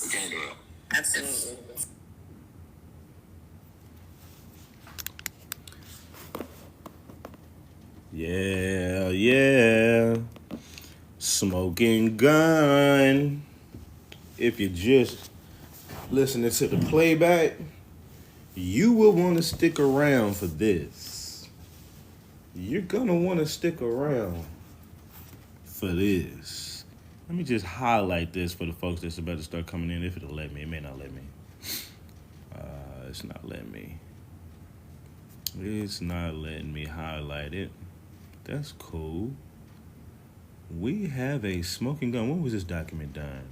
We can't do it. Absolutely. Yeah. Smoking gun. If you're just listening to the playback, you will want to stick around for this. You're gonna want to stick around for this. Let me just highlight this for the folks that's about to start coming in. If it'll let me, it may not let me. It's not letting me. It's not letting me highlight it. That's cool. We have a smoking gun. When was this document done?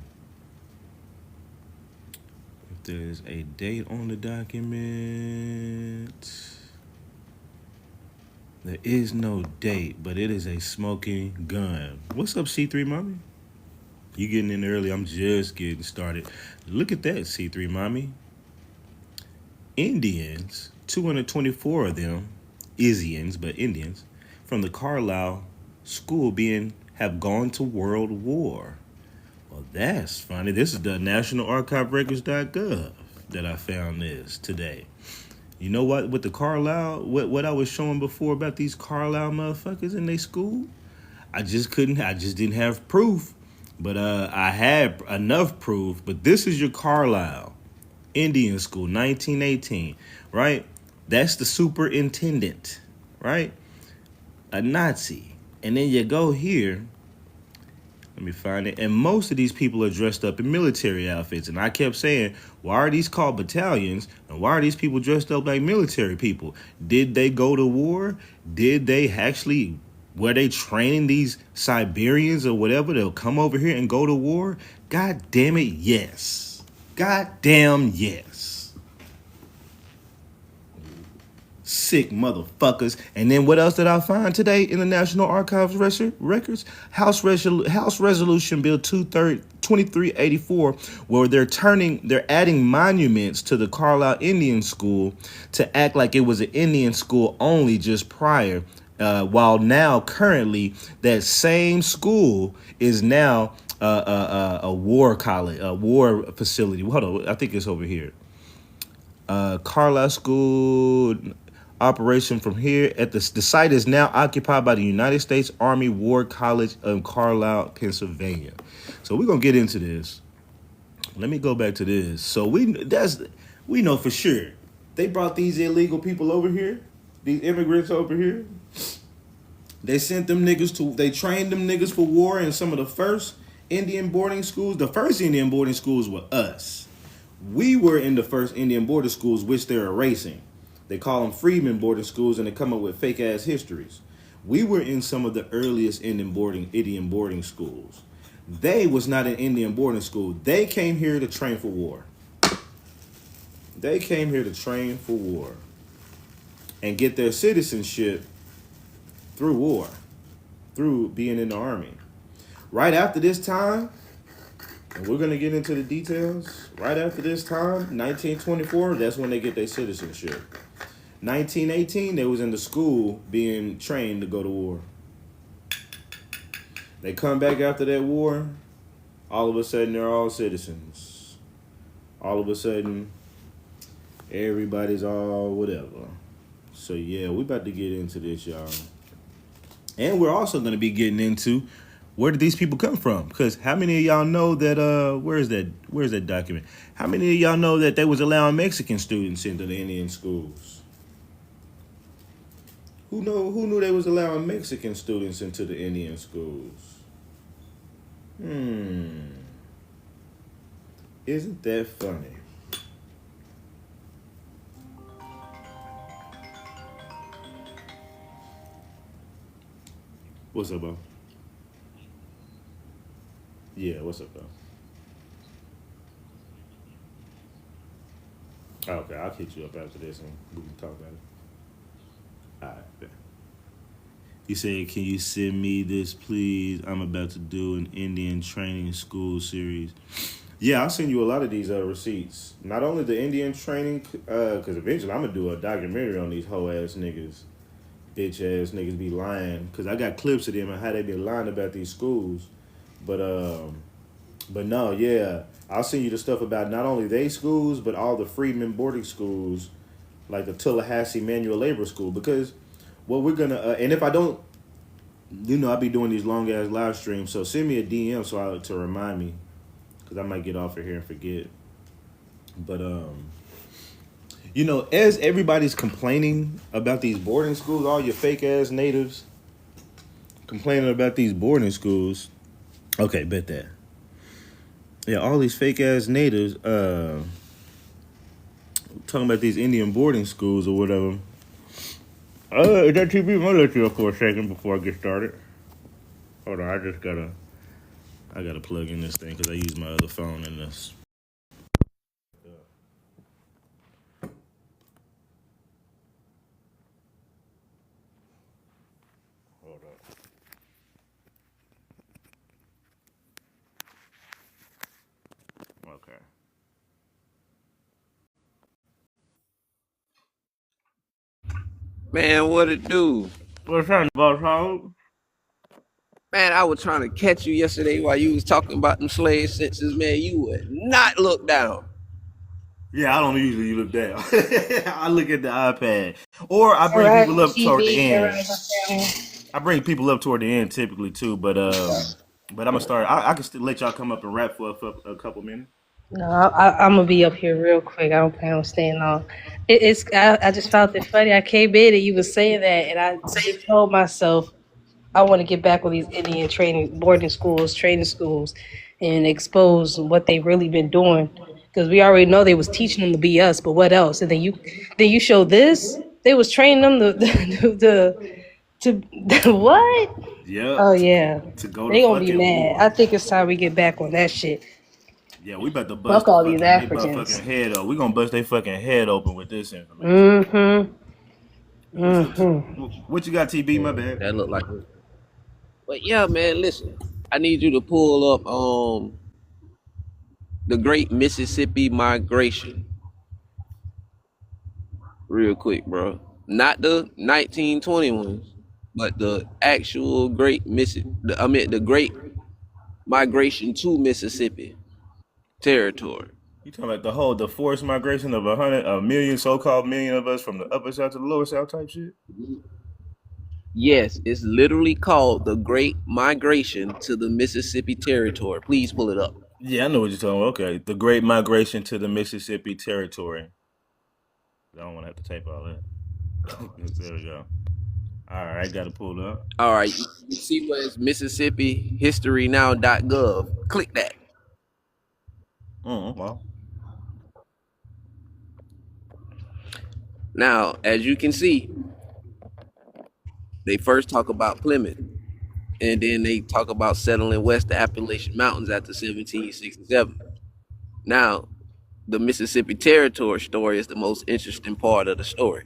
If there's a date on the document, there is no date, but it is a smoking gun. What's up, C3 Mommy? You getting in early? I'm just getting started. Look at that, C3 Mommy. Indians, 224 of them, Isians, but Indians, from the Carlisle school have gone to World War. Well, that's funny. This is the National Archive Records.gov that I found this today. You know what? With the Carlisle, what I was showing before about these Carlisle motherfuckers in their school, I just didn't have proof. But I had enough proof. But this is your Carlisle Indian School, 1918, right? That's the superintendent, right? A Nazi. And then you go here. Let me find it. And most of these people are dressed up in military outfits. And I kept saying, why are these called battalions? And why are these people dressed up like military people? Did they go to war? Did they actually, were they training these Siberians or whatever to come over here and go to war? God damn it, yes. God damn yes. Sick motherfuckers. And then what else did I find today in the National Archives records? House Resolution Bill 2384, where they're adding monuments to the Carlisle Indian School to act like it was an Indian school only just prior. While now, currently, that same school is now a war college, a war facility. Hold on, I think it's over here. Carlisle School operation from here at the site is now occupied by the United States Army War College of Carlisle, Pennsylvania. So we're gonna get into this. Let me go back to this. So we know for sure they brought these illegal people over here, these immigrants over here. They sent them niggas they trained them niggas for war in some of the first Indian boarding schools. The first Indian boarding schools were us. We were in the first Indian boarding schools, which they're erasing. They call them freedmen boarding schools, and they come up with fake ass histories. We were in some of the earliest Indian boarding schools. They was not an Indian boarding school. They came here to train for war. They came here to train for war and get their citizenship through war, through being in the army. Right after this time, and we're going to get into the details, right after this time, 1924, that's when they get their citizenship. 1918, they was in the school being trained to go to war. They come back after that war, all of a sudden they're all citizens. All of a sudden, everybody's all whatever. So yeah, we about to get into this, y'all. And we're also going to be getting into where did these people come from? Because how many of y'all know that, where's that document? How many of y'all know that they was allowing Mexican students into the Indian schools? Who knew they was allowing Mexican students into the Indian schools? Isn't that funny? What's up, bro? Yeah, what's up, though? Okay, I'll hit you up after this and we can talk about it. All right. He said, can you send me this, please? I'm about to do an Indian training school series. Yeah, I'll send you a lot of these receipts. Not only the Indian training, because eventually I'm going to do a documentary on these hoe-ass niggas. Bitch-ass niggas be lying. Because I got clips of them and how they be lying about these schools. But But no, yeah, I'll send you the stuff about not only they schools but all the freedmen boarding schools, like the Tallahassee Manual Labor School. Because what we're gonna and if I don't, I'll be doing these long ass live streams. So send me a DM to remind me, because I might get off of here and forget. But as everybody's complaining about these boarding schools, all your fake ass natives complaining about these boarding schools. Okay, bet that. Yeah, all these fake ass natives talking about these Indian boarding schools or whatever. Is that TV? I'm gonna let you up for a second before I get started. Hold on, I gotta plug in this thing because I use my other phone in this. Hold on. Okay. Man, what it do? What's happening, boss Hog? Man, I was trying to catch you yesterday while you was talking about them slave senses. Man, you would not look down. Yeah, I don't usually look down. I look at the iPad, or I All bring right, people up toward the TV. All end. right, my family. I bring people up toward the end typically too, but I'm gonna start. I can still let y'all come up and rap for a couple minutes. No, I'm gonna be up here real quick. I don't plan on staying long. I just found it funny. I came in and you was saying that, and I just told myself I want to get back with these Indian training boarding schools, training schools, and expose what they really been doing. Because we already know they was teaching them to be us, but what else? And then you show this. They was training them to what? Yep, Oh yeah, to go to they gonna be fucking mad. war. I think it's time we get back on that shit. Yeah, we about to bust Fuck the all these fucking they butt fucking Africans. head up. We gonna bust their fucking head open with this information. Mm-hmm. What's up? Mm-hmm. What you got, TB? My bad. That look like it. But yeah, man, listen. I need you to pull up the Great Mississippi Migration real quick, bro. Not the 1920 ones, but the actual Great the Great Migration to Mississippi territory. You talking about the forced migration of a million, so-called million of us from the upper south to the lower south type shit? Yes, it's literally called the Great Migration to the Mississippi Territory. Please pull it up. Yeah, I know what you're talking about. Okay, the Great Migration to the Mississippi Territory. I don't want to have to tape all that. There we go. All right, got it pulled up. All right, you see where it's MississippiHistoryNow.gov. Click that. Well, Now, as you can see, they first talk about Plymouth, and then they talk about settling west the Appalachian Mountains after 1767. Now, the Mississippi Territory story is the most interesting part of the story.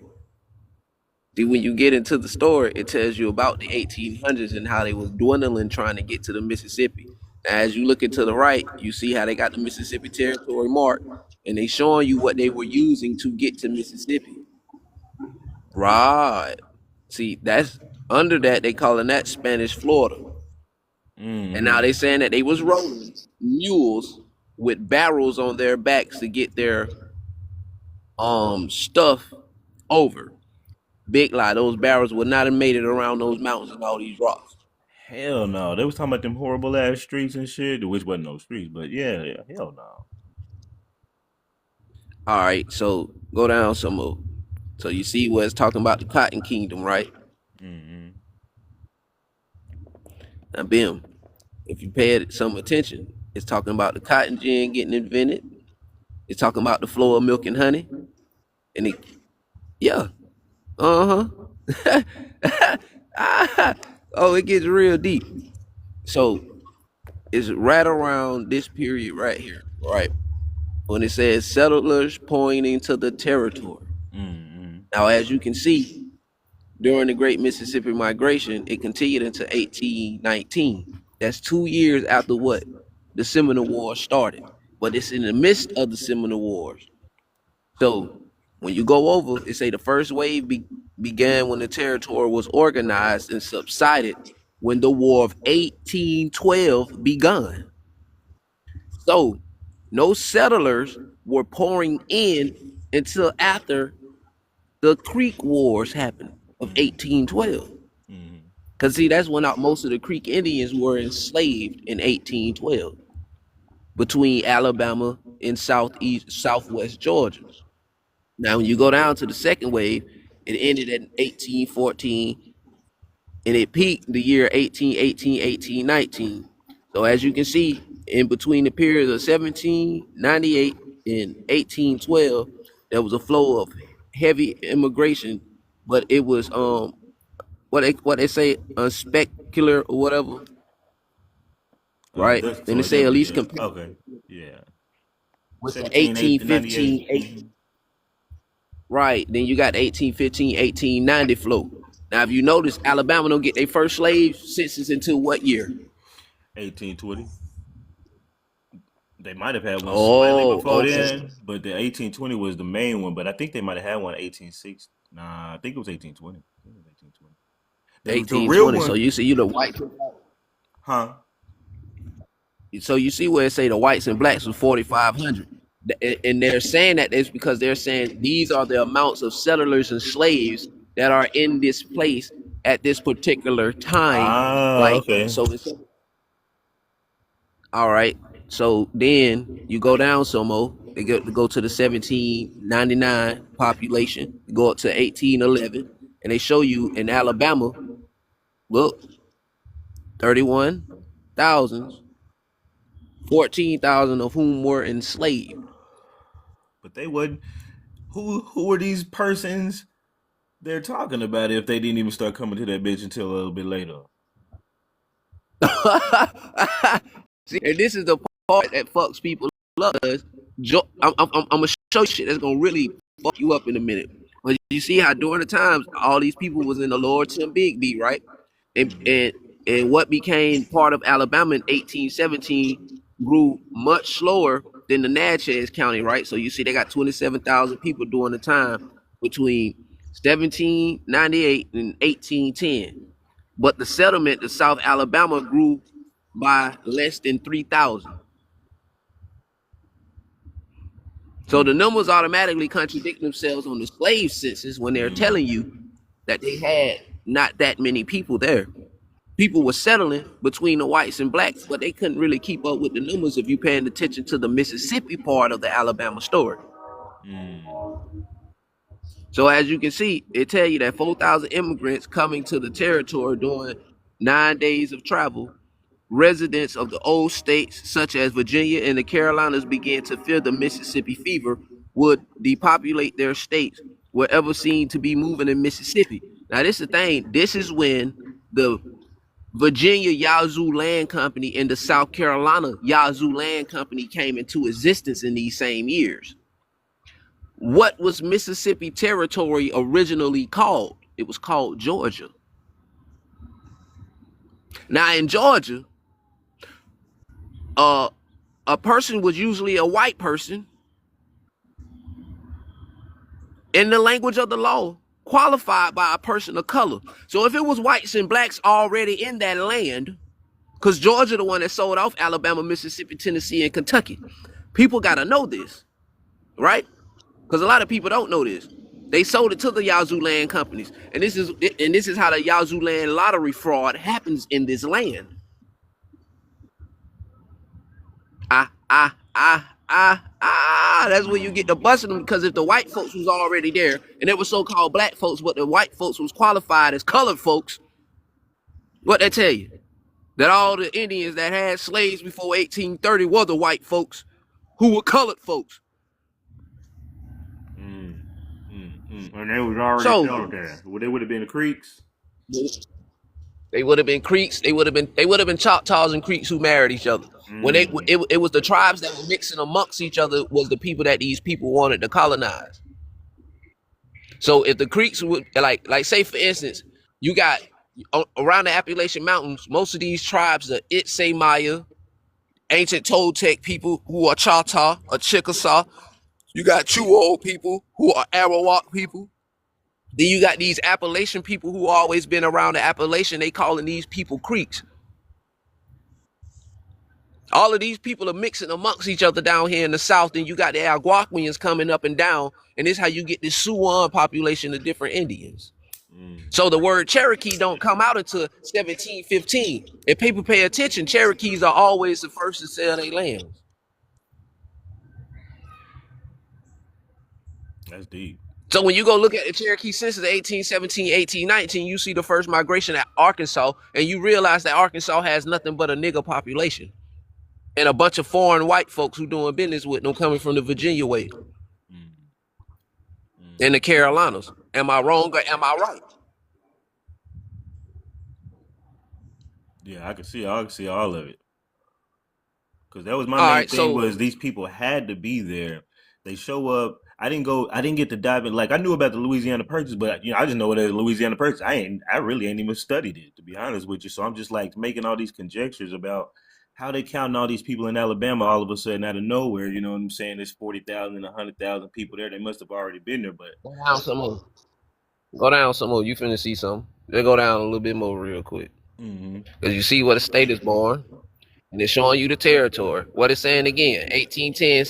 See, when you get into the story, it tells you about the 1800s and how they was dwindling trying to get to the Mississippi. Now, as you look into the right, you see how they got the Mississippi Territory marked, and they showing you what they were using to get to Mississippi. Right. See, that's under that they calling that Spanish Florida. And now they saying that they was rolling mules with barrels on their backs to get their stuff over. Big lie, those barrels would not have made it around those mountains and all these rocks. hell no. They was talking about them horrible ass streets and shit, which wasn't no streets, but yeah, hell no. All right, so go down some more. So you see where it's talking about the Cotton Kingdom, right? Now, bim, if you pay it some attention, it's talking about the cotton gin getting invented. It's talking about the flow of milk and honey, and yeah, uh-huh. Oh, it gets real deep. So it's right around this period right here, right? When it says settlers pointing to the territory. Now, as you can see, during the Great Mississippi Migration, it continued into 1819. That's 2 years after what? The Seminole Wars started. But it's in the midst of the Seminole Wars. So when you go over, it say the first wave began when the territory was organized and subsided when the War of 1812 begun. So no settlers were pouring in until after the Creek Wars happened of 1812. Because see, that's when most of the Creek Indians were enslaved in 1812 between Alabama and southwest Georgia. Now, when you go down to the second wave, it ended in 1814 and it peaked the year 1818, 1819. So as you can see, in between the periods of 1798 and 1812, there was a flow of heavy immigration, but it was what they say specular or whatever, right? That's Then they towards say at least everything. compared Okay. Yeah. with the 98. 1815, right? Then you got the 1815, 1890 flow. Now, if you notice, Alabama don't get their first slave census until what year? 1820. They might have had one slightly Oh, before okay. then, but the 1820 was the main one. But I think they might have had one 1860. Nah, I think it was 1820. I think it was 1820. The real 1820. So one, you see, you the white. huh? So you see where it say the whites and blacks was 4,500, and they're saying that it's because they're saying these are the amounts of settlers and slaves that are in this place at this particular time. Ah, Like okay. so, all right. So then you go down some more. They go to the 1799 population, go up to 1811, and they show you in Alabama, look, 31,000, 14,000 of whom were enslaved. But they wouldn't. Who are these persons they're talking about if they didn't even start coming to that bitch until a little bit later? See, and this is the part that fucks people up. I'm gonna show you shit that's gonna really fuck you up in a minute. But you see how during the times all these people was in the lower Big D, right? And Mm-hmm. and what became part of Alabama in 1817 grew much slower than the Natchez County, right? So you see they got 27,000 people during the time between 1798 and 1810. But the settlement of South Alabama grew by less than 3,000. So the numbers automatically contradict themselves on the slave census when they're telling you that they had not that many people there. People were settling between the whites and blacks, but they couldn't really keep up with the numbers if you paying attention to the Mississippi part of the Alabama story. Mm. So as you can see, it tell you that 4,000 immigrants coming to the territory during 9 days of travel. Residents of the old states, such as Virginia and the Carolinas, began to fear the Mississippi fever would depopulate their states, wherever seen to be moving in Mississippi. Now, this is the thing. This is when the Virginia Yazoo Land Company and the South Carolina Yazoo Land Company came into existence in these same years. What was Mississippi Territory originally called? It was called Georgia. Now, in Georgia, uh, a person was usually a white person in the language of the law, qualified by a person of color. So if it was whites and blacks already in that land, because Georgia the one that sold off Alabama, Mississippi, Tennessee, and Kentucky, people got to know this, right? Because a lot of people don't know this. They sold it to the Yazoo land companies, and this is how the Yazoo land lottery fraud happens in this land. That's where you get to busting them, because if the white folks was already there and there were so-called black folks, but the white folks was qualified as colored folks, what they tell you? That all the Indians that had slaves before 1830 were the white folks who were colored folks. And they was already So settled there. Well, they would have been the Creeks. they would have been Creeks. They would have been Choctaws and Creeks who married each other. When it was the tribes that were mixing amongst each other was the people that these people wanted to colonize. So if the Creeks would like say for instance, you got around the Appalachian Mountains, most of these tribes are Itse Maya, ancient Toltec people who are Choctaw or Chickasaw. You got Chuo people who are Arawak people. Then you got these Appalachian people who always been around the Appalachian. They calling these people Creeks. All of these people are mixing amongst each other down here in the South, and you got the Algonquians coming up and down, and this is how you get this Siouan population of different Indians. So the word Cherokee don't come out until 1715. If people pay attention, Cherokees are always the first to sell their lands. That's deep. So when you go look at the Cherokee census of 1817, 1819, you see the first migration at Arkansas, and you realize that Arkansas has nothing but a nigger population and a bunch of foreign white folks who doing business with them coming from the Virginia way and the Carolinas. Am I wrong or am I right? Yeah, I can see all of it. Because that was my All main right, thing so was these people had to be there. They show up. I didn't get to dive in. Like I knew about the Louisiana Purchase, but I just know it as Louisiana Purchase. I really ain't even studied it, to be honest with you. So I'm just like making all these conjectures about how they counting all these people in Alabama all of a sudden out of nowhere. You know what I'm saying? There's 40,000, 100,000 people there. They must have already been there, but go down some more. Go down some more. You finna see something. Let's go down a little bit more real quick. Because you see where the state is born. And it's showing you the territory. What it's saying again, 1810,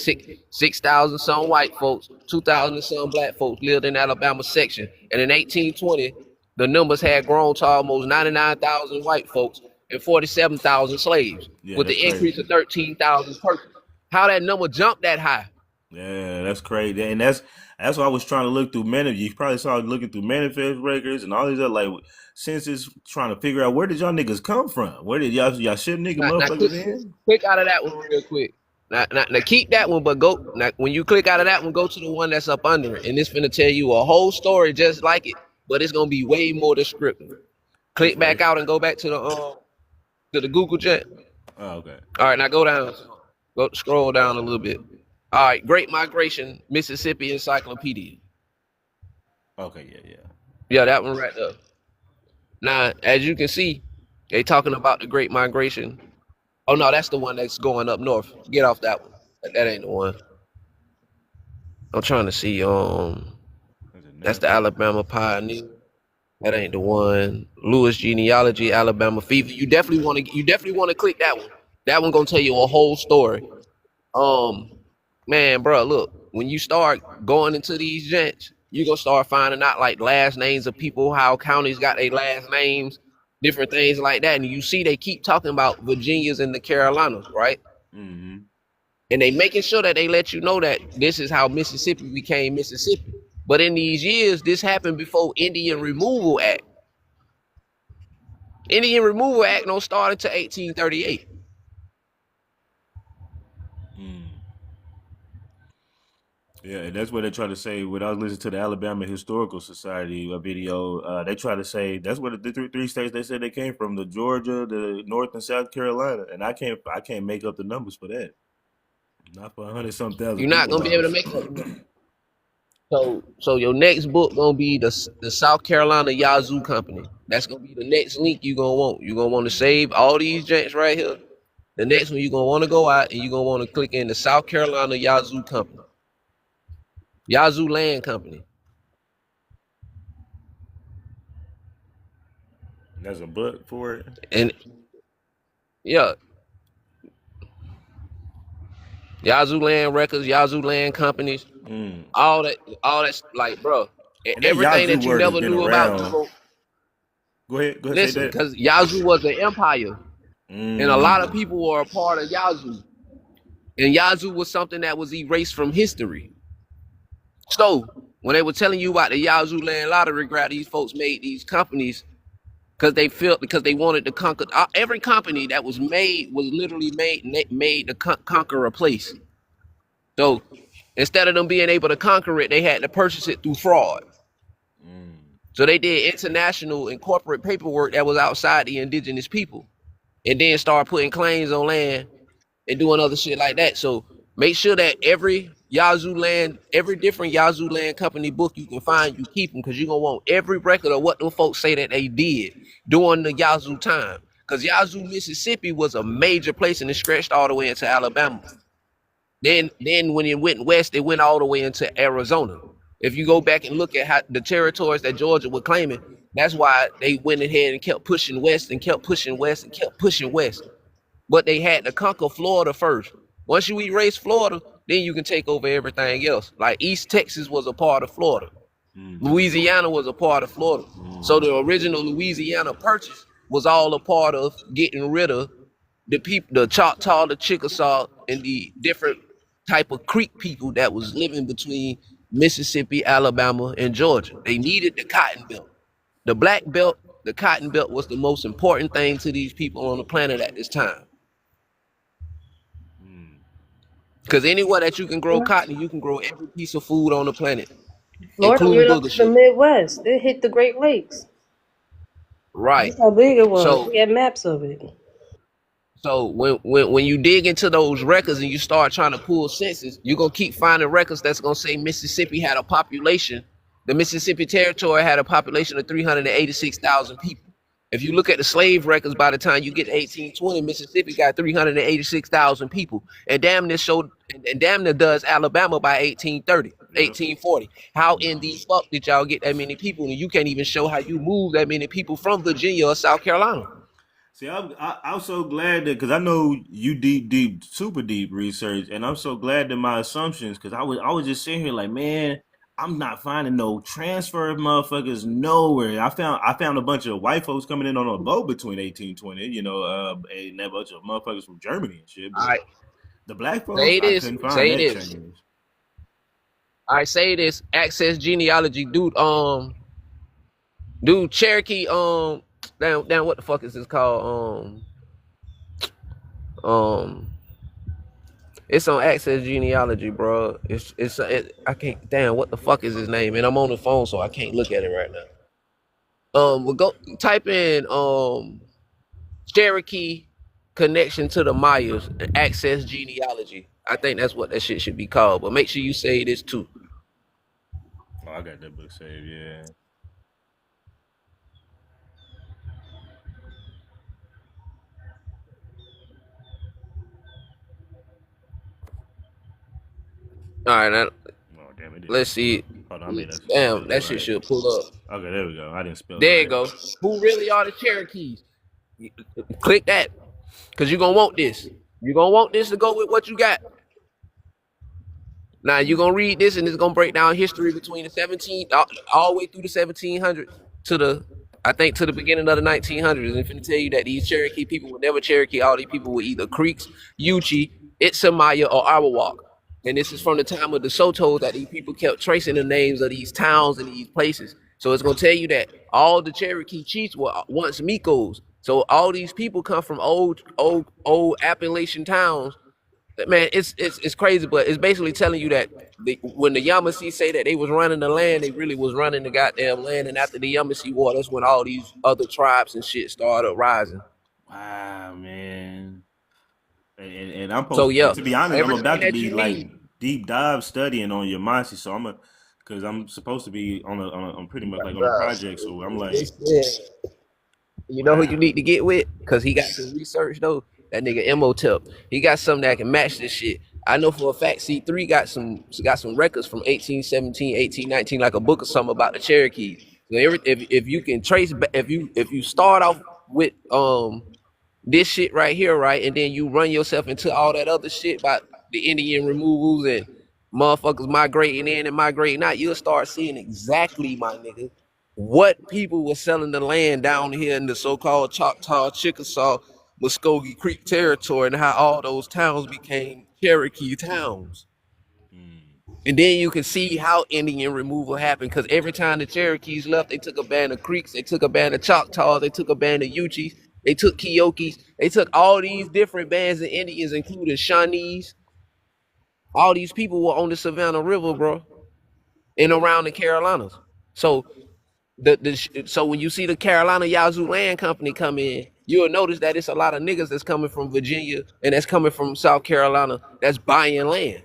6,000 some white folks, 2,000 some black folks lived in Alabama section. And in 1820, the numbers had grown to almost 99,000 white folks and 47,000 slaves, yeah, with that's the increase crazy. of 13,000 persons. How that number jumped that high? Yeah, that's crazy, and that's why I was trying to look through manifest. You probably saw me looking through manifest records and all these other like census, trying to figure out where did y'all niggas come from? Where did y'all ship nigga Now motherfuckers in? click out of that one real quick. Now keep that one, but go now, when you click out of that one, go to the one that's up under it, and it's finna tell you a whole story just like it, but it's gonna be way more descriptive. This Click back way. out and go back to the Google jet. Oh, okay. All right, now go down. Go scroll down a little bit. All right, Great Migration, Mississippi Encyclopedia. Okay, yeah. Yeah, that one right there. Now, as you can see, they talking about the Great Migration. Oh no, that's the one that's going up north. Get off that one. That ain't the one. I'm trying to see. That's the Alabama Pioneer. That ain't the one. Lewis Genealogy, Alabama Fever. You definitely want to click that one. That one gonna tell you a whole story. Man, bro, look, when you start going into these gents, you gonna start finding out like last names of people, how counties got their last names, different things like that. And you see they keep talking about Virginias and the Carolinas, right? Mm-hmm. And they making sure that they let you know that this is how Mississippi became Mississippi. But in these years, this happened before Indian Removal Act. Indian Removal Act don't start until 1838. Yeah, and that's what they try to say. When I was listening to the Alabama Historical Society video, they try to say that's what the three states they said they came from: the Georgia, the North and South Carolina. And I can't make up the numbers for that. Not for 100-some thousand You're not people, gonna be able to boss. make that. So your next book gonna be the South Carolina Yazoo Company. That's gonna be the next link you gonna want. You're gonna want to save all these gents right here. The next one you're gonna want to go out and you're gonna want to click in the South Carolina Yazoo Company. Yazoo Land Company. There's a book for it. And yeah, Yazoo Land Records, Yazoo Land Companies, all that's like, bro, And that everything Yazoo that you word has never been knew about around. Negro. Go ahead, say Listen, that. because Yazoo was an empire, and a lot of people were a part of Yazoo, and Yazoo was something that was erased from history. So when they were telling you about the Yazoo Land Lottery grab, these folks made these companies because they wanted to conquer. Every company that was made was literally made to conquer a place. So instead of them being able to conquer it, they had to purchase it through fraud. So they did international and corporate paperwork that was outside the indigenous people, and then start putting claims on land and doing other shit like that. So make sure that every different Yazoo Land Company book you can find, you keep them, because you're gonna want every record of what the folks say that they did during the Yazoo time. Because Yazoo, Mississippi was a major place, and it stretched all the way into Alabama. Then when it went west, it went all the way into Arizona. If you go back and look at how the territories that Georgia was claiming, that's why they went ahead and kept pushing west and kept pushing west and kept pushing west. but they had to conquer Florida first. Once you erase Florida, then you can take over everything else. Like East Texas was a part of Florida. Louisiana was a part of Florida. So the original Louisiana Purchase was all a part of getting rid of the people, the Choctaw, the Chickasaw, and the different type of Creek people that was living between Mississippi, Alabama, and Georgia. They needed the cotton belt. The black belt, the cotton belt was the most important thing to these people on the planet at this time. Because anywhere that you can grow cotton, you can grow every piece of food on the planet, Florida including went up booger to the sugar. Midwest. It hit the Great Lakes. Right. That's how big it was. So We had maps of it. So when you dig into those records and you start trying to pull census, you're gonna keep finding records that's gonna say Mississippi had a population. The Mississippi Territory had a population of 386,000 people. If you look at the slave records, by the time you get to 1820, Mississippi got 386,000 people, and damn near showed, and damn near does Alabama by 1830, Yep. 1840. How in the fuck did y'all get that many people, and you can't even show how you move that many people from Virginia or South Carolina? See, I'm so glad that because I know you deep, super deep research, and I'm so glad that my assumptions because I was just sitting here like, man, I'm not finding no transfer of motherfuckers nowhere. I found a bunch of white folks coming in on a boat between 1820, and that bunch of motherfuckers from Germany and shit. But I the black folks, say I this, couldn't find say that this. change. I say this. Access genealogy, dude. Dude, Cherokee. Damn. What the fuck is this called? Um. It's on Access genealogy, bro. I can't. Damn. What the fuck is his name? And I'm on the phone, so I can't look at it right now. We'll go type in Cherokee connection to the Mayas and Access genealogy. I think that's what that shit should be called. But make sure you say this too. Oh, I got that book saved. Yeah. All right, now Oh, damn it didn't. let's see. Hold on, I made that Damn, spell it that shit right. should pull up. Okay, there we go. I didn't spell it There you right. go. Who really are the Cherokees? Click that, cause you're gonna want this. You're gonna want this to go with what you got. Now you're gonna read this, and it's gonna break down history between the 17 all the way through the 1700s to the I think to the beginning of the 1900s. And it's gonna tell you that these Cherokee people were never Cherokee. All these people were either Creeks, Yuchi, Itsamaya, or Arawak. And this is from the time of the Sotos that these people kept tracing the names of these towns and these places. So it's gonna tell you that all the Cherokee chiefs were once Mikos. So all these people come from old Appalachian towns. Man, it's crazy, but it's basically telling you that when the Yamasee say that they was running the land, they really was running the goddamn land. And after the Yamasee War, that's when all these other tribes and shit started rising. Wow, man. And I'm So supposed, and yeah, to be honest, I'm everything about to that be you like need. deep dive studying on your mindset. So because I'm supposed to be on pretty much like on a Bro, project. So I'm like, listen, you know who you wow. need to get with? Cause he got some research though. That nigga Imhotep. He got something that can match this shit. I know for a fact C3 got some records from 1817, 1819, like a book or something about the Cherokees. So if you can trace if you start off with this shit right here, right, and then you run yourself into all that other shit about the Indian removals and motherfuckers migrating in and migrating out, you'll start seeing exactly, my nigga, what people were selling the land down here in the so-called Choctaw, Chickasaw, Muskogee Creek territory, and how all those towns became Cherokee towns. And then you can see how Indian removal happened, because every time the Cherokees left, they took a band of Creeks, they took a band of Choctaws, they took a band of Uchis, they took Kiokees, they took all these different bands of Indians, including Shawnees. All these people were on the Savannah River, bro, and around the Carolinas. So so when you see the Carolina Yazoo Land Company come in, you'll notice that it's a lot of niggas that's coming from Virginia and that's coming from South Carolina that's buying land.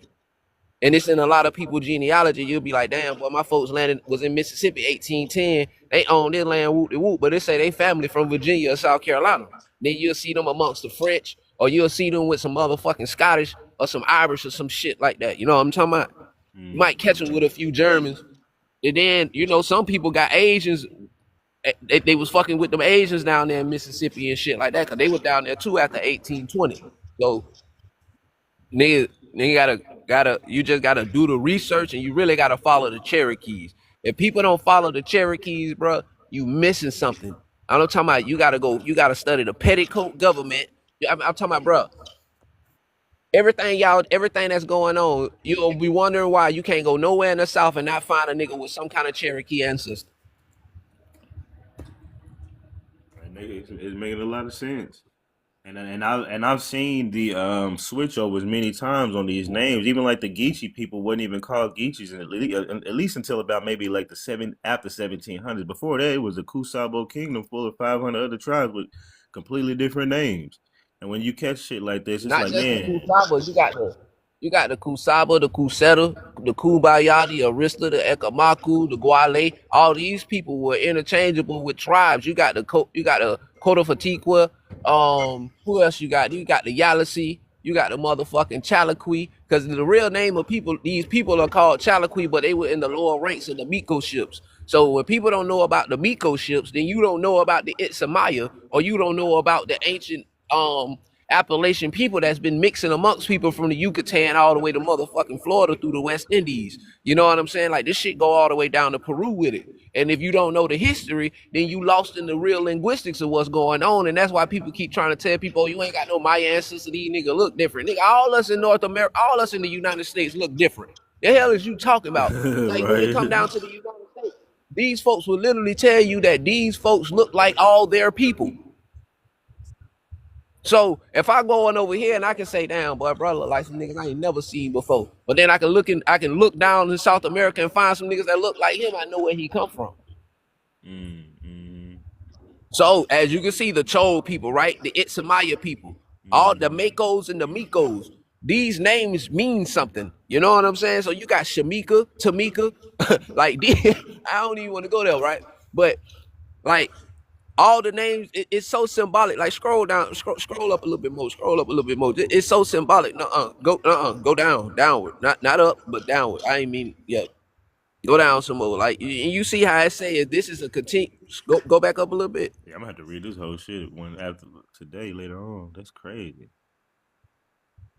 And it's in a lot of people genealogy. You'll be like, damn, boy, my folks landed was in Mississippi 1810. They own their land, whoop de whoop, but they say they family from Virginia or South Carolina. Then you'll see them amongst the French, or you'll see them with some motherfucking Scottish or some Irish or some shit like that. You know what I'm talking about? You might catch them with a few Germans. And then, some people got Asians They was fucking with them Asians down there in Mississippi and shit like that, cause they was down there too after 1820. So nigga gotta you just gotta do the research and you really gotta follow the Cherokees. If people don't follow the Cherokees, bro, you missing something. I'm talking about you gotta study the petticoat government. I'm talking about, bro, everything that's going on, you'll be wondering why you can't go nowhere in the South and not find a nigga with some kind of Cherokee ancestor. It's making a lot of sense. And I've seen the switchovers many times on these names. Even like the Geechee people wasn't even called Geechees, and at least until about maybe like the seven after 1700s. Before that, it was a Kusabo kingdom full of 500 other tribes with completely different names. And when you catch shit like this, it's Not like, just the man, Kusabas, you got the Kusaba, the Kuseta, the Kubaya, the Arista, the Ekamaku, the Guale. All these people were interchangeable with tribes. You got the Kotofatikwa. Who else you got? You got the Yalisi. You got the motherfucking Chalakwe. Because the real name of people, these people are called Chalakwe, but they were in the lower ranks of the Miko ships. So when people don't know about the Miko ships, then you don't know about the Itsamaya, or you don't know about the ancient Appalachian people that's been mixing amongst people from the Yucatan all the way to motherfucking Florida through the West Indies. You know what I'm saying? Like, this shit go all the way down to Peru with it. And if you don't know the history, then you lost in the real linguistics of what's going on. And that's why people keep trying to tell people, oh, you ain't got no Maya ancestors, these niggas look different. Nigga, all us in North America, all us in the United States look different. The hell is you talking about? Like, when it come right? down to the United States, these folks will literally tell you that these folks look like all their people. So if I go on over here and I can say, damn, boy, bro, look like some niggas I ain't never seen before. But then I can look down in South America and find some niggas that look like him. I know where he come from. Mm-hmm. So as you can see, the Chol people, right? The Itsamaya people, all the Makos and the Mikos. These names mean something. You know what I'm saying? So you got Shamika, Tamika, like I don't even want to go there, right? But like all the names, it's so symbolic. Like scroll down, scroll up a little bit more, scroll up a little bit more. It's so symbolic. Go down, downward, not up, but downward. I ain't mean, yeah, go down some more. Like you see how I say this is a continue. Go back up a little bit. Yeah, I'm gonna have to read this whole shit one after today later on. That's crazy.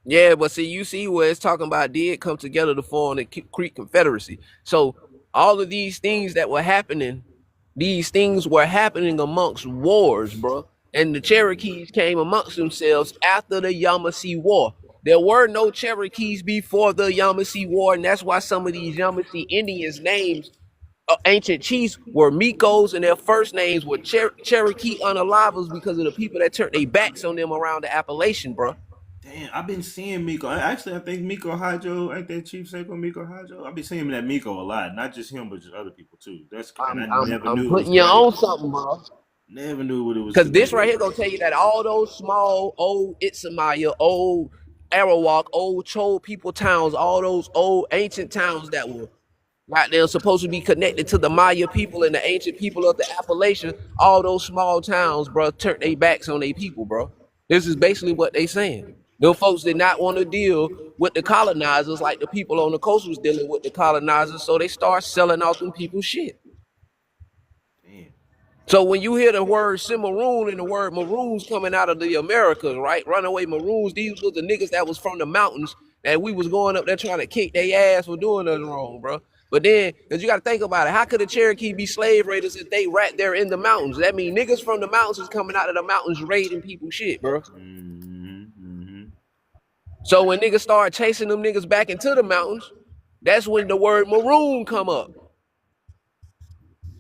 Yeah, but see, you see where it's talking about did come together to form the Creek Confederacy. So all of these things that were happening, these things were happening amongst wars, bro. And the Cherokees came amongst themselves after the Yamasee War. There were no Cherokees before the Yamasee War, and that's why some of these Yamasee Indians' names, ancient chiefs, were Mikos, and their first names were Cherokee Unalivas because of the people that turned their backs on them around the Appalachian, bro. Damn, I've been seeing Miko. Actually, I think Miko Hajo, ain't that Chief Seiko Miko Hajo? I've been seeing that Miko a lot. Not just him, but just other people too. And I never I'm knew it was putting you connected. on something, bro. Never knew what it was Because this connected right here with. gonna tell you that all those small old Itsamaya, old Arawak, old Chol people towns, all those old ancient towns that were right there supposed to be connected to the Maya people and the ancient people of the Appalachian, all those small towns, bro, turned their backs on their people, bro. This is basically what they saying. Them folks did not want to deal with the colonizers like the people on the coast was dealing with the colonizers, so they start selling off them people's shit. Damn. So when you hear the word Cimarron and the word Maroons coming out of the Americas, right? Runaway Maroons, these was the niggas that was from the mountains that we was going up there trying to kick their ass for doing nothing wrong, bro. But then, because you got to think about it, how could the Cherokee be slave raiders if they right there in the mountains? That means niggas from the mountains is coming out of the mountains raiding people's shit, bro. Mm-hmm. So when niggas start chasing them niggas back into the mountains, that's when the word Maroon come up.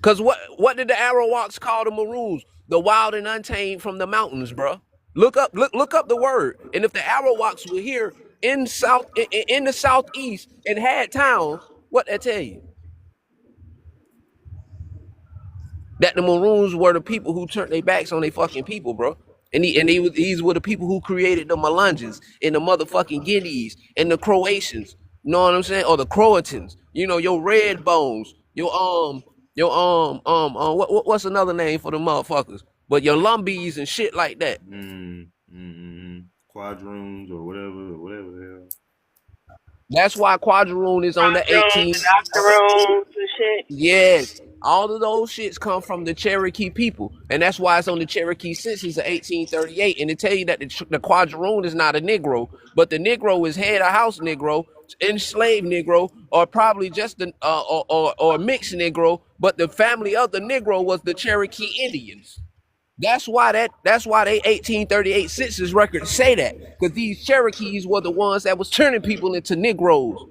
Cause what did the Arawaks call the Maroons? The wild and untamed from the mountains, bro. Look up the word. And if the Arawaks were here in the southeast and had towns, what that tell you? That the Maroons were the people who turned their backs on their fucking people, bro. And these were the people who created the Melungeons and the motherfucking Guineas and the Croatians. You know what I'm saying? Or the Croatans. You know, your red bones, what's another name for the motherfuckers? But your Lumbees and shit like that. Mm-hmm. Quadroons or whatever the hell. That's why Quadroon is on the 18. And octoroons and shit. Yes. All of those shits come from the Cherokee people, and that's why it's on the Cherokee census of 1838. And they tell you that the quadroon is not a Negro, but the Negro is head of house Negro, enslaved Negro, or probably just an or mixed Negro. But the family of the Negro was the Cherokee Indians. That's why they 1838 census records say that, because these Cherokees were the ones that was turning people into Negroes.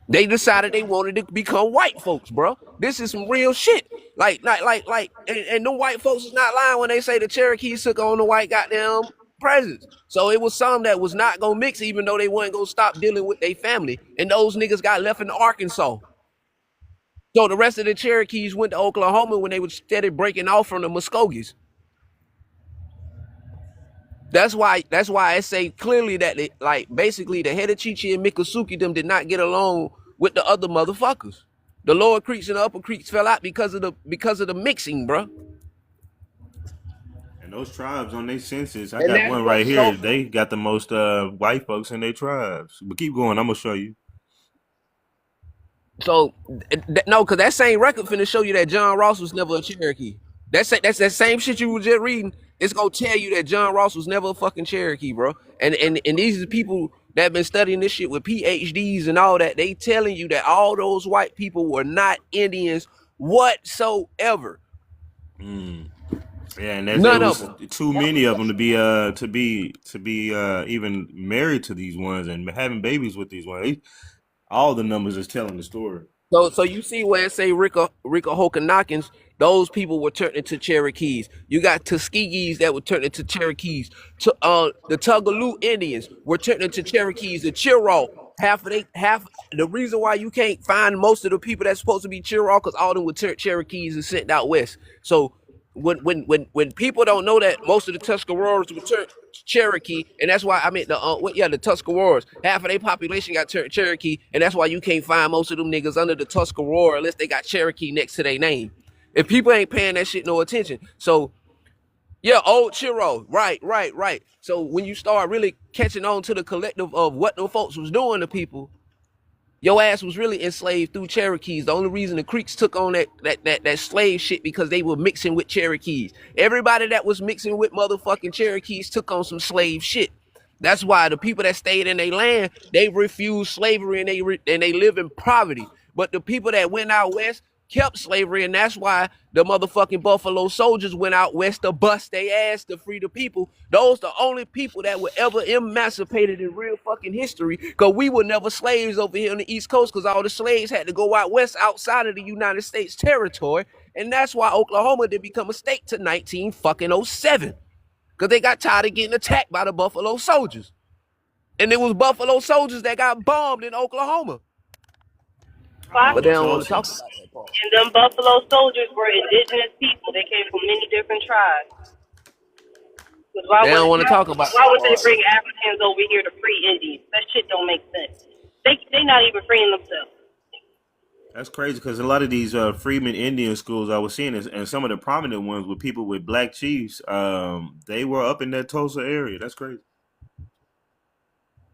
They decided they wanted to become white folks, bro. This is some real shit. And the white folks is not lying when they say the Cherokees took on the white goddamn presence. So it was some that was not gonna mix, even though they weren't gonna stop dealing with their family. And those niggas got left in Arkansas. So the rest of the Cherokees went to Oklahoma when they were steady breaking off from the Muskogees. That's why I say clearly that basically the Hedachichi and Miccosukee them did not get along with the other motherfuckers. The lower creeks and the upper creeks fell out because of the mixing, bro. And those tribes on their census, I got one right here. They got the most white folks in their tribes. But keep going, I'm gonna show you. So no, because that same record finna show you that John Ross was never a Cherokee. That's that same shit you were just reading. It's gonna tell you that John Ross was never a fucking Cherokee, bro. And these are people that have been studying this shit with PhDs and all that. They telling you that all those white people were not Indians whatsoever. Yeah, and there was too many of them to be even married to these ones and having babies with these ones. All the numbers is telling the story. So you see where it say Ricka Hokanakins, those people were turned into Cherokees. You got Tuskegees that were turned into Cherokees. The Tugaloo Indians were turned into Cherokees. The Chiraw, half the reason why you can't find most of the people that's supposed to be Chiraw, because all of them were turned Cherokees and sent out west. So when people don't know that most of the Tuscaroras were turned Cherokee, and that's why the Tuscaroras, half of their population got turned Cherokee, and that's why you can't find most of them niggas under the Tuscarora unless they got Cherokee next to their name. If people ain't paying that shit no attention. So yeah, old Chiro, right. So when you start really catching on to the collective of what them folks was doing to people, your ass was really enslaved through Cherokees. The only reason the Creeks took on that slave shit because they were mixing with Cherokees. Everybody that was mixing with motherfucking Cherokees took on some slave shit. That's why the people that stayed in their land, they refused slavery and they live in poverty. But the people that went out west kept slavery, and that's why the motherfucking Buffalo Soldiers went out west to bust their ass to free the people. Those the only people that were ever emancipated in real fucking history, because we were never slaves over here on the East Coast, because all the slaves had to go out west outside of the United States territory, and that's why Oklahoma did become a state to 1907, because they got tired of getting attacked by the Buffalo Soldiers. And it was Buffalo Soldiers that got bombed in Oklahoma. But they don't want to talk about that part. And them Buffalo Soldiers were indigenous people. They came from many different tribes. They don't want to talk about. Why would they bring Africans over here to free Indians? That shit don't make sense. They not even freeing themselves. That's crazy, because a lot of these Freedmen Indian schools I was seeing, and some of the prominent ones with people with black chiefs, they were up in that Tulsa area. That's crazy.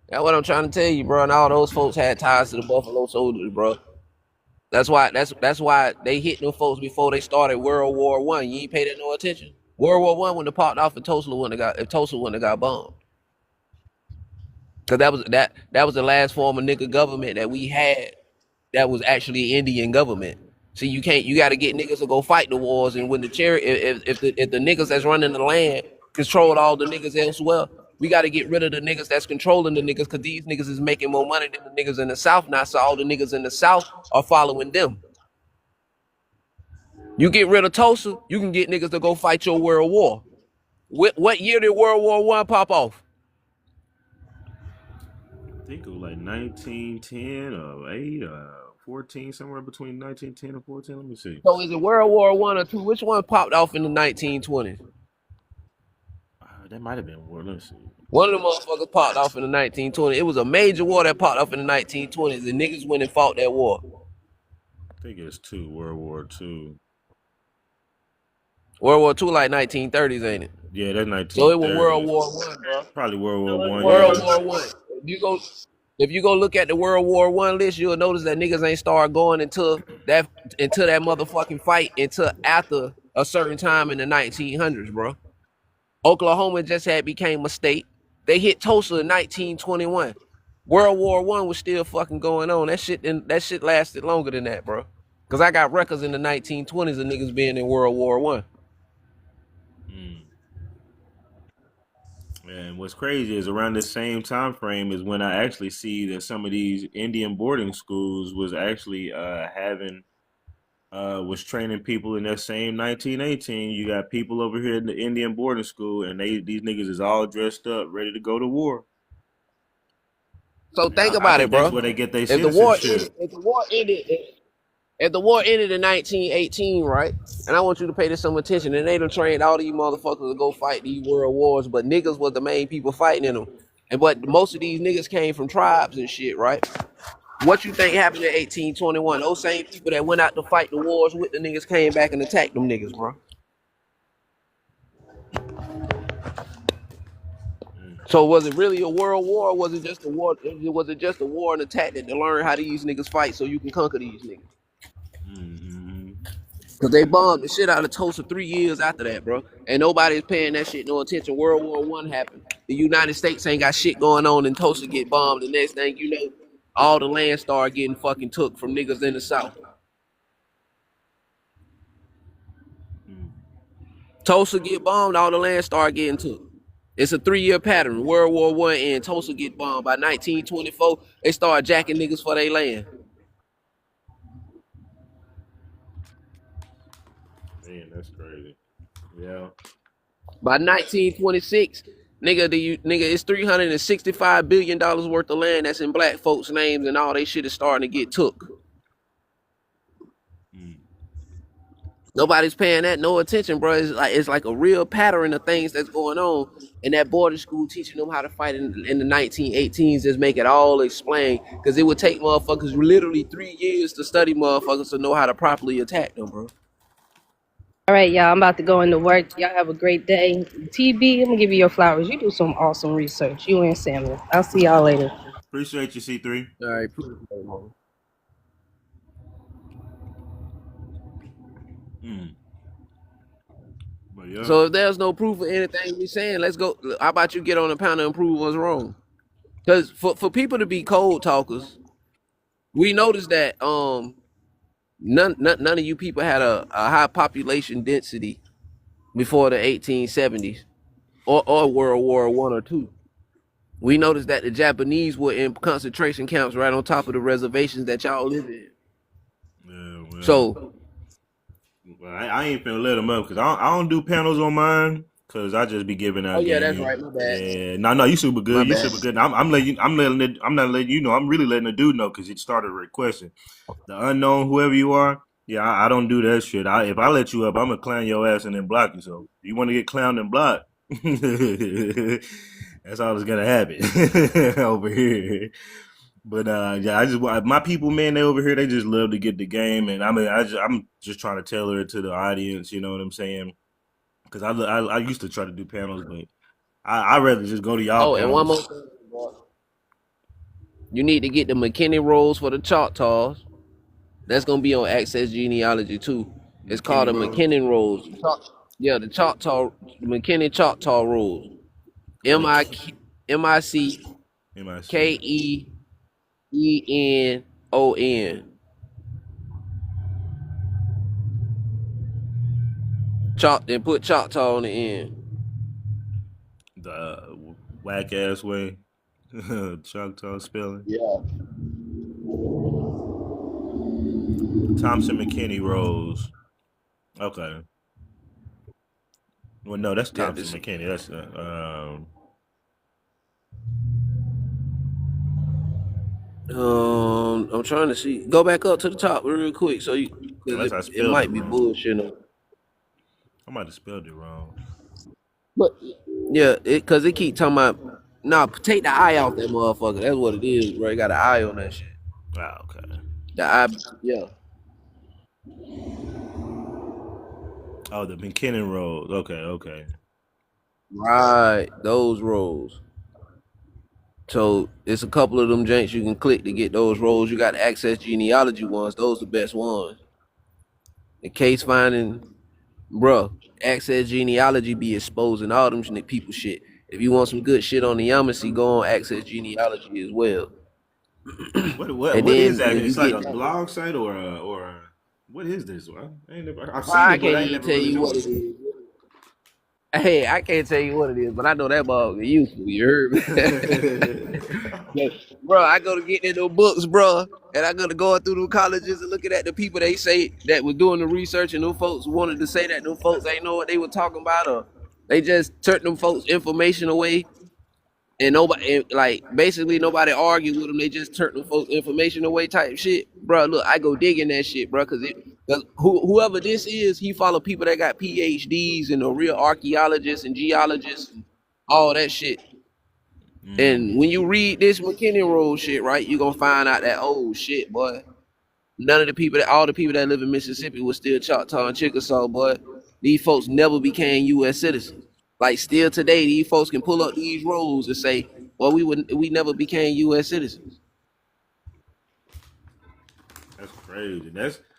That's what I'm trying to tell you, bro. And all those folks had ties to the Buffalo Soldiers, bro. That's why they hit them folks before they started World War I. You ain't paid that no attention. World War I wouldn't have popped off if Tulsa wouldn't have got bombed. Cause that was the last form of nigga government that we had that was actually Indian government. See, you gotta get niggas to go fight the wars, and when if the niggas that's running the land control all the niggas elsewhere, we got to get rid of the niggas that's controlling the niggas, because these niggas is making more money than the niggas in the South now, so all the niggas in the South are following them. You get rid of Tulsa, you can get niggas to go fight your world war. What year did World War I pop off? I think it was like 1910 or 8 or 14, somewhere between 1910 and 14. Let me see. So is it World War I or II? Which one popped off in the 1920s? That might have been war. Let's see. One of the motherfuckers popped off in the 1920s. It was a major war that popped off in the 1920s, and niggas went and fought that war. I think it's World War II. World War II like 1930s, ain't it? Yeah, that's 1930s. So it was World War I, bro. Probably World War I. World War I. If you go look at the World War I list, you'll notice that niggas ain't start going into that motherfucking fight until after a certain time in the 1900s, bro. Oklahoma just had became a state. They hit Tulsa in 1921. World War I was still fucking going on. That shit lasted longer than that, bro. Cause I got records in the 1920s of niggas being in World War I. Mm. And what's crazy is around this same time frame is when I actually see that some of these Indian boarding schools was actually having was training people in that same 1918. You got people over here in the Indian boarding school, and these niggas is all dressed up, ready to go to war. So And think I about it, think that's bro. where they get their If the war ended, citizenship. if the war ended, if the war ended in 1918, right? And I want you to pay this some attention. And they done trained all these motherfuckers to go fight these world wars, but niggas was the main people fighting in them. And but most of these niggas came from tribes and shit, right? What you think happened in 1821? Those same people that went out to fight the wars with the niggas came back and attacked them niggas, bro. So was it really a world war? Or was it just a war? Was it just a war and attack that to learn how these niggas fight so you can conquer these niggas? Mm-hmm. Cause they bombed the shit out of Tulsa 3 years after that, bro. And nobody's paying that shit no attention. World War I happened. The United States ain't got shit going on, and Tulsa get bombed. The next thing you know, all the land start getting fucking took from niggas in the South. Tulsa get bombed, all the land start getting took. It's a 3 year pattern. World War I and Tulsa get bombed. By 1924, they start jacking niggas for their land. Man, that's crazy. Yeah. By 1926, it's $365 billion worth of land that's in black folks' names, and all they shit is starting to get took. Mm. Nobody's paying that no attention, bro. It's like a real pattern of things that's going on. And that border school teaching them how to fight in the 1918s just make it all explain. Because it would take motherfuckers literally 3 years to study motherfuckers to know how to properly attack them, bro. All right, y'all. I'm about to go into work. Y'all have a great day. TB, I'm gonna give you your flowers. You do some awesome research. You and Samuel. I'll see y'all later. Appreciate you, C3. All right, appreciate it, man. Mm. But yeah. So if there's no proof of anything we saying, let's go. How about you get on the panel and prove what's wrong? Because for people to be cold talkers, we noticed that none of you people had a high population density before the 1870s or World War I or II. We noticed that the Japanese were in concentration camps right on top of the reservations that y'all live in. Yeah, well. So, Well, I ain't finna let them up because I don't do panels on mine because I just be giving oh out yeah, that's game. right. My bad. Yeah, no, you super My good. You bad. super good. I'm letting you. I'm not letting you know. I'm really letting the dude know because he started requesting the unknown, whoever you are. Yeah, I don't do that shit. If I let you up, I'm gonna clown your ass and then block you. So if you want to get clowned and blocked, that's all that's gonna happen over here. But yeah, I just my people, man, they over here, they just love to get the game, and I mean, I'm just trying to tailor it to the audience. You know what I'm saying? Because I used to try to do panels, but I rather just go to y'all Oh, and one more panels. thing, you need to get the McKinney rolls for the Choctaws. That's gonna be on Access Genealogy too. It's called McKinney the Rose, McKinnon Rolls. Yeah, the Choctaw, the McKinney Choctaw Rolls. M I McKinney, M I C MIC. Kenon. Then put Choctaw on the end. The whack ass way, Choctaw spelling. Yeah. Thompson McKinney Rose. Okay. Well, no, that's Yeah, Thompson this. McKinney. That's I'm trying to see. Go back up to the top real quick, so because unless it, I it spelled it might be wrong. bullshit. I might have spelled it wrong. But yeah, because it keep talking about. Nah, take the eye off that motherfucker. That's what it is, bro. You got an eye on that shit. Ah, okay. The eye, yeah. Oh, the McKinnon Rose. Okay, okay. Right, those rolls. So it's a couple of them janks you can click to get those roles. You got the access genealogy ones. Those the best ones. The case finding, bruh, access genealogy be exposing all them people shit. If you want some good shit on the Yamasee, go on access genealogy as well. And What is then that? when you It's like get a down, blog site or what is this? I've seen I it, but can't I ain't even never tell really you what joined it is. Hey, I can't tell you what it is, but I know that motherfucker useful. You heard me? it. But, bro, I go to get in those books, bro, and I go to going through the colleges and looking at the people they say that was doing the research, and them folks wanted to say that them folks ain't know what they were talking about, or they just turned them folks information away, and nobody, and, like, basically nobody argued with them. They just turned them folks information away, type shit, bro. Look, I go digging that shit, bro, cause whoever this is, he follow people that got PhDs and the real archaeologists and geologists and all that shit. And when you read this McKinney Road shit, right, you're gonna find out that oh shit, boy. None of the people that all the people that live in Mississippi was still Choctaw and Chickasaw, boy. These folks never became US citizens. Like still today, these folks can pull up these roads and say, well, we never became US citizens. That's crazy.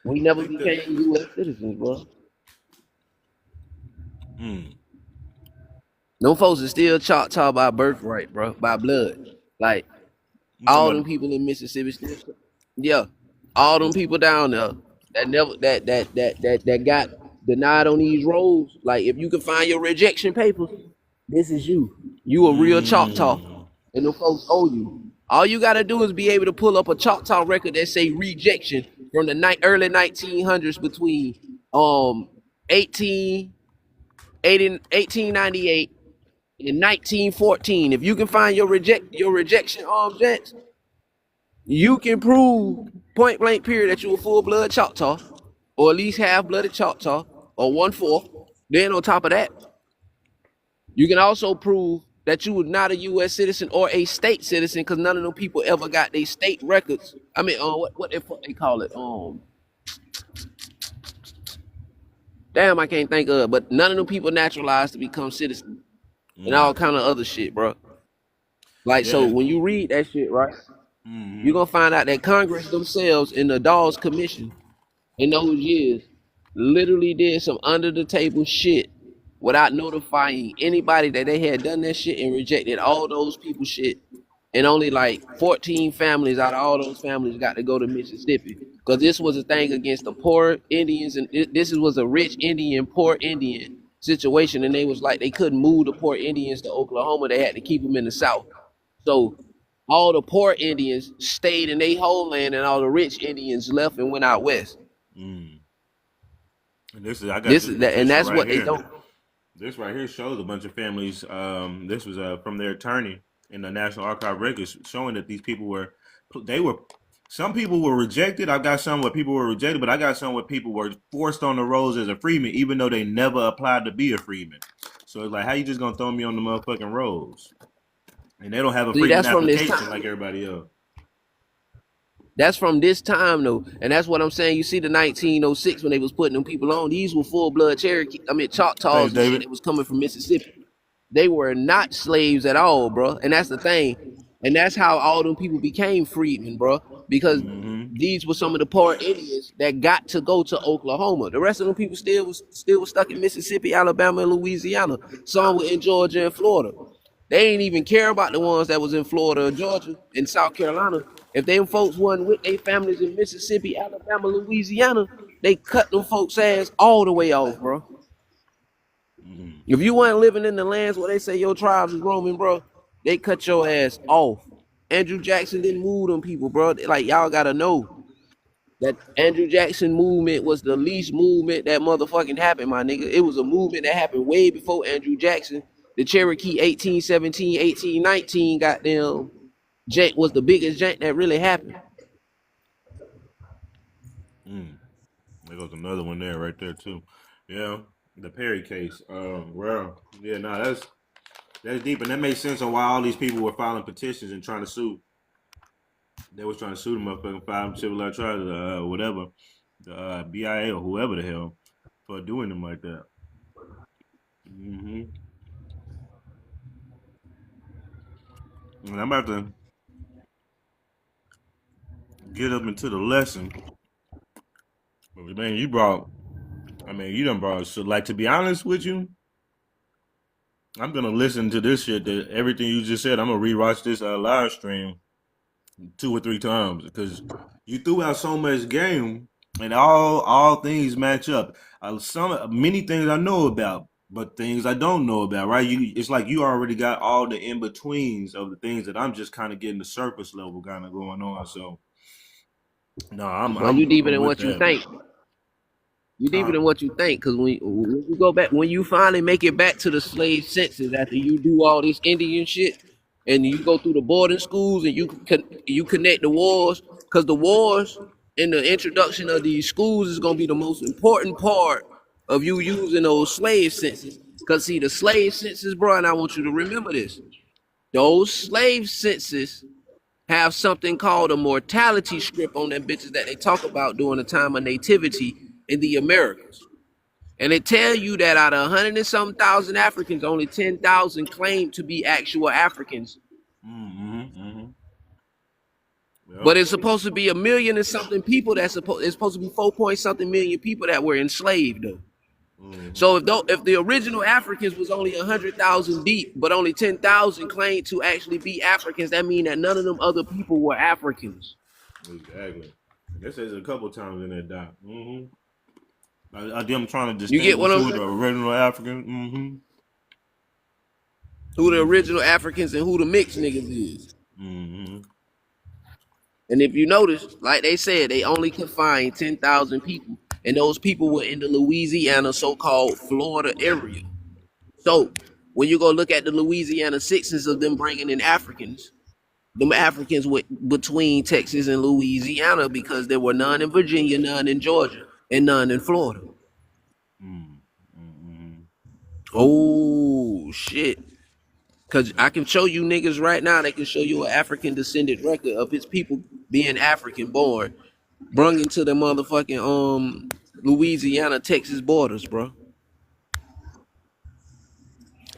We I never think that. became US citizens, bro. Mm, Them folks are still Choctaw by birthright, bro, by blood. Like you all talking them about? people in Mississippi still, yeah, all them people down there that never that got denied on these roads. Like if you can find your rejection papers, this is you. You a real Choctaw, Mm, and the folks owe you. All you gotta do is be able to pull up a Choctaw record that say rejection from the early 1900s between 1880 1898 and 1914. If you can find your rejection objects, you can prove point blank period that you a full blood Choctaw, or at least half blooded Choctaw, or 1/4. Then on top of that, you can also prove that you were not a U.S. citizen or a state citizen, because none of them people ever got their state records. I mean, what they call it? Damn, I can't think of it, but none of them people naturalized to become citizens and all kind of other shit, bro. Like, so yeah. when you read that shit, right, you're Mm-hmm. gonna find out that Congress themselves in the Dawes Commission in those years literally did some under the table shit without notifying anybody that they had done that shit and rejected all those people shit. And only like 14 families out of all those families got to go to Mississippi. Because this was a thing against the poor Indians, and this was a rich Indian, poor Indian situation. And they was like, they couldn't move the poor Indians to Oklahoma. They had to keep them in the South. So all the poor Indians stayed in their homeland, and all the rich Indians left and went out west. Mm. And I got This this is that, and petition that's right what they here. don't. This right here shows a bunch of families. This was from their attorney in the National Archive records, showing that these people they were. Some people were rejected. I got some where people were rejected, but I got some where people were forced on the rolls as a freedman, even though they never applied to be a freedman. So it's like, how you just gonna throw me on the motherfucking rolls? And they don't have a See, freedman that's from this application like time. everybody else. That's from this time though, and that's what I'm saying. You see, the 1906 when they was putting them people on, these were full blood Cherokee. I mean Thanks, Choctaws and shit David. that was coming from Mississippi. They were not slaves at all, bro. And that's the thing. And that's how all them people became freedmen, bro. Because Mm-hmm. these were some of the poor Indians that got to go to Oklahoma. The rest of them people still was stuck in Mississippi, Alabama, and Louisiana. Some were in Georgia and Florida. They ain't even care about the ones that was in Florida or Georgia and South Carolina. If them folks wasn't with their families in Mississippi, Alabama, Louisiana, they cut them folks' ass all the way off, bro. Mm-hmm. If you weren't living in the lands where they say your tribes is roaming, bro, they cut your ass off. Andrew Jackson didn't move them people, bro. Like y'all gotta know that Andrew Jackson movement was the least movement that motherfucking happened, my nigga. It was a movement that happened way before Andrew Jackson. The Cherokee 1817, 1819, goddamn jank was the biggest jank that really happened. Mm. There goes another one there, right there too. Yeah, the Perry case. Well, yeah, no, that's deep, and that makes sense on why all these people were filing petitions and trying to sue. They was trying to sue the motherfucking five civil trials, whatever, the BIA or whoever the hell, for doing them like that. Mm-hmm. And I'm about to get up into the lesson. But man, you done brought. So, like, to be honest with you, I'm gonna listen to this shit. That everything you just said, I'm gonna rewatch this live stream 2 or 3 times because you threw out so much game, and all things match up. Some many things I know about, but things I don't know about. Right? It's like you already got all the in betweens of the things that I'm just kind of getting the surface level kind of going on. So no, I'm Bro, you I'm deeper I'm than with what you that. think. You deeper Huh? than what you think, because when you go back, when you finally make it back to the slave census after you do all this Indian shit, and you go through the boarding schools and you connect the wars, because the wars and the introduction of these schools is gonna be the most important part of you using those slave census. Because see, the slave census, bro, and I want you to remember this: those slave census have something called a mortality script on them bitches that they talk about during the time of nativity in the Americas. And it tell you that out of 100 and some thousand Africans, only 10,000 claim to be actual Africans. Mm-hmm. But Yep. it's supposed to be a million and something people it's supposed to be 4 point something million people that were enslaved though. Mm-hmm. So if the original Africans was only 100,000 deep, but only 10,000 claimed to actually be Africans, that means that none of them other people were Africans. Exactly. That says a couple times in that doc. Mm-hmm. I them trying to You get what distinguish I'm who the saying? original African. Mm-hmm. Who the original Africans and who the mixed niggas is. Mm-hmm. And if you notice, like they said, they only could find 10,000 people. And those people were in the Louisiana, so-called Florida area. So when you go look at the Louisiana Sixes of them bringing in Africans, them Africans were between Texas and Louisiana because there were none in Virginia, none in Georgia, and none in Florida. Mm-hmm. Oh, shit. Because I can show you niggas right now, they can show you an African descendant record of his people being African born, brung into the motherfucking Louisiana Texas borders, bro.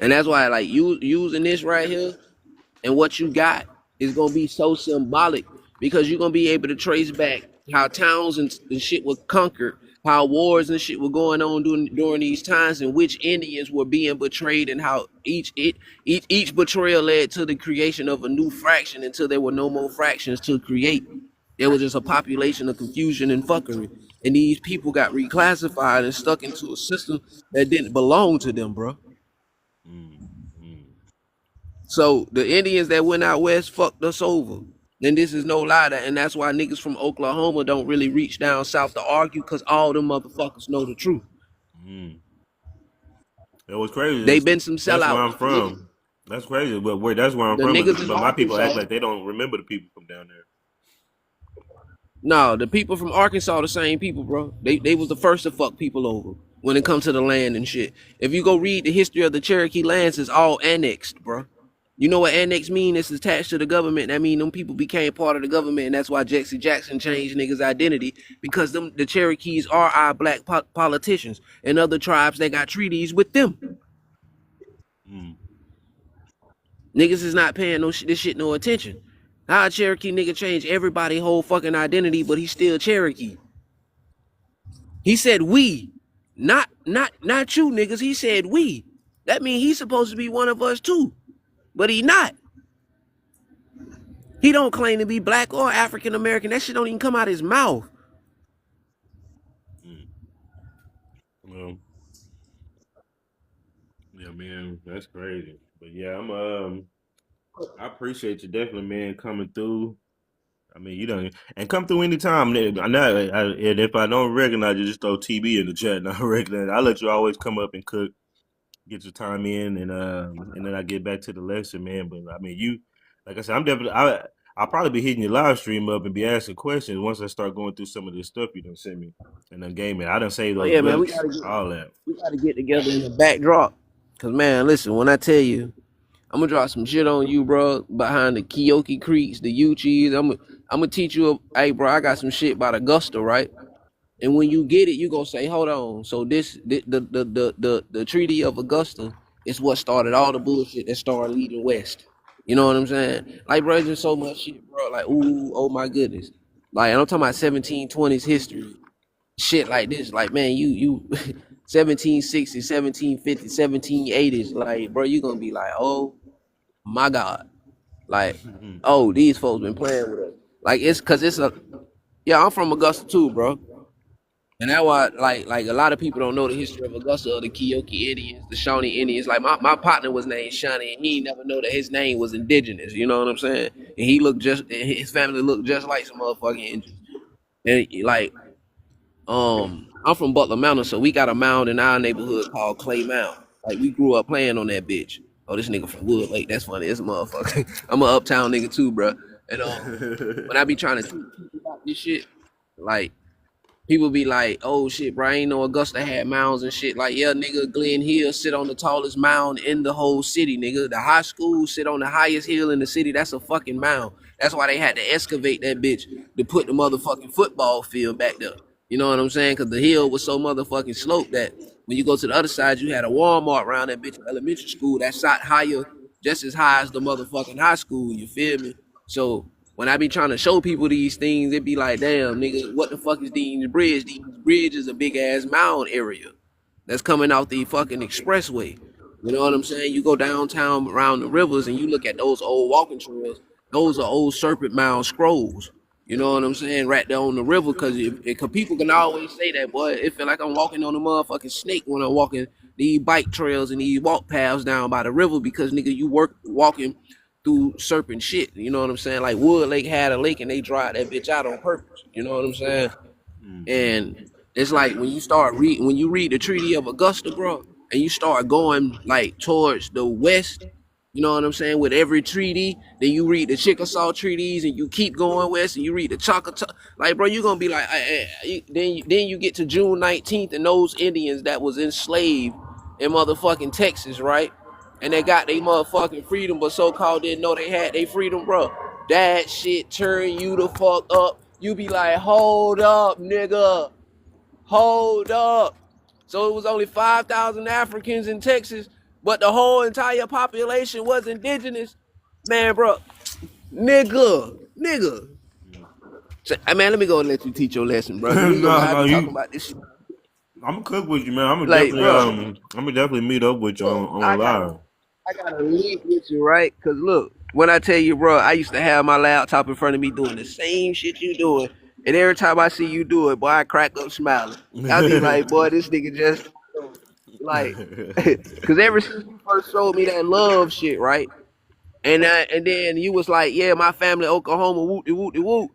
And that's why like you using this right here and what you got is gonna be so symbolic because you're gonna be able to trace back how towns and shit were conquered, how wars and shit were going on during these times, and which Indians were being betrayed, and how each betrayal led to the creation of a new fraction until there were no more fractions to create. There was just a population of confusion and fuckery, and these people got reclassified and stuck into a system that didn't belong to them, bro. Mm-hmm. So the Indians that went out west fucked us over. And this is no lie, and that's why niggas from Oklahoma don't really reach down south to argue, because all them motherfuckers know the truth. Mm-hmm. That was crazy. They been some That's where I'm sellouts. from. That's crazy. But where that's where I'm The from. niggas in But my people act Arkansas. like they don't remember the people from down there. No, the people from Arkansas, the same people, bro. They was the first to fuck people over when it comes to the land and shit. If you go read the history of the Cherokee lands, it's all annexed, bro. You know what annex mean? It's attached to the government. That mean them people became part of the government, and that's why Jesse Jackson changed niggas' identity, because the Cherokees are our black politicians, and other tribes that got treaties with them. Mm. Niggas is not paying this shit no attention. How a Cherokee nigga change everybody whole fucking identity, but he's still Cherokee. He said we, not you niggas. He said we. That means he's supposed to be one of us too, but he not. He don't claim to be black or African American. That shit don't even come out his mouth. Mm. Well, yeah, man, that's crazy. But yeah, I appreciate you definitely, man, coming through. I mean, you don't and come through anytime. I know, and if I don't recognize you, just throw TB in the chat, and I recognize. I let you always come up and cook, get your time in, and then I get back to the lesson, man. But I mean, you, like I said, I'm definitely. I'll probably be hitting your live stream up and be asking questions once I start going through some of this stuff you done sent me and then game it. I done saved Oh those yeah, man, books, all that. we gotta get together in the backdrop. Cause man, listen, when I tell you, I'm gonna drop some shit on you, bro, behind the Keoki Creeks, the Uchis. I'm gonna teach you. Hey, bro, I got some shit about Augusta, right? And when you get it, you gonna say, hold on. So the Treaty of Augusta is what started all the bullshit that started leading west. You know what I'm saying? Like, bro, it's just so much shit, bro. Like, ooh, oh my goodness. Like, I'm talking about 1720s history. Shit like this. Like, man, you 1760s, 1750s, 1780s. Like, bro, you gonna be like, oh my God. Like, oh, these folks been playing with us. Like, it's cause it's a yeah, I'm from Augusta too, bro. And that's why, like a lot of people don't know the history of Augusta or the Kioki Indians, the Shawnee Indians. Like my partner was named Shawnee, and he ain't never know that his name was indigenous. You know what I'm saying? And his family looked just like some motherfucking Indians. And like, I'm from Butler Mountain, so we got a mound in our neighborhood called Clay Mound. Like we grew up playing on that bitch. Oh, this nigga from Wood Lake, that's funny. It's a motherfucker. I'm an uptown nigga too, bro. And when I be trying to teach people about this shit, like people be like, oh shit, bro, I ain't know Augusta had mounds and shit. Like, yeah, nigga, Glen Hill sit on the tallest mound in the whole city, nigga. The high school sit on the highest hill in the city. That's a fucking mound. That's why they had to excavate that bitch to put the motherfucking football field back there. You know what I'm saying? Because the hill was so motherfucking sloped that when you go to the other side, you had a Walmart around that bitch elementary school that shot higher, just as high as the motherfucking high school. You feel me? So when I be trying to show people these things, it be like, damn, nigga, what the fuck is Dean's Bridge? Dean's Bridge is a big ass mound area that's coming out the fucking expressway. You know what I'm saying? You go downtown around the rivers and you look at those old walking trails. Those are old Serpent Mound scrolls. You know what I'm saying? Right there on the river, because people can always say that, boy, it feel like I'm walking on a motherfucking snake when I'm walking these bike trails and these walk paths down by the river, because nigga, you walking through serpent shit. You know what I'm saying? Like Wood Lake had a lake and they dried that bitch out on purpose. You know what I'm saying? And it's like when you read the Treaty of Augusta, bro, and you start going like towards the west, you know what I'm saying, with every treaty, then you read the Chickasaw treaties and you keep going west and you read the Choctaw, like, bro, you're gonna be like, then you get to June 19th and those Indians that was enslaved in motherfucking Texas, right? And they got their motherfucking freedom, but so-called didn't know they had their freedom, bro. That shit turn you the fuck up. You be like, hold up, nigga. Hold up. So it was only 5,000 Africans in Texas, but the whole entire population was indigenous. Man, bro. Nigga. So, man, let me go and let you teach your lesson, bro. We gonna have no, to talk you. about this shit. I'm gonna cook with you, man. Like, bro, I'm gonna definitely meet up with you look, on live. I gotta leave with you, right? Cause look, when I tell you, bro, I used to have my laptop in front of me doing the same shit you doing, and every time I see you do it, boy, I crack up smiling. I be like, boy, this nigga just like, cause ever since you first showed me that love shit, right? And then you was like, yeah, my family Oklahoma, whoop de whoop de whoop,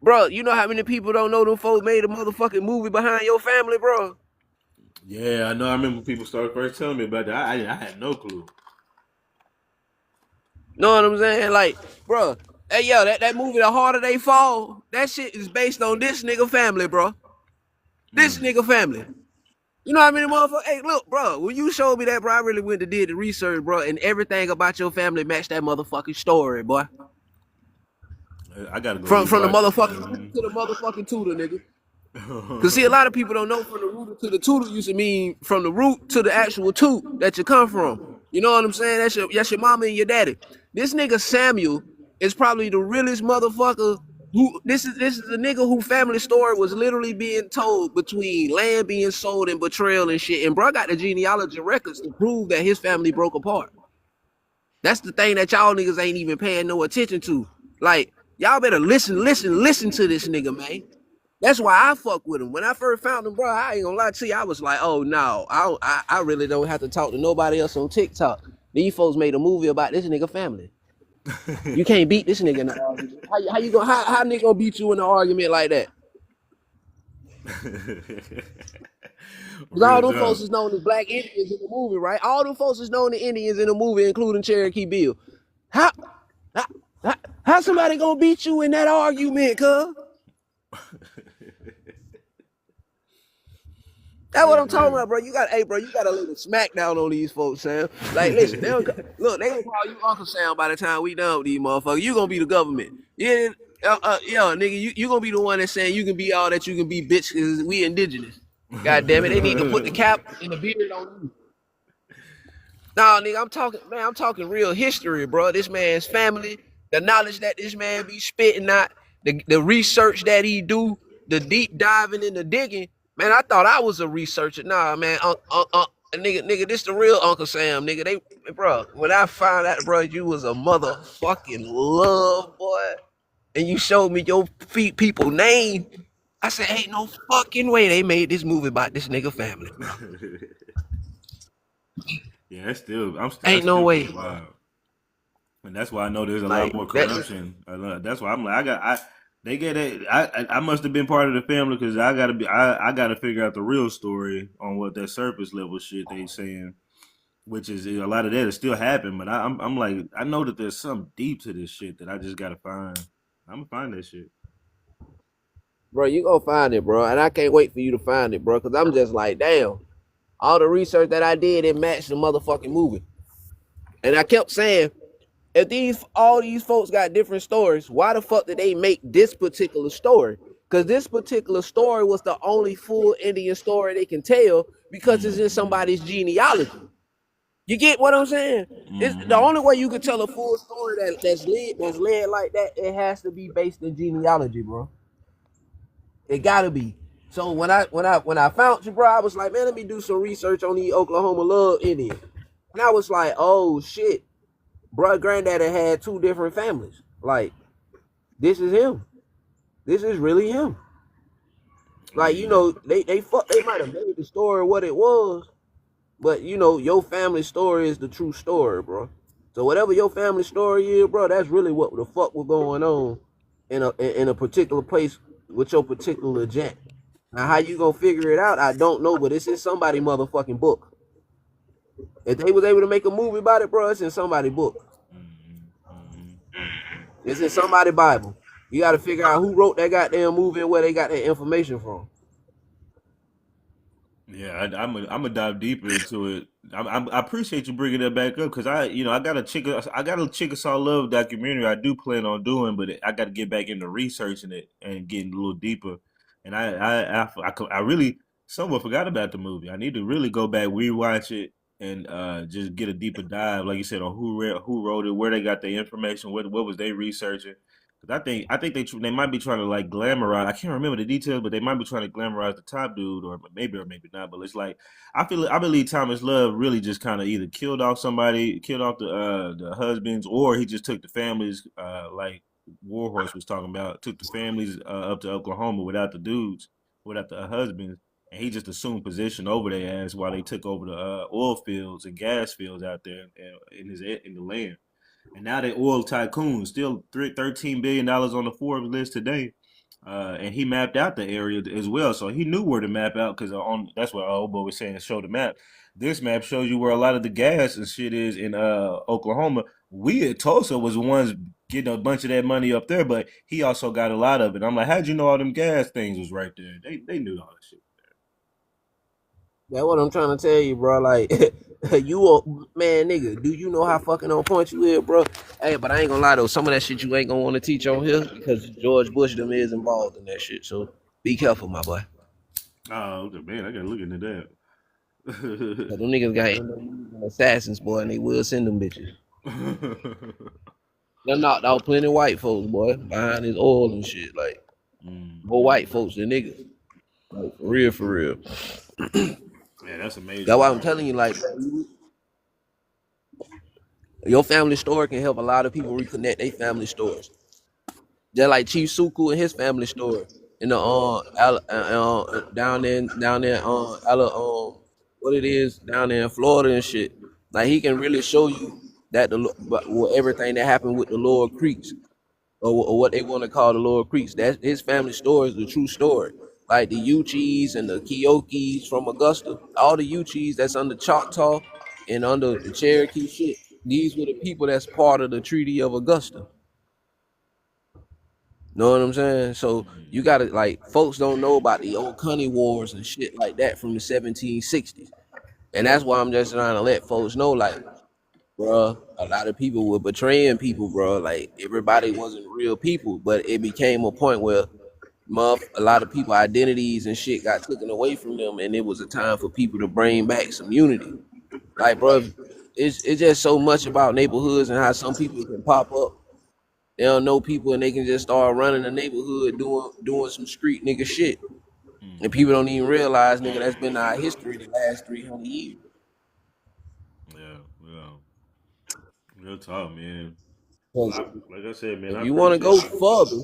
bro. You know how many people don't know them folks made a motherfucking movie behind your family, bro? Yeah, I know. I remember people started first telling me about that. I had no clue. Know what I'm saying? Like, bro, hey, yo, that movie, The Harder They Fall, that shit is based on this nigga family, bro. This nigga family. You know how many motherfuckers? Hey, look, bro, when you showed me that, bro, I really went and did the research, bro, and everything about your family matched that motherfucking story, boy. I gotta go From the rewatch. motherfucking to the motherfucking tutor, nigga. Cause see, a lot of people don't know from the root to the tutor used to mean from the root to the actual toot that you come from. You know what I'm saying? That's your mama and your daddy. This nigga Samuel is probably the realest motherfucker. This is the nigga whose family story was literally being told between land being sold and betrayal and shit. And bro got the genealogy records to prove that his family broke apart. That's the thing that y'all niggas ain't even paying no attention to. Like, y'all better listen to this nigga, man. That's why I fuck with him. When I first found him, bro, I ain't gonna lie to you. I was like, oh no, I really don't have to talk to nobody else on TikTok. These folks made a movie about this nigga family. You can't beat this nigga in the argument. How nigga gonna beat you in an argument like that? Cause all Real them folks talk. is known as black Indians in the movie, right? All them folks is known as Indians in the movie, including Cherokee Bill. How how, how somebody gonna beat you in that argument, cuz? That's what I'm talking about, bro. You got to lay the smack down on these folks, Sam. Like, listen, they gonna call you Uncle Sam by the time we done with these motherfuckers. You gonna be the government, yeah, nigga. You gonna be the one that's saying you can be all that you can be, bitch, because we indigenous. God damn it, they need to put the cap and the beard on you. Nah, nigga, I'm talking real history, bro. This man's family, the knowledge that this man be spitting out, the research that he do, the deep diving and the digging. Man, I thought I was a researcher. Nah, man, nigga, this the real Uncle Sam, nigga. Bro, when I found out, bro, you was a motherfucking love, boy, and you showed me your people name. I said, ain't no fucking way they made this movie about this nigga family, bro. Yeah, that's still I Ain't no still way. think wild, and that's why I know there's a lot Like more that. corruption. That's why I'm like they get it. I must have been part of the family because I gotta figure out the real story on what that surface level shit they saying, which is a lot of that is still happening. But I'm like I know that there's something deep to this shit that I just gotta find. I'm gonna find that shit. Bro, you gonna find it, bro. And I can't wait for you to find it, bro. Cause I'm just like, damn. All the research that I did, it matched the motherfucking movie. And I kept saying, if all these folks got different stories, why the fuck did they make this particular story? Cause this particular story was the only full Indian story they can tell because it's in Mm-hmm. somebody's genealogy. You get what I'm saying? It's the Mm-hmm. only way you can tell a full story that's led like that. It has to be based in genealogy, bro. It gotta be. So when I found you, bro, I was like, man, let me do some research on the Oklahoma Love Indians. And I was like, oh shit, bro, granddaddy had two different families. Like, this is him. This is really him. I Like, mean, they might have made the story what it was, but your family story is the true story, bro. So whatever your family story is, bro, that's really what the fuck was going on in a particular place with your particular gent. Now, how you gonna figure it out? I don't know, but it's in somebody motherfucking book. If they was able to make a movie about it, bro, it's in somebody's book. mm-hmm. Mm-hmm. It's in somebody's Bible. You got to figure out who wrote that goddamn movie and where they got that information from. Yeah, I'm gonna dive deeper into it. I appreciate you bringing that back up because I got a Chickasaw Love documentary I do plan on doing, but I got to get back into researching it and getting a little deeper. And I really somewhat forgot about the movie. I need to really go back, rewatch it, and just get a deeper dive, like you said, on who wrote it, where they got the information, what was they researching. Cause I think they might be trying to like glamorize. I can't remember the details, but they might be trying to glamorize the top dude, or maybe not. But it's like I believe Thomas Love really just kind of either killed off somebody, killed off the husbands, or he just took the families, like Warhorse was talking about, took the families up to Oklahoma without the dudes, without the husbands, and he just assumed position over their ass while they took over the oil fields and gas fields out there in the land. And now they oil tycoon, still $13 billion on the Forbes list today. And he mapped out the area as well, so he knew where to map out because on that's what Obo was saying. Show the map. This map shows you where a lot of the gas and shit is in Oklahoma. We at Tulsa was the ones getting a bunch of that money up there, but he also got a lot of it. I'm like, how'd you know all them gas things was right there? They knew all that shit. That's what I'm trying to tell you, bro. Like, you a man, nigga. Do you know how fucking on point you is, bro? Hey, but I ain't gonna lie though. Some of that shit you ain't gonna want to teach on here because George Bush them is involved in that shit. So be careful, my boy. Oh, okay, man, I gotta look into Cause that. them niggas got assassins, boy, and they will send them bitches. They knocked out plenty of white folks, boy, behind his oil and shit. Like, more Mm-hmm. white folks than niggas. Like, for real, for real. Yeah, that's a major That's why one. I'm telling you, like, your family story can help a lot of people reconnect their family stories. Just like Chief Suku and his family story in the down there what it is down there in Florida and shit. Like he can really show you that everything that happened with the Lower Creeks or what they want to call the Lower Creeks. That his family story is the true story. Like the Uchis and the Keokis from Augusta, all the Uchis that's under Choctaw and under the Cherokee shit. These were the people that's part of the Treaty of Augusta. Know what I'm saying? So you gotta like folks don't know about the old Connie Wars and shit like that from the 1760s. And that's why I'm just trying to let folks know, like, bruh, a lot of people were betraying people, bro. Like everybody wasn't real people, but it became a point where a lot of people identities and shit got taken away from them, and it was a time for people to bring back some unity. Like, bro, it's just so much about neighborhoods and how some people can pop up. They don't know people and they can just start running the neighborhood doing some street nigga shit. And people don't even realize, nigga, that's been our history the last 300 years. Yeah, yeah. Real talk, man. Well, 'Cause like I said, man, if I you want to appreciate go you. further,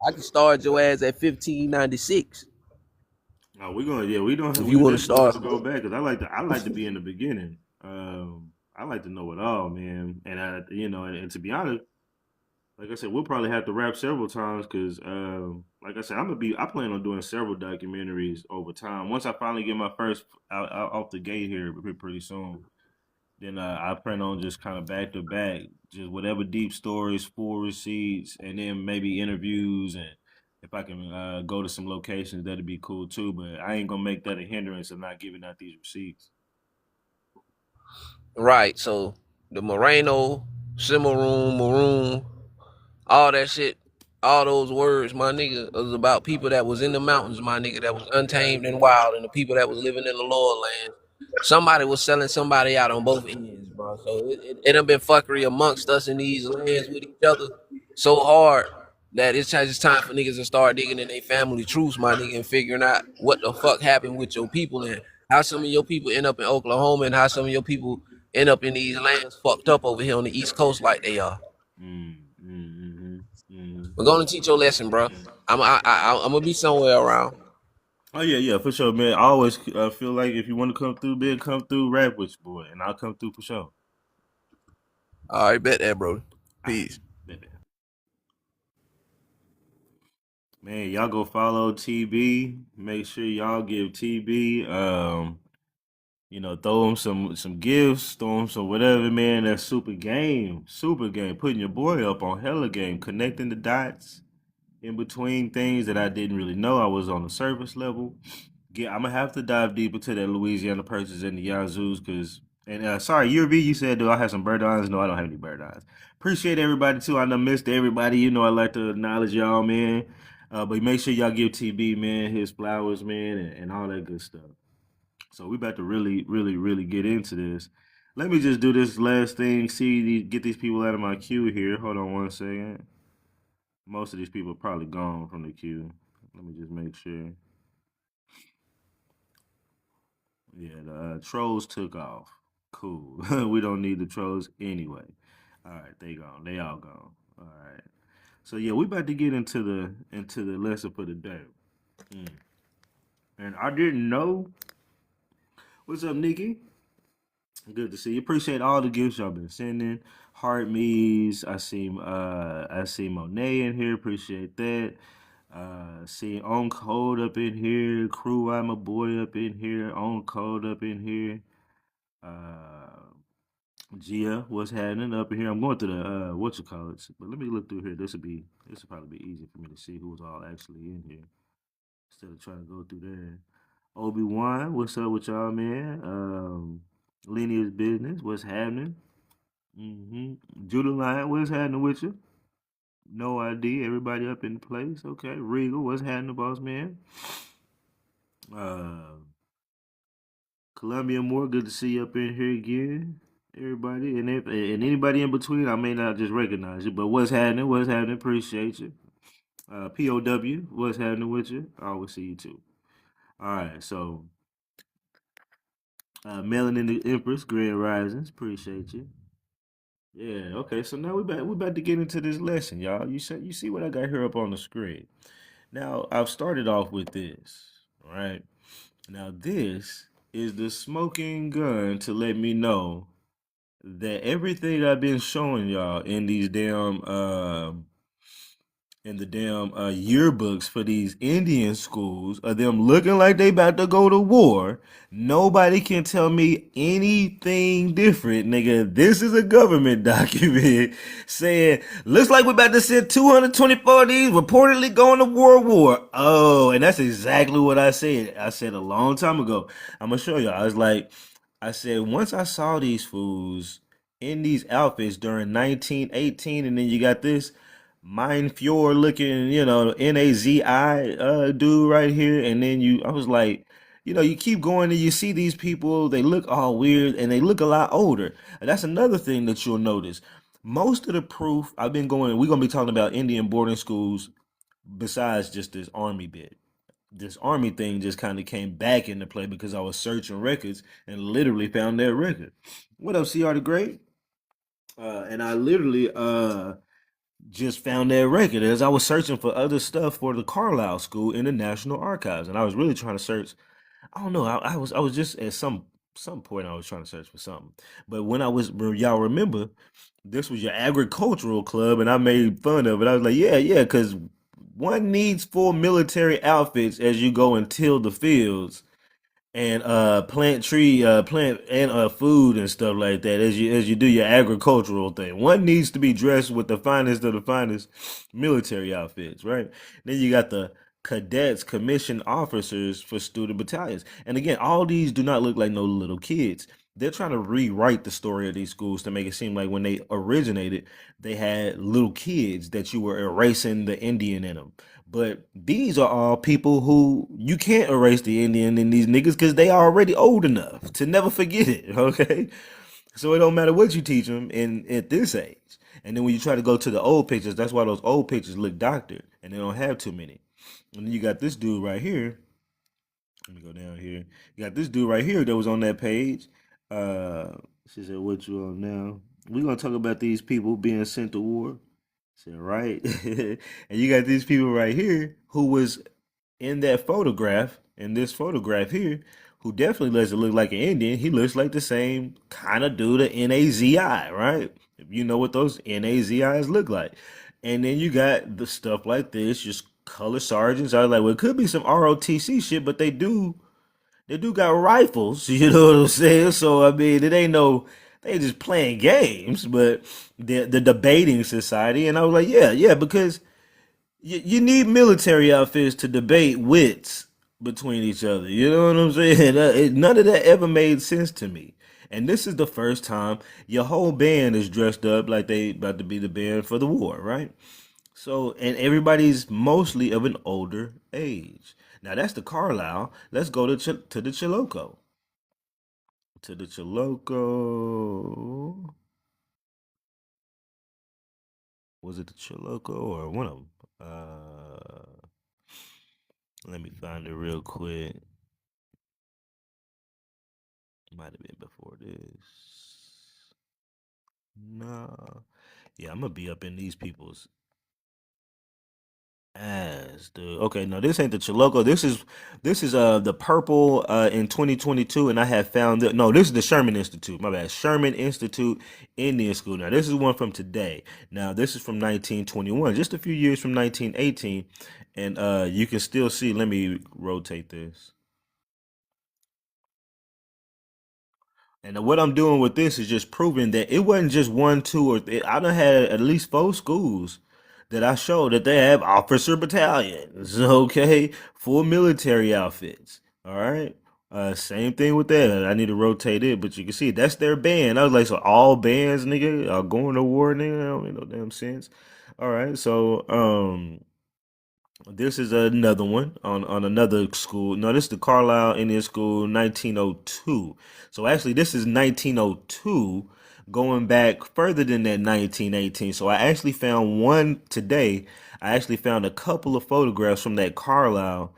I can start your ass at 1596. Oh, we're gonna, yeah, we don't have, If we you want to definitely have start, to go back because I like to be in the beginning. I like to know it all, man. And and to be honest, like I said, we'll probably have to rap several times because, like I said, I plan on doing several documentaries over time. Once I finally get my first out off the gate here pretty soon, then I plan on just kind of back to back, just whatever deep stories, full receipts, and then maybe interviews. And if I can go to some locations, that'd be cool too. But I ain't gonna make that a hindrance of not giving out these receipts. right? So the Moreno, Cimarron, Maroon, all that shit, all those words, my nigga, was about people that was in the mountains, my nigga, that was untamed and wild, and the people that was living in the lower land. Somebody was selling somebody out on both ends, bro. So it done been fuckery amongst us in these lands with each other so hard that it's just time for niggas to start digging in their family truths, my nigga, and figuring out what the fuck happened with your people and how some of your people end up in Oklahoma and how some of your people end up in these lands fucked up over here on the East Coast like they are. We're gonna teach your lesson, bro. I'm gonna be somewhere around. Oh yeah, yeah, for sure, man. I always feel like if you want to come through, man, come through, rap with your boy, and I'll come through for sure. All right, bet that, bro. All right, Peace. bet that. Man, y'all go follow TB. Make sure y'all give TB. Throw him some gifts, throw him some whatever, man. That's super game. Putting your boy up on hella game, connecting the dots in between things that I didn't really know. I was on the surface level. Yeah, I'm gonna have to dive deeper to that Louisiana Purchase and the Yazoo's because. And sorry, UV, you said, do I have some bird eyes? No, I don't have any bird eyes. Appreciate everybody too. I know missed everybody. I like to acknowledge y'all, man. But make sure y'all give TB, man, his flowers, man, and all that good stuff. So we about to really, really, really get into this. Let me just do this last thing. Get these people out of my queue here. Hold on one second. Most of these people are probably gone from the queue. Let me just make sure. Yeah, the trolls took off. Cool. We don't need the trolls anyway. All right, they gone. They all gone. All right. So yeah, we about to get into the lesson for the day. Mm. And I didn't know. What's up, Nikki? Good to see you. Appreciate all the gifts y'all been sending. Heart me's. I see Monet in here. Appreciate that. See On Code up in here. Crew I my boy up in here. On Code up in here. Uh Gia, what's happening up in here? I'm going through the what you call it. But let me look through here. This will probably be easy for me to see who's all actually in here. Instead of trying to go through there. Obi-Wan, what's up with y'all, man? Lineage Business, what's happening? Judah Lion, what's happening with you? No idea. Everybody up in place. Okay. Regal, what's happening, boss man? Uh, Columbia Moore, good to see you up in here again. Everybody and anybody in between, I may not just recognize you, but what's happening? What's happening? Appreciate you. POW, what's happening with you? I always see you too. All right, so Melanin the Empress, Grand Risings, appreciate you. Yeah, okay. So now we about to get into this lesson, y'all. You see what I got here up on the screen. Now I've started off with this, right? Now this is the smoking gun to let me know that everything I've been showing y'all in the damn yearbooks for these Indian schools of them looking like they about to go to war. Nobody can tell me anything different, nigga. This is a government document saying looks like we're about to send 224 of these reportedly going to war. Oh, and that's exactly what I said. I said a long time ago. I'm gonna show y'all. I said once I saw these fools in these outfits during 1918, and then you got this. Mind Fjord looking, Nazi dude right here, and then I was like, you keep going and you see these people, they look all weird and they look a lot older. And that's another thing that you'll notice. Most of the proof I've been going, we're gonna be talking about Indian boarding schools besides just this army bit. This army thing just kind of came back into play because I was searching records and literally found that record. What up, CR the Great? And I literally just found that record as I was searching for other stuff for the Carlisle School in the National Archives, and I was really trying to search. I don't know. I was just at some point I was trying to search for something, but when I was, y'all remember, this was your agricultural club, and I made fun of it. I was like, yeah, yeah, because one needs full military outfits as you go and till the fields and plant and food and stuff like that as you do your agricultural thing. One needs to be dressed with the finest of the finest military outfits, right? Then you got the cadets, commissioned officers for student battalions. And again, all these do not look like no little kids. They're trying to rewrite the story of these schools to make it seem like when they originated, they had little kids that you were erasing the Indian in them. But these are all people who you can't erase the Indian in these niggas because they are already old enough to never forget it. Okay, so it don't matter what you teach them in at this age. And then when you try to go to the old pictures, that's why those old pictures look doctored and they don't have too many. And then you got this dude right here. Let me go down here. You got this dude right here that was on that page. Uh, she said, "What you on now?" We're gonna talk about these people being sent to war. Said right, and you got these people right here who was in that photograph, in this photograph here, who definitely doesn't look like an Indian. He looks like the same kind of dude, a NAZI, right? If you know what those NAZIs look like. And then you got the stuff like this, just color sergeants. I was like, well, it could be some ROTC shit, but they do got rifles, you know what I'm saying? So I mean, it ain't no they just playing games, but the debating society, and I was like, yeah, yeah, because you need military outfits to debate wits between each other. You know what I'm saying? None of that ever made sense to me. And this is the first time your whole band is dressed up like they about to be the band for the war, right? So, and everybody's mostly of an older age. Now that's the Carlisle. Let's go to the Chiloko. To the Chiloko. Was it the Chiloko or one of them? Let me find it real quick. Might have been before this. No. Yeah, I'm gonna be up in these people's ass, dude. Okay, no, this ain't the Chiloko. This is the purple in 2022, and I have found that no, this is the Sherman Institute. My bad, Sherman Institute Indian School. Now this is one from today. Now this is from 1921, just a few years from 1918, and you can still see. Let me rotate this. And what I'm doing with this is just proving that it wasn't just one, two, or I done had at least four schools that I showed that they have officer battalions, okay, full military outfits. All right. Same thing with that. I need to rotate it, but you can see that's their band. I was like, so all bands, nigga, are going to war, nigga. That don't make no damn sense. All right, so this is another one on another school. No, this is the Carlisle Indian School, 1902. So actually, this is 1902, going back further than that 1918. So I actually found one today. I actually found a couple of photographs from that Carlisle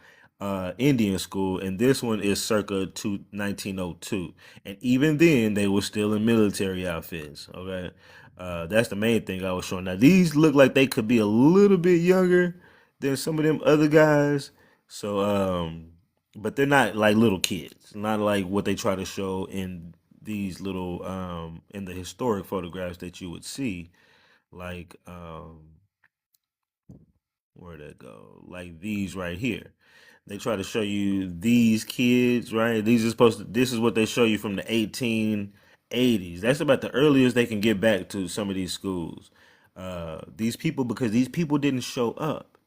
Indian School, and this one is circa 1902. And even then, they were still in military outfits. Okay, that's the main thing I was showing. Now these look like they could be a little bit younger than some of them other guys. So, but they're not like little kids. Not like what they try to show in these little in the historic photographs that you would see. Like where'd that go? Like these right here. They try to show you these kids, right? These are supposed to. This is what they show you from the 1880s. That's about the earliest they can get back to some of these schools. These people, because these people didn't show up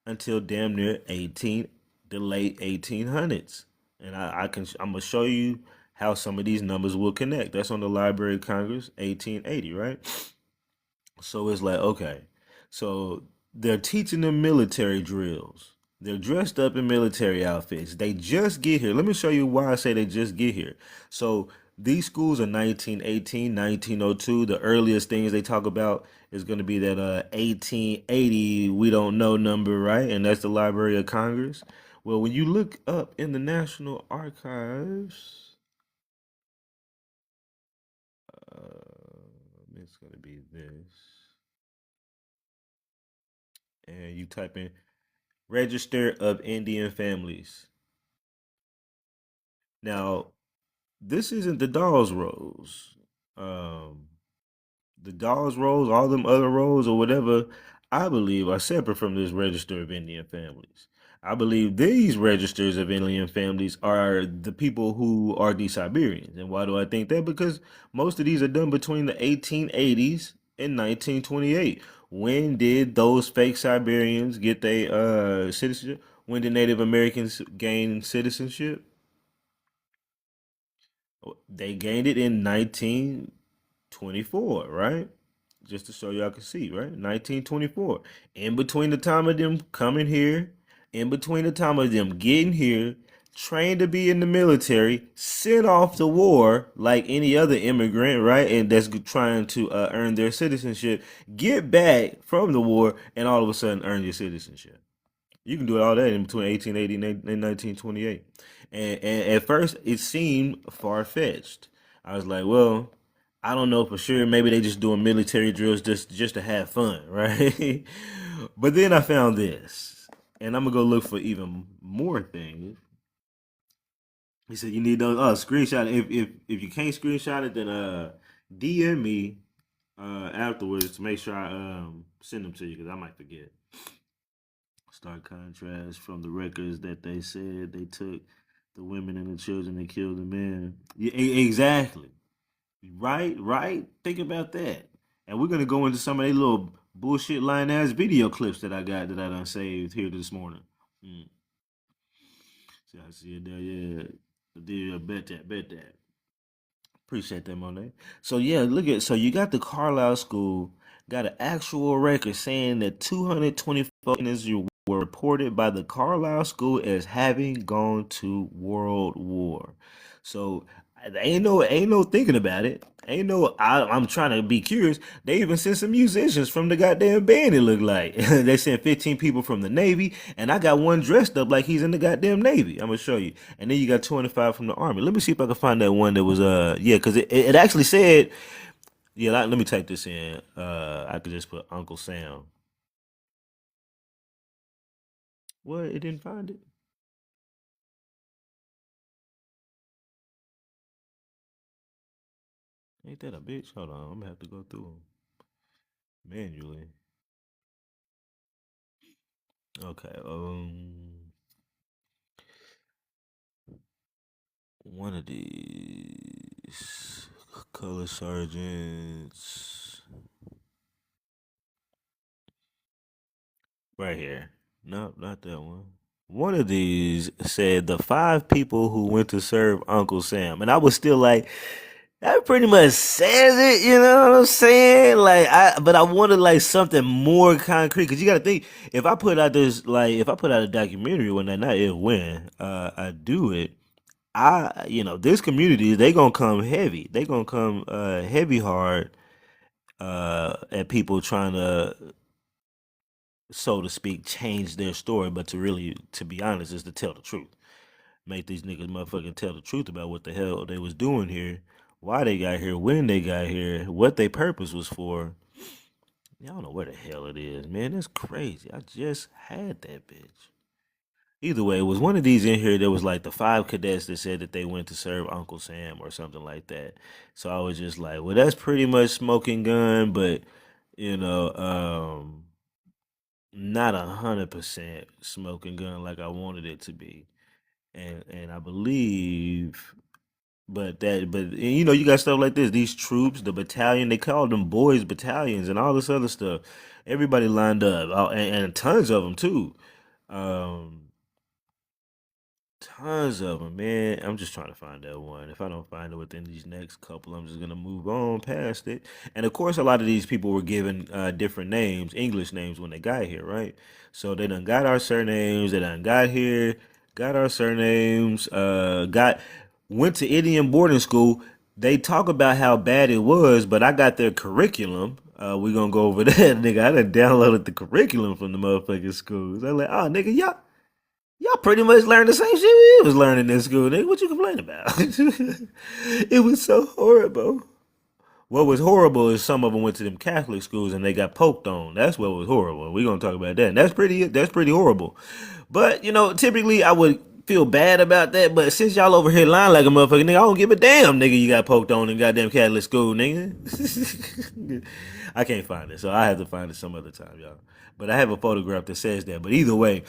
until damn near the late 1800s. And I'm gonna show you how some of these numbers will connect. That's on the Library of Congress, 1880, right? So it's like, okay, so they're teaching them military drills. They're dressed up in military outfits. They just get here. Let me show you why I say they just get here. So these schools are 1918, 1902. The earliest things they talk about is going to be that 1880 we don't know number, right? And that's the Library of Congress. Well, when you look up in the National Archives, it's going to be this. And you type in Register of Indian Families. Now, this isn't the Dawes Rolls. Um, the Dawes Rolls, all them other rolls or whatever, I believe are separate from this register of Indian families. I believe these registers of Indian families are the people who are the Siberians. And why do I think that? Because most of these are done between the 1880s and 1928. When did those fake Siberians get their citizenship? When did Native Americans gain citizenship? They gained it in 1924, right? Just to show y'all can see, right? 1924. In between the time of them coming here, in between the time of them getting here, trained to be in the military, sent off to war like any other immigrant, right? And that's trying to earn their citizenship, get back from the war, and all of a sudden earn your citizenship. You can do all that in between 1880 and 1928. And at first, it seemed far fetched. I was like, well, I don't know for sure. Maybe they just doing military drills just to have fun, right? But then I found this, and I'm gonna go look for even more things. He said you need those. Oh, screenshot it. If you can't screenshot it, then DM me afterwards to make sure I send them to you because I might forget. Stark contrast from the records that they said they took the women and the children and killed the men. Yeah, exactly. Right, right. Think about that. And we're gonna go into some of these little bullshit line ass video clips that I got that I done saved here this morning. Mm. See, I see it there. Yeah, yeah. Bet that. Bet that. Appreciate that, Monet. So yeah, look at so you got the Carlisle School got an actual record saying that 224 students were reported by the Carlisle School as having gone to World War. So ain't no thinking about it. Ain't no I'm trying to be curious. They even sent some musicians from the goddamn band. It looked like they sent 15 people from the Navy, and I got one dressed up like he's in the goddamn Navy. I'm gonna show you. And then you got 25 from the Army. Let me see if I can find that one that was yeah, because it actually said yeah. Let me type this in. I could just put Uncle Sam. What? It didn't find it. Ain't that a bitch? Hold on, I'm gonna have to go through them manually. Okay. One of these color sergeants right here. Nope, not that one. One of these said the five people who went to serve Uncle Sam, and I was still like, that pretty much says it. You know what I'm saying? But I wanted like something more concrete because you got to think if I put out this like if I put out a documentary when not if when I do it, this community they gonna come heavy. They gonna come heavy hard at people trying to, so to speak, change their story, but to be honest, is to tell the truth. Make these niggas motherfucking tell the truth about what the hell they was doing here, why they got here, when they got here, what their purpose was for. Y'all don't know where the hell it is, man. That's crazy. I just had that bitch. Either way, it was one of these in here that was like the five cadets that said that they went to serve Uncle Sam or something like that. So I was just like, well, that's pretty much smoking gun, but you know, not 100% smoking gun like I wanted it to be. And I believe, but you got stuff like this. These troops, the battalion, they called them boys battalions and all this other stuff. Everybody lined up, and tons of them too. Um, Tons of them, man. I'm just trying to find that one. If I don't find it within these next couple, I'm just gonna move on past it. And of course, a lot of these people were given different names, English names, when they got here, right? So they done got our surnames. They done got here, got our surnames. Got went to Indian boarding school. They talk about how bad it was, but I got their curriculum. We gonna go over that, nigga. I done downloaded the curriculum from the motherfucking schools. I'm like, oh, nigga, y'all pretty much learned the same shit we was learning in school, nigga. What you complaining about? It was so horrible. What was horrible is some of them went to them Catholic schools and they got poked on. That's what was horrible. We gonna talk about that. And that's pretty horrible. But typically I would feel bad about that. But since y'all over here lying like a motherfucker, nigga, I don't give a damn, nigga. You got poked on in goddamn Catholic school, nigga. I can't find it, so I have to find it some other time, y'all. But I have a photograph that says that. But either way,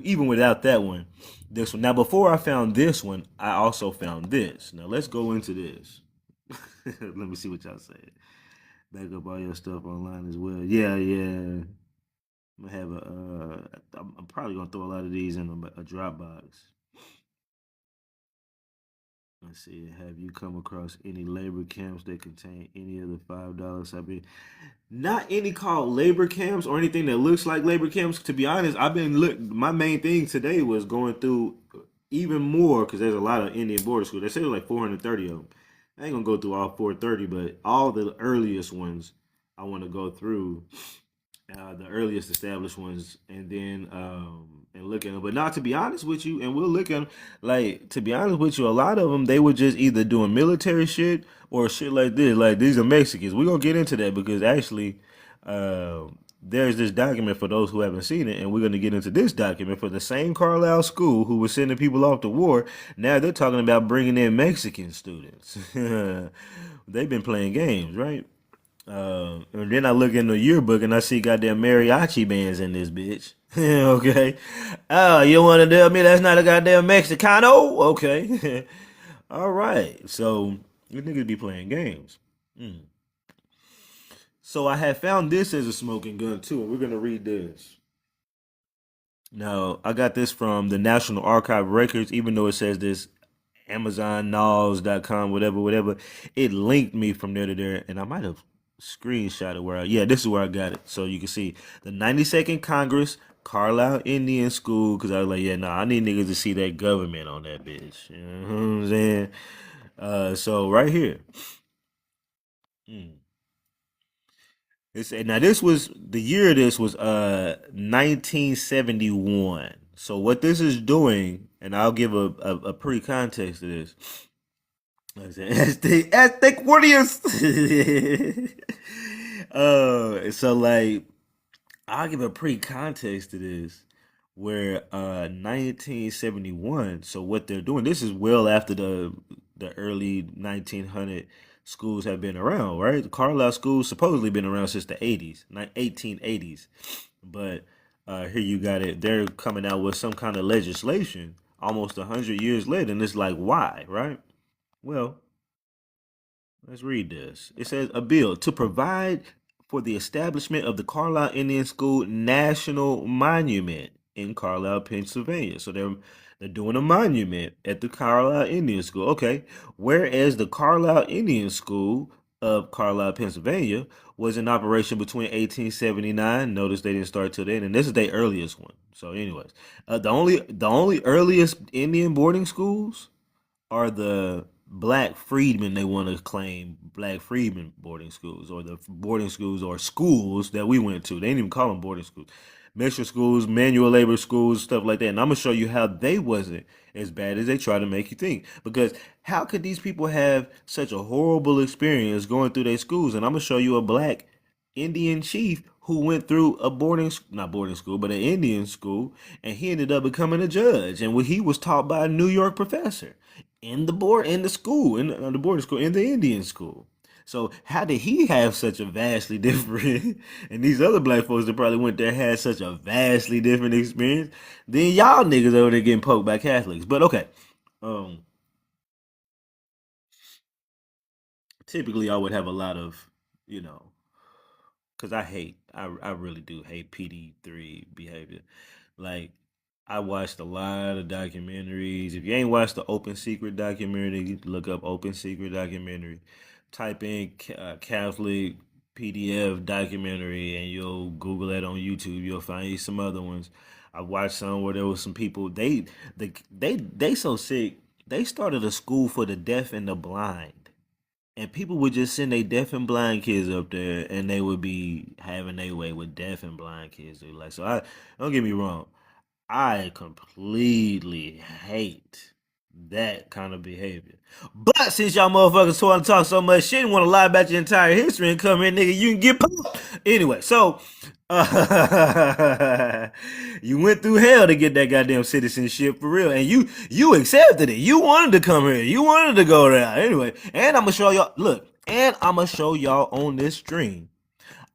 even without that one, this one. Now, before I found this one, I also found this. Now let's go into this. Let me see what y'all say. Back up all your stuff online as well. Yeah, yeah. I'm gonna have a. I'm probably gonna throw a lot of these in a Dropbox. Let's see. Have you come across any labor camps that contain any of the $5 I've been? Not any called labor camps or anything that looks like labor camps. To be honest, I've been look. My main thing today was going through even more because there's a lot of Indian border school. They say there's like 430 of them. I ain't gonna go through all 430, but all the earliest ones I want to go through, the earliest established ones, and then and look at them. But not to be honest with you, and we'll look at them. Like to be honest with you, a lot of them they were just either doing military shit or shit like this. Like these are Mexicans. We're gonna get into that because actually, there's this document for those who haven't seen it, and we're gonna get into this document for the same Carlisle school who was sending people off to war. Now they're talking about bringing in Mexican students. They've been playing games, right? And then I look in the yearbook and I see goddamn mariachi bands in this bitch. Okay. Oh, you want to tell me that's not a goddamn Mexicano? Okay. All right. So you niggas be playing games. Mm. So I had found this as a smoking gun too, and we're gonna read this. Now I got this from the National Archive Records, even though it says this AmazonNaws.com, whatever, whatever. It linked me from there to there, and I might have screenshotted yeah, this is where I got it. So you can see the 92nd Congress, Carlisle Indian School, because I was like, yeah, nah, I need niggas to see that government on that bitch. You know what I'm saying? So right here. Mm. Now this was the year of this was 1971. So what this is doing, and I'll give a pre context to this. Like I said, Aztec warriors. So like I'll give a pre context to this where 1971. So what they're doing, this is well after the early 1900 schools have been around, right? The Carlisle schools supposedly been around since the 80s, 1880s. But here you got it. They're coming out with some kind of legislation almost 100 years later, and it's like, why, right? Well, let's read this. It says a bill to provide for the establishment of the Carlisle Indian School National Monument in Carlisle, Pennsylvania. So they're doing a monument at the Carlisle Indian School. Okay. Whereas the Carlisle Indian School of Carlisle, Pennsylvania was in operation between 1879. Notice they didn't start till then, and this is the earliest one. So, anyways, the only earliest Indian boarding schools are the black freedmen they want to claim black freedmen boarding schools or the boarding schools or schools that we went to. They didn't even call them boarding schools. Mission schools, manual labor schools, stuff like that. And I'm gonna show you how they wasn't as bad as they try to make you think. Because how could these people have such a horrible experience going through their schools? And I'm gonna show you a black Indian chief who went through a not boarding school, but an Indian school, and he ended up becoming a judge. And he was taught by a New York professor in the school, the boarding school, in the Indian school. So how did he have such a vastly different, and these other black folks that probably went there had such a vastly different experience than y'all niggas over there getting poked by Catholics? But okay, um, typically I would have a lot of, you know, because I really do hate PD3 behavior. Like I watched a lot of documentaries. If you ain't watched the Open Secret documentary, you can look up Open Secret documentary. Type in Catholic PDF documentary, and you'll Google that on YouTube. You'll find you some other ones. I watched some where there was some people. They so sick. They started a school for the deaf and the blind, and people would just send their deaf and blind kids up there, and they would be having their way with deaf and blind kids. Dude. Like, so I don't get me wrong. I completely hate that kind of behavior. But since y'all motherfuckers want to talk so much shit and want to lie about your entire history and come here, nigga, you can get popped. Anyway, so you went through hell to get that goddamn citizenship for real, and you accepted it. You wanted to come here. You wanted to go there. Anyway, and I'm gonna show y'all. Look, and I'm gonna show y'all on this stream.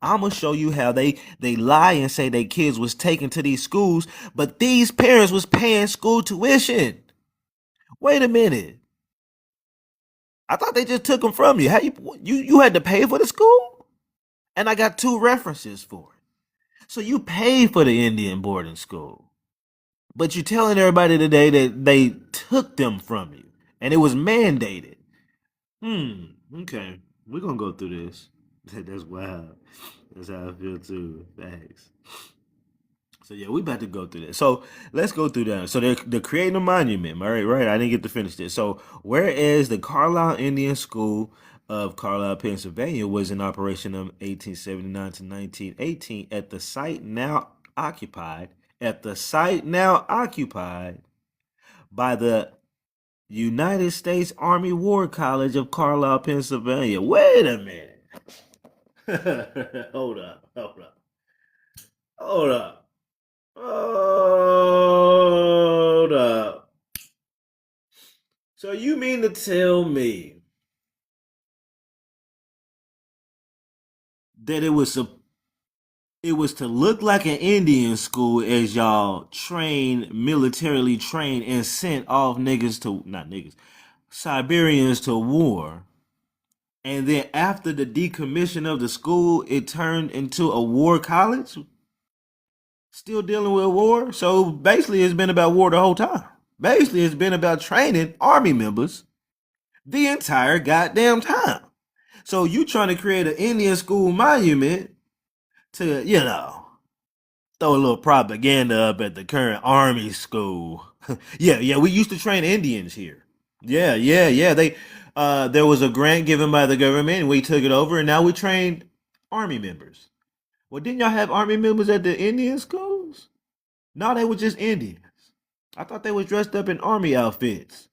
I'm gonna show you how they lie and say their kids was taken to these schools, but these parents was paying school tuition. Wait a minute. I thought they just took them from you. How you had to pay for the school? And I got two references for it. So you paid for the Indian boarding school, but you're telling everybody today that they took them from you, and it was mandated. Okay. We're gonna go through this. That's wild. That's how I feel too. Thanks. So yeah, we about to go through this. So let's go through that. So they're creating a monument. All right, right. I didn't get to finish this. So whereas the Carlisle Indian School of Carlisle, Pennsylvania, was in operation from 1879 to 1918, at the site now occupied by the United States Army War College of Carlisle, Pennsylvania. Wait a minute. Hold up. Hold up. Hold up. Hold up. So you mean to tell me that it was to look like an Indian school as y'all militarily trained and sent off niggas to not niggas, Siberians to war. And then after the decommission of the school, it turned into a war college? Still dealing with war? So basically it's been about war the whole time. Basically it's been about training army members the entire goddamn time. So you trying to create an Indian school monument to, throw a little propaganda up at the current army school. Yeah, we used to train Indians here. Yeah. There was a grant given by the government and we took it over and now we train army members. Well, didn't y'all have army members at the Indian schools? No, they were just Indians. I thought they was dressed up in army outfits.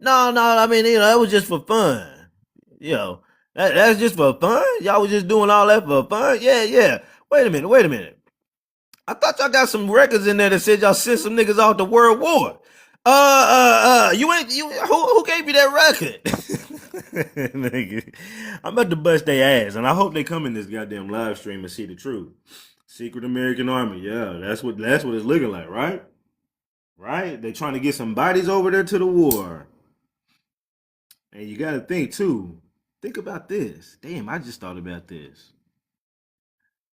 No, I mean, that was just for fun. You know, that's just for fun? Y'all was just doing all that for fun? Yeah. Wait a minute. I thought y'all got some records in there that said y'all sent some niggas off to World War. Who gave you that record? Nigga, I'm about to bust their ass, and I hope they come in this goddamn live stream and see the truth. Secret American Army, yeah, that's what it's looking like, right? Right? They trying to get some bodies over there to the war, and you got to think too. Think about this. Damn, I just thought about this.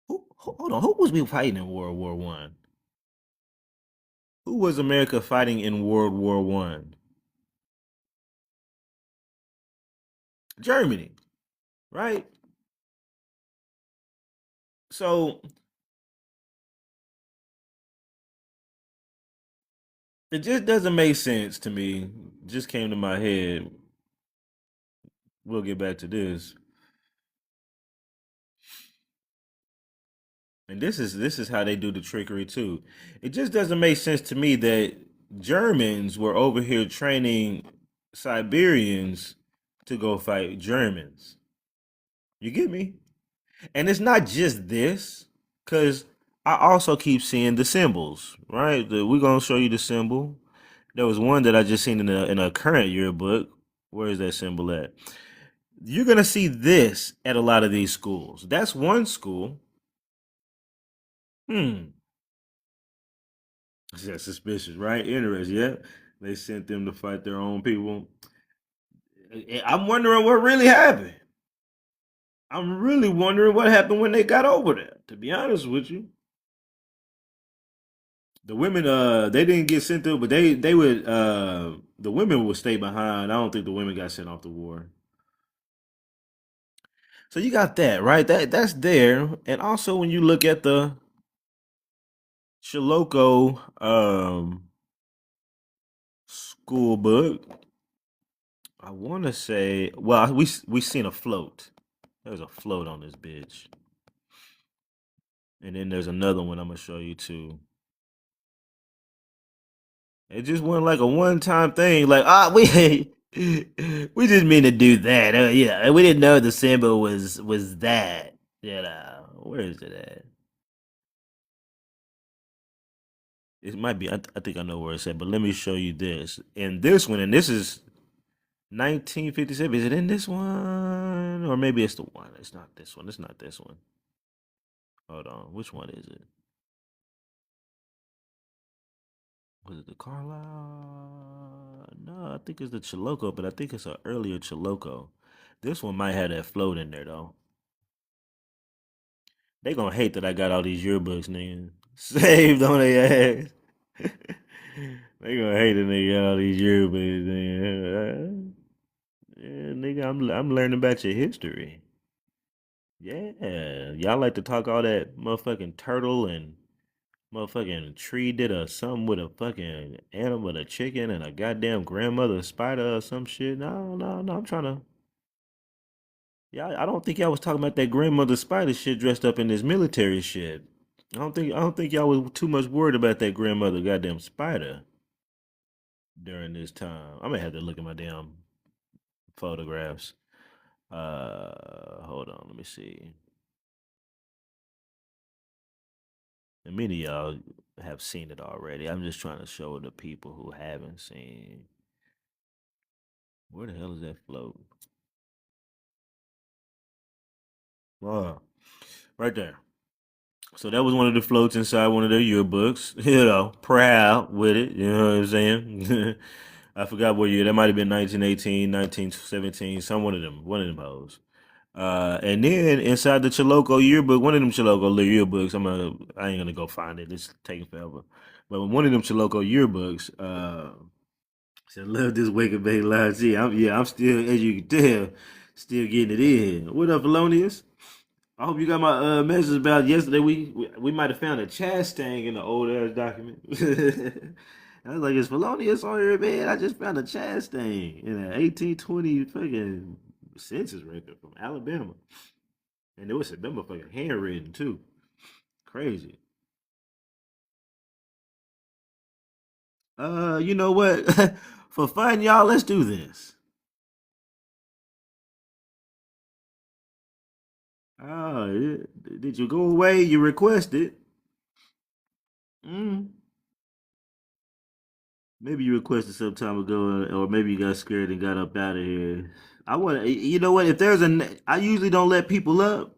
Hold on, who was we fighting in World War One? Who was America fighting in World War One? Germany, right? So it just doesn't make sense to me. It just came to my head. We'll get back to this. And this is how they do the trickery too. It just doesn't make sense to me that Germans were over here training Siberians to go fight Germans. You get me? And it's not just this, because I also keep seeing the symbols, right? We're gonna show you the symbol. There was one that I just seen in a current yearbook. Where is that symbol at? You're gonna see this at a lot of these schools. That's one school. Hmm. That's suspicious, right? Interesting, yeah. They sent them to fight their own people. I'm wondering what really happened. I'm really wondering what happened when they got over there, to be honest with you. The women, they didn't get sent through, but they would, the women would stay behind. I don't think the women got sent off the war. So you got that right. That's there, and also when you look at the Chiloko school book, I want to say, well, we seen a float. There's a float on this bitch, and then there's another one I'm gonna show you too. It just wasn't like a one time thing. Like we just mean to do that. Yeah, we didn't know the symbol was that. You know, where is it at? It might be. I think I know where it's at. But let me show you this. And this one, and this is 1957. Is it in this one, or maybe it's the one? It's not this one. It's not this one. Hold on. Which one is it? Was it the Carlisle? No, I think it's the Chiloko, but I think it's an earlier Chiloko. This one might have that float in there though. They gonna hate that I got all these yearbooks, nigga. Saved on their ass. They gonna hate that they got all these yearbooks, nigga. Yeah, nigga, I'm learning about your history. Yeah, y'all like to talk all that motherfucking turtle and motherfucking tree did a something with a fucking animal, a chicken, and a goddamn grandmother spider or some shit. No, no, no. I'm trying to. Yeah, I don't think y'all was talking about that grandmother spider shit dressed up in this military shit. I don't think y'all was too much worried about that grandmother goddamn spider during this time. I'm gonna have to look at my damn photographs. Hold on, let me see. And many of y'all have seen it already. I'm just trying to show the people who haven't seen. Where the hell is that float? Oh, right there. So that was one of the floats inside one of their yearbooks. You know, proud with it. You know what I'm saying? I forgot what year. That might have been 1918, 1917, some one of them hoes. And then inside the Chiloko yearbook, one of them Chiloko little yearbooks, I ain't gonna go find it. It's taking forever. But one of them Chiloko yearbooks, said, love this wake up baby live. See, I'm still, as you can tell, still getting it in. What up, Felonious? I hope you got my message about yesterday. We might have found a Chastang in the old ass document. I was like, it's Felonious on here, man. I just found a Chastang in an 1820 fucking census record from Alabama. And it was a number fucking handwritten too. Crazy. You know what? For fun, y'all, let's do this. Oh, did you go away? You requested. Mm. Maybe you requested some time ago, or maybe you got scared and got up out of here. I want to, you know what? If there's I usually don't let people up,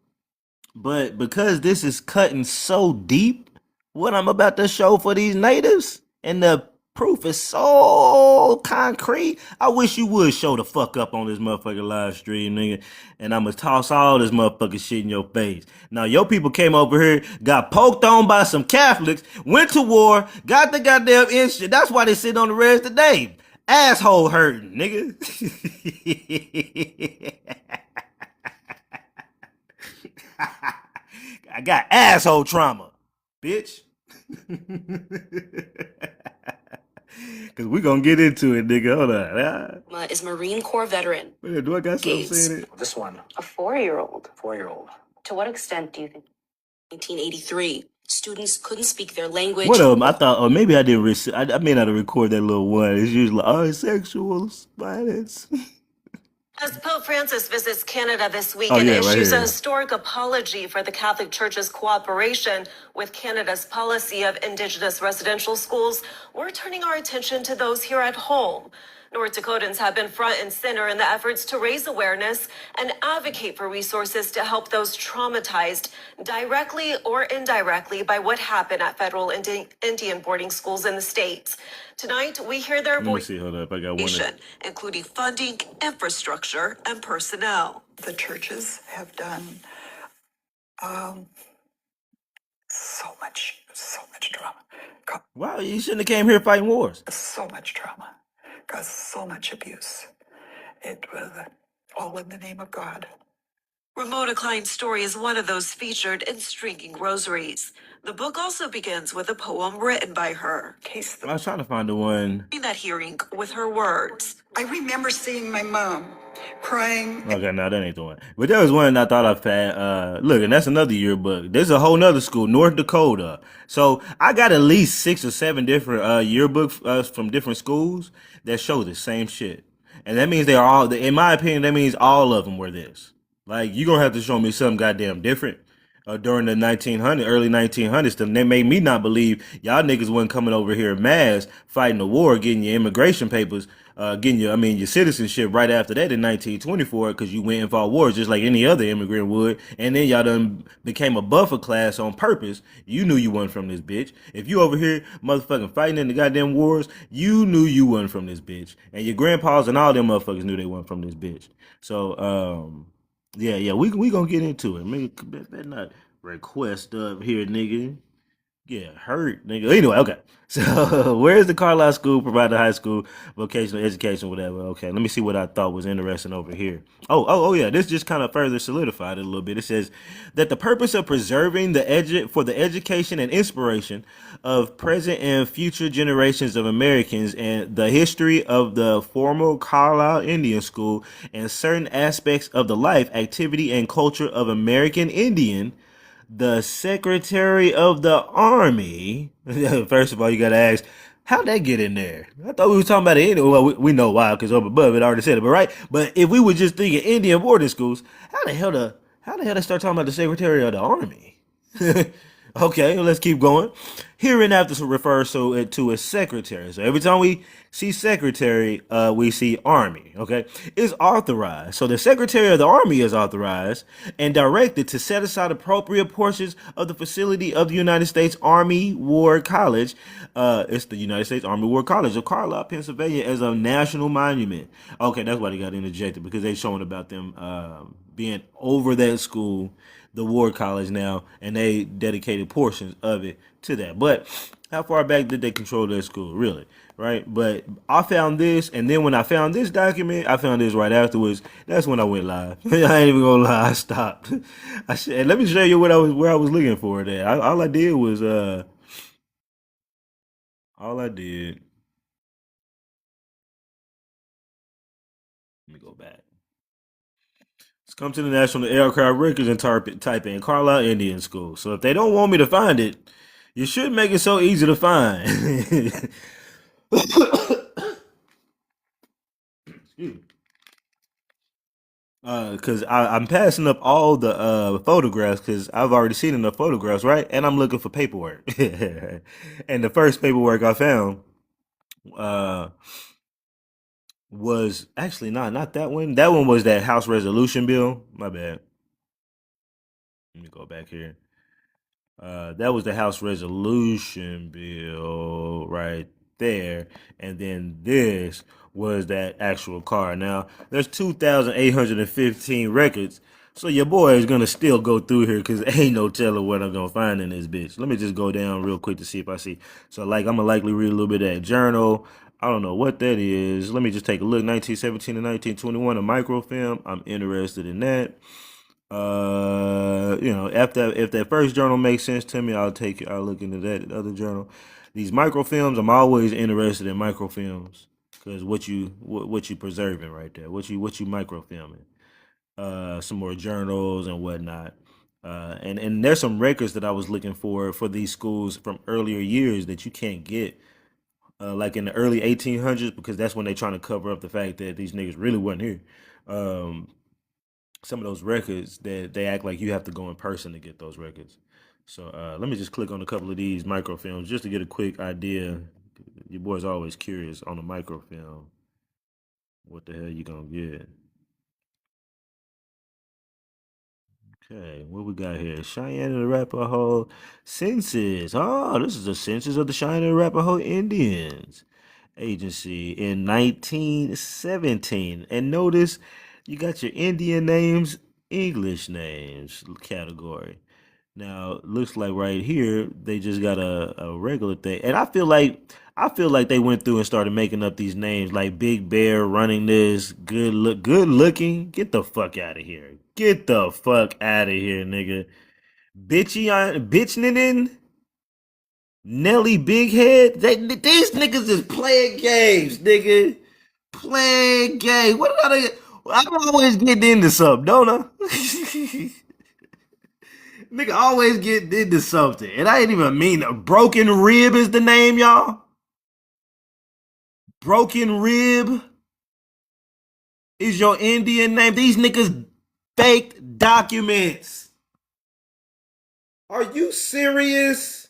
but because this is cutting so deep, what I'm about to show for these natives, and the proof is so concrete, I wish you would show the fuck up on this motherfucking live stream, nigga. And I'ma toss all this motherfucking shit in your face. Now, your people came over here, got poked on by some Catholics, went to war, got the goddamn insurance. That's why they sit on the rest today. Asshole hurting, nigga. I got asshole trauma, bitch. Cause we gonna get into it, nigga. Hold on. Is Marine Corps veteran. Wait, do I got something Gates. saying it? This one, A 4-year-old. 4-year-old. To what extent do you think? 1983, students couldn't speak their language. One of them, I thought, or maybe I didn't. I may not have recorded that little one. It's usually, sexual violence. As Pope Francis visits Canada this week Oh, and yeah, right issues a here. historic apology for the Catholic Church's cooperation with Canada's policy of Indigenous residential schools, we're turning our attention to those here at home. North Dakotans have been front and center in the efforts to raise awareness and advocate for resources to help those traumatized directly or indirectly by what happened at federal Indian boarding schools in the States. Tonight, we hear their Let me voice, see. Hold up. I got one. including funding, infrastructure, and personnel. The churches have done so much drama. Wow, you shouldn't have came here fighting wars. So much drama, caused so much abuse. It was all in the name of God. Ramona Klein's story is one of those featured in Stringing Rosaries. The book also begins with a poem written by her. I was trying to find the one. In that hearing with her words. I remember seeing my mom crying. Okay, no, that ain't the one. But there was one I thought I found. Look, and that's another yearbook. There's a whole nother school, North Dakota. So I got at least 6 or 7 different yearbooks from different schools that show the same shit. And that means they are all, in my opinion, that means all of them were this. Like, you're going to have to show me something goddamn different. During the early 1900s, they made me not believe y'all niggas wasn't coming over here en mass, fighting the war, getting your immigration papers, your citizenship right after that in 1924, because you went and fought wars just like any other immigrant would, and then y'all done became a buffer class on purpose. You knew you wasn't from this bitch. If you over here motherfucking fighting in the goddamn wars, you knew you wasn't from this bitch, and your grandpas and all them motherfuckers knew they weren't from this bitch. So, yeah, we gonna get into it. Maybe better not request up here, nigga. Get hurt, nigga. Anyway, okay. So, where's the Carlisle School provide high school vocational education, whatever? Okay, let me see what I thought was interesting over here. Oh, yeah. This just kind of further solidified it a little bit. It says that the purpose of preserving for the education and inspiration of present and future generations of Americans and the history of the former Carlisle Indian School and certain aspects of the life, activity, and culture of American Indian. The Secretary of the Army. First of all, you gotta ask, how'd that get in there? I thought we were talking about it anyway. Well, we know why, because up above it already said it, but right? But if we were just thinking Indian boarding schools, how the hell they start talking about the Secretary of the Army? Okay, well, let's keep going. Hereinafter refers to as secretary. So every time we see secretary, we see army. Okay, is authorized. So the secretary of the army is authorized and directed to set aside appropriate portions of the facility of the United States Army War College. It's the United States Army War College of Carlisle, Pennsylvania, as a national monument. Okay, that's why they got interjected, because they're showing about them being over that school, the War College now, and they dedicated portions of it to that. But how far back did they control that school, really? Right? But I found this, and then when I found this document, I found this right afterwards. That's when I went live. I ain't even gonna lie, I stopped. And let me show you where I was looking for that. All I did was all I did. Let me go back. Let's come to the National Aircraft Records and type in Carlisle Indian School. So if they don't want me to find it, you should make it so easy to find. Because I'm passing up all the photographs because I've already seen enough photographs, right? And I'm looking for paperwork. And the first paperwork I found uh, was actually not that one. That one was that House resolution bill. My bad. Let me go back here. That was the House resolution bill right there, and then this was that actual car. Now there's 2,815 records, so your boy is gonna still go through here because ain't no telling what I'm gonna find in this bitch. Let me just go down real quick to see if I see. So like I'm gonna likely read a little bit of that journal. I don't know what that is. Let me just take a look. 1917 to 1921, a microfilm. I'm interested in that. If that first journal makes sense to me, I'll look into that other journal. These microfilms, I'm always interested in microfilms because what you preserving right there, what you microfilming. Some more journals and whatnot. And there's some records that I was looking for these schools from earlier years that you can't get. Like in the early 1800s, because that's when they're trying to cover up the fact that these niggas really wasn't here. Some of those records that they act like you have to go in person to get those records. So let me just click on a couple of these microfilms just to get a quick idea. Your boy's always curious on a microfilm. What the hell you gonna get? Okay, what we got here? Cheyenne and Arapaho census. Oh, this is a census of the Cheyenne and Arapaho Indians Agency in 1917. And notice you got your Indian names, English names category. Now, looks like right here they just got a regular thing, and I feel like they went through and started making up these names like Big Bear running this, good looking. Get the fuck out of here. Get the fuck out of here, nigga. Bitchninin, Nelly Big Head. These niggas is playing games, nigga. Playing games. What are they? I'm always getting into something, don't I? Nigga always get into something. And I ain't even mean a broken rib is the name, y'all. Broken rib is your Indian name. These niggas faked documents. Are you serious?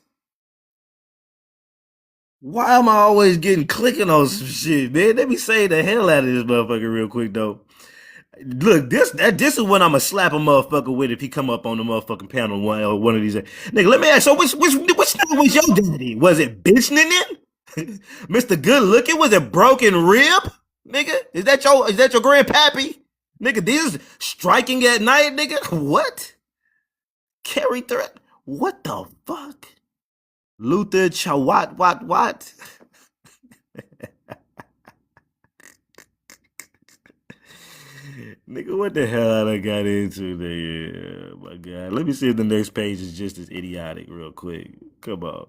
Why am I always getting clicking on some shit, man? Let me say the hell out of this motherfucker real quick though. Look, this is what I'ma slap a motherfucker with if he come up on the motherfucking panel one of these days. Nigga, let me ask. So which nigga was your daddy? Was it bitch nigga? Mr. Good Looking? Was it broken rib? Nigga, is that your grandpappy? Nigga, this is striking at night, nigga. What? Carry threat? What the fuck? Luther Chawat what? Nigga, what the hell I done got into there? Oh my God. Let me see if the next page is just as idiotic real quick. Come on.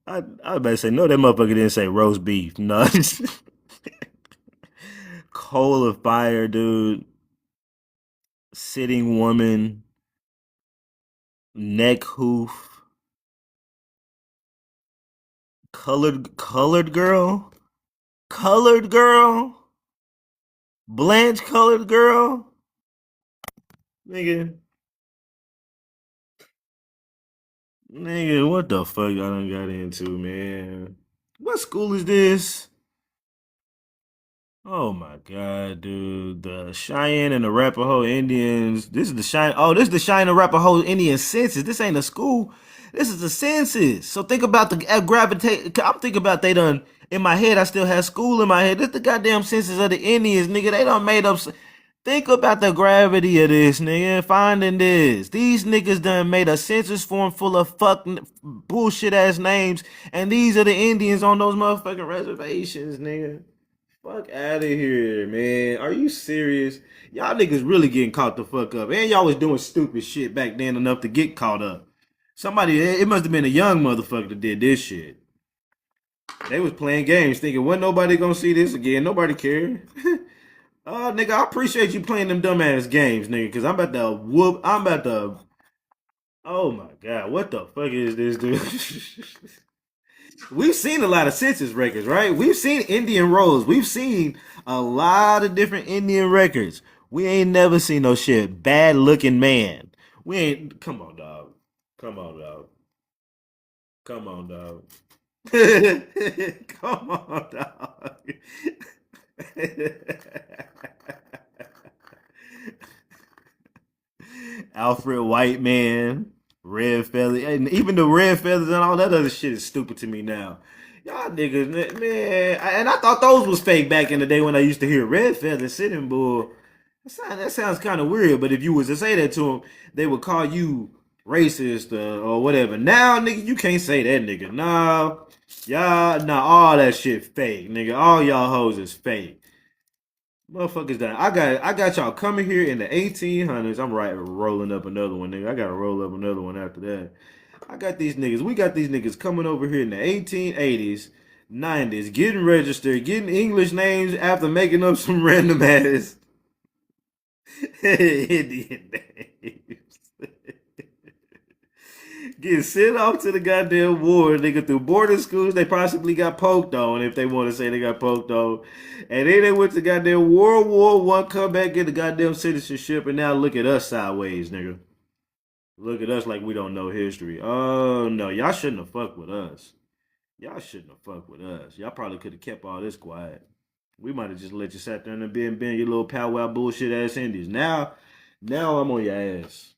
I better say, no, that motherfucker didn't say roast beef. No. Coal of fire, dude. Sitting woman. Neck hoof. Colored girl. Colored girl. Blanche colored girl. Nigga. Nigga, what the fuck I done got into, man? What school is this? Oh my God, dude. The Cheyenne and the Arapaho Indians. This is the Cheyenne. Oh, this is the Cheyenne and Arapaho Indian census. This ain't a school. This is the census. So think about the gravitate. I'm thinking about they done. In my head, I still have school in my head. This the goddamn census of the Indians, nigga. They done made up. Think about the gravity of this, nigga. Finding this. These niggas done made a census form full of fucking bullshit ass names, and these are the Indians on those motherfucking reservations, nigga. Fuck out of here, man. Are you serious? Y'all niggas really getting caught the fuck up. And y'all was doing stupid shit back then enough to get caught up. It must have been a young motherfucker that did this shit. They was playing games thinking, wasn't nobody gonna see this again? Nobody cared. Oh, nigga, I appreciate you playing them dumbass games, nigga, because I'm about to, oh my God, what the fuck is this, dude? We've seen a lot of census records, right? We've seen Indian rolls. We've seen a lot of different Indian records. We ain't never seen no shit. Bad looking man. We ain't. Come on, dog. Come on, dog. Come on, dog. Come on, dog. Alfred White Man, Red Feather, and even the Red Feathers and all that other shit is stupid to me now. Y'all niggas, man, and I thought those was fake back in the day when I used to hear Red Feather, Sitting Bull. That sounds kind of weird, but if you was to say that to them, they would call you racist or whatever. Now, nigga, you can't say that, nigga. Nah, y'all, nah, all that shit fake, nigga. All y'all hoes is fake. Motherfuckers done. I got y'all coming here in the 1800s. I'm right rolling up another one, nigga. I gotta roll up another one after that. I got these niggas. We got these niggas coming over here in the 1880s, 90s, getting registered, getting English names after making up some random ass Indian names. Getting sent off to the goddamn war, nigga, through boarding schools. They possibly got poked on, if they want to say they got poked on. And then they went to goddamn World War One, come back, get the goddamn citizenship, and now look at us sideways, nigga. Look at us like we don't know history. Oh no, y'all shouldn't have fucked with us. Y'all shouldn't have fucked with us. Y'all probably could have kept all this quiet. We might have just let you sit there and been your little powwow bullshit ass Indies. Now I'm on your ass.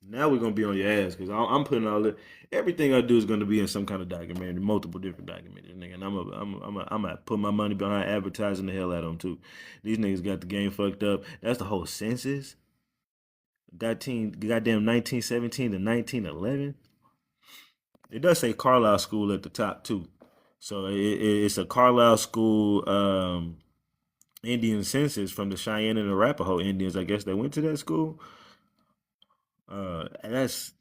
Now we're gonna be on your ass because I'm putting all the everything I do is gonna be in some kind of documentary, multiple different documentaries, nigga. And I'm gonna put my money behind advertising the hell out of them too. These niggas got the game fucked up. That's the whole census. That team, goddamn 1917 to 1911. It does say Carlisle School at the top too. So it's a Carlisle School Indian census from the Cheyenne and Arapaho Indians. I guess they went to that school. That's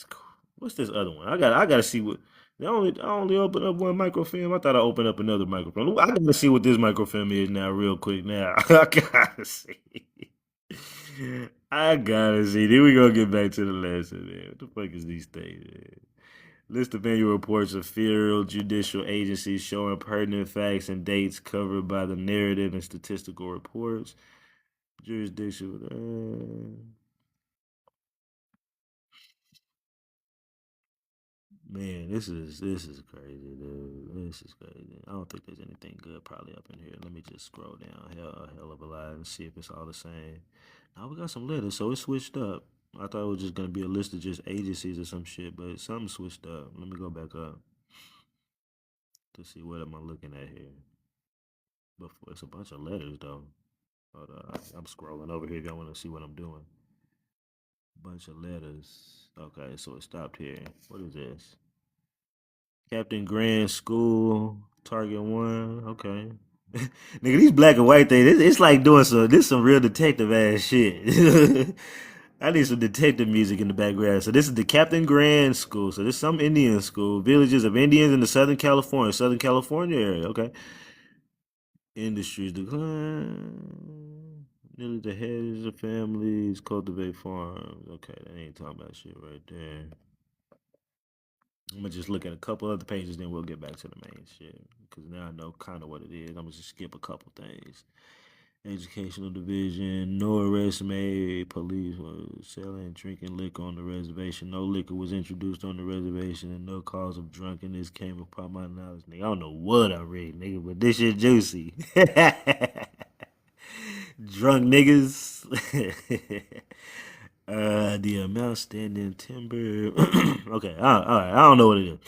cool. What's this other one? I gotta see what. I only opened up one microfilm. I thought I opened up another microfilm. I gotta see what this microfilm is now, real quick. Now I gotta see. I gotta see. Then we gonna get back to the lesson, man. What the fuck is these things, man? List of annual reports of federal judicial agencies showing pertinent facts and dates covered by the narrative and statistical reports. Jurisdiction. Man, this is crazy, dude. This is crazy. I don't think there's anything good probably up in here. Let me just scroll down a hell of a lot and see if it's all the same. Now we got some letters, so it switched up. I thought it was just gonna be a list of just agencies or some shit, but something switched up. Let me go back up to see what am I looking at here. Before it's a bunch of letters though. Hold on, I'm scrolling over here if y'all want to see what I'm doing. Bunch of letters. Okay, so it stopped here. What is this? Captain Grand School, Target One. Okay. Nigga, these black and white things, it's like doing some real detective ass shit. I need some detective music in the background. So this is the Captain Grand School. So this is some Indian school. Villages of Indians in the Southern California area. Okay. Industries decline. Nearly the heads of families cultivate farms. Okay, that ain't talking about shit right there. I'm gonna just look at a couple other pages, then we'll get back to the main shit. Because now I know kind of what it is. I'm gonna just skip a couple things. Educational division, no arrest made. Police was selling and drinking liquor on the reservation. No liquor was introduced on the reservation, and no cause of drunkenness came upon my knowledge. Nigga, I don't know what I read, nigga, but this shit juicy. Drunk niggas. The amount standing timber. Okay, all right. I don't know what it is.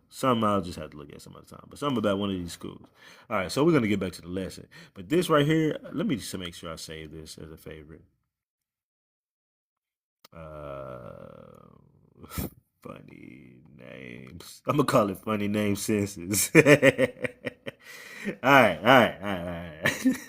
Some I'll just have to look at some other time. But something about one of these schools. All right, so we're gonna get back to the lesson. But this right here, let me just make sure I save this as a favorite. Uh, funny names. I'm gonna call it funny name senses. All right, all right, all right, all right.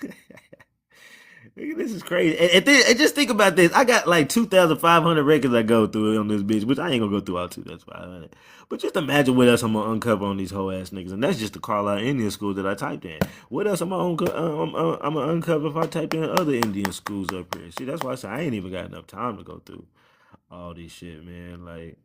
Nigga, this is crazy. And just think about this. I got like 2,500 records I go through on this bitch, which I ain't gonna go through all 2,500. But just imagine what else I'm gonna uncover on these whole ass niggas. And that's just the Carlisle Indian school that I typed in. What else I'm gonna uncover if I type in other Indian schools up here? See, that's why I say I ain't even got enough time to go through all these shit, man. Like,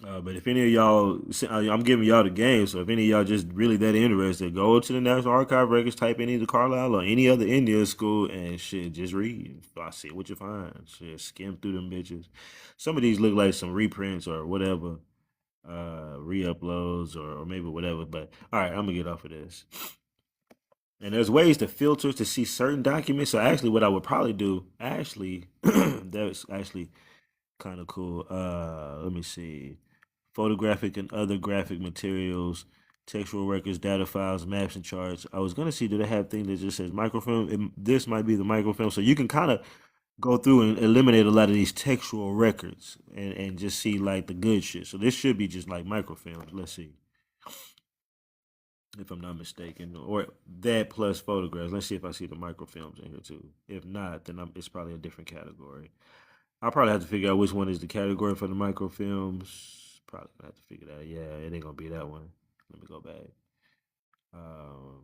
but if any of y'all, I'm giving y'all the game. So if any of y'all just really that interested, go to the National Archive records, type in either Carlisle or any other Indian school, and shit, just read. I see what you find. Shit, skim through them bitches. Some of these look like some reprints or whatever, re-uploads or maybe whatever. But all right, I'm gonna get off of this. And there's ways to filter to see certain documents. So actually, what I would probably do, actually, that's actually kind of cool. Let me see. Photographic and other graphic materials, textual records, data files, maps, and charts. I was gonna see, do they have thing that just says microfilm? This might be the microfilm, so you can kind of go through and eliminate a lot of these textual records and just see like the good shit. So this should be just like microfilms. Let's see if I'm not mistaken, or that plus photographs. Let's see if I see the microfilms in here too. If not, then it's probably a different category. I'll probably have to figure out which one is the category for the microfilms. Probably gonna have to figure that out. Yeah, it ain't gonna be that one. Let me go back. Um,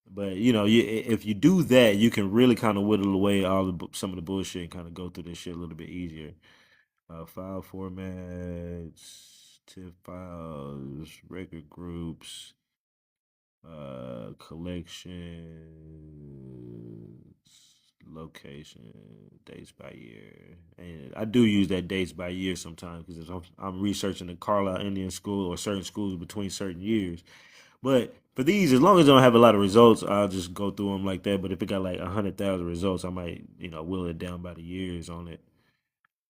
but if you do that, you can really kind of whittle away some of the bullshit and kind of go through this shit a little bit easier. File formats, TIFF files, record groups, collections, location, dates by year, and I do use that dates by year sometimes because I'm researching the Carlisle Indian School or certain schools between certain years. But for these, as long as I don't have a lot of results, I'll just go through them like that. But if it got like 100,000 results, I might will it down by the years on it.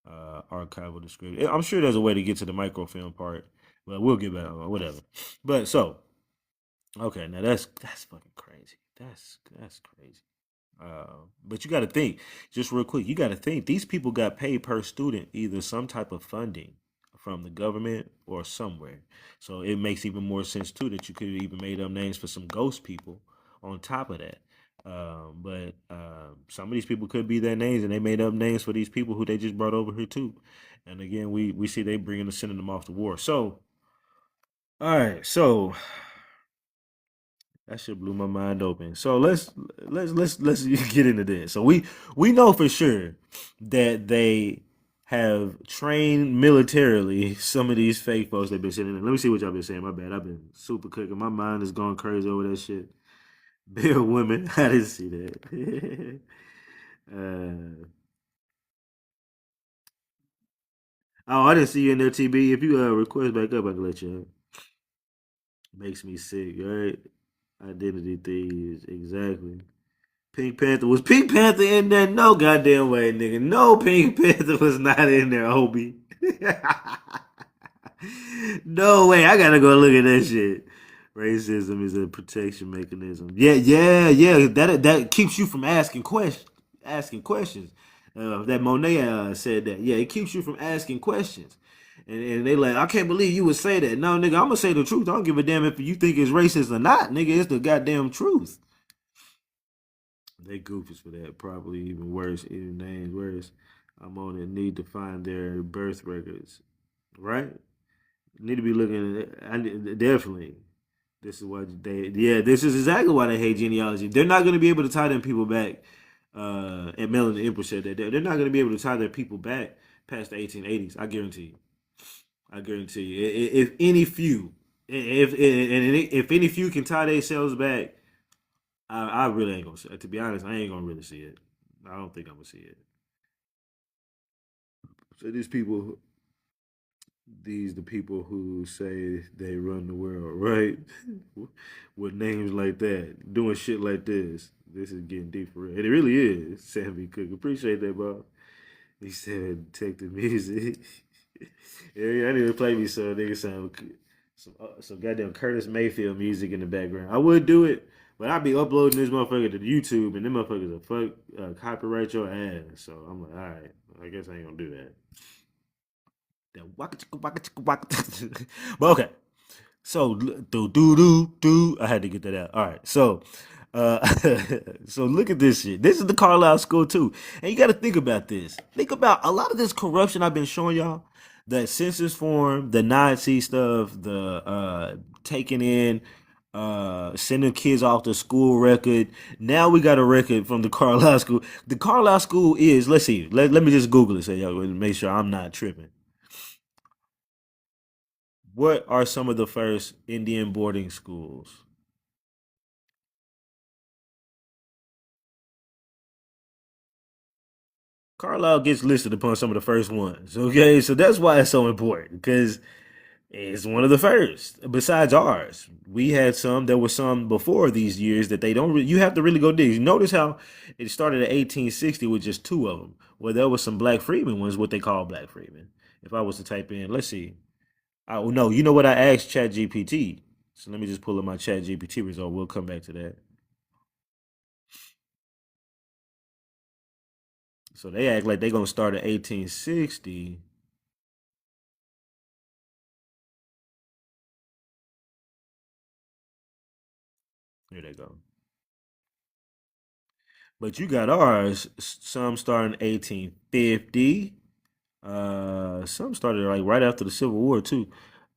Archival description. I'm sure there's a way to get to the microfilm part, but we'll get back on whatever. But so okay, now that's fucking crazy. That's crazy. But you got to think, just real quick, you got to think these people got paid per student, either some type of funding from the government or somewhere. So it makes even more sense too that you could have even made up names for some ghost people on top of that. But some of these people could be their names, and they made up names for these people who they just brought over here too. And again, we see they bringing the sending them off to war. So all right, so that shit blew my mind open. So let's get into this. So we know for sure that they have trained militarily some of these fake folks they've been sitting in. Let me see what y'all been saying. My bad. I've been super cooking. My mind is going crazy over that shit. Bill women. I didn't see that. Oh, I didn't see you in there, TB. If you request back up, I can let you in. Makes me sick, right? Identity thieves, exactly. Pink Panther was Pink Panther in there? No goddamn way, nigga. No, Pink Panther was not in there, Obi. No way. I gotta go look at that shit. Racism is a protection mechanism. Yeah, yeah, yeah. That keeps you from asking questions. Asking questions. That Monet said that. Yeah, it keeps you from asking questions. And they like, I can't believe you would say that. No, nigga, I'm gonna say the truth. I don't give a damn if you think it's racist or not, nigga. It's the goddamn truth. They goofies for that. Probably even worse. Even names worse. I'm on it. Need to find their birth records. Right? Need to be looking at it. Definitely. This is why they. Yeah, this is exactly why they hate genealogy. They're not going to be able to tie them people back. And Melanie Emperor said that they're not going to be able to tie their people back past the 1880s. I guarantee you. I guarantee you. If any few, if any few can tie themselves back, I really ain't gonna see it. To be honest, I ain't gonna really see it. I don't think I'm gonna see it. So these people, these the people who say they run the world, right? With names like that, doing shit like this. This is getting deep for real. And it really is. Sammy Cook. Appreciate that, Bob. He said detective music. Yeah, I need to play me some nigga some goddamn Curtis Mayfield music in the background. I would do it, but I'd be uploading this motherfucker to YouTube, and them motherfuckers will fuck copyright your ass. So I'm like, all right, I guess I ain't gonna do that. That waka chicka waka chicka waka. But okay, so do. I had to get that out. All right, so uh, so look at this shit. This is the Carlisle School too, and you got to think about this. Think about a lot of this corruption I've been showing y'all. The census form, the Nazi stuff, the taking in, sending kids off the school record. Now we got a record from the Carlisle School. The Carlisle School is. Let's see. Let me just Google it so y'all make sure I'm not tripping. What are some of the first Indian boarding schools? Carlisle gets listed upon some of the first ones. Okay, so that's why it's so important because it's one of the first. Besides ours, we had some. There were some before these years that they don't. You have to really go dig. Notice how it started at 1860 with just two of them. Well, there was some Black Freedmen ones, what they call Black Freedmen. If I was to type in, let's see. Oh no, you know what I asked Chat GPT. So let me just pull up my Chat GPT result. We'll come back to that. So they act like they're gonna start at 1860. Here they go. But you got ours. Some starting 1850. Some started like right after the Civil War too.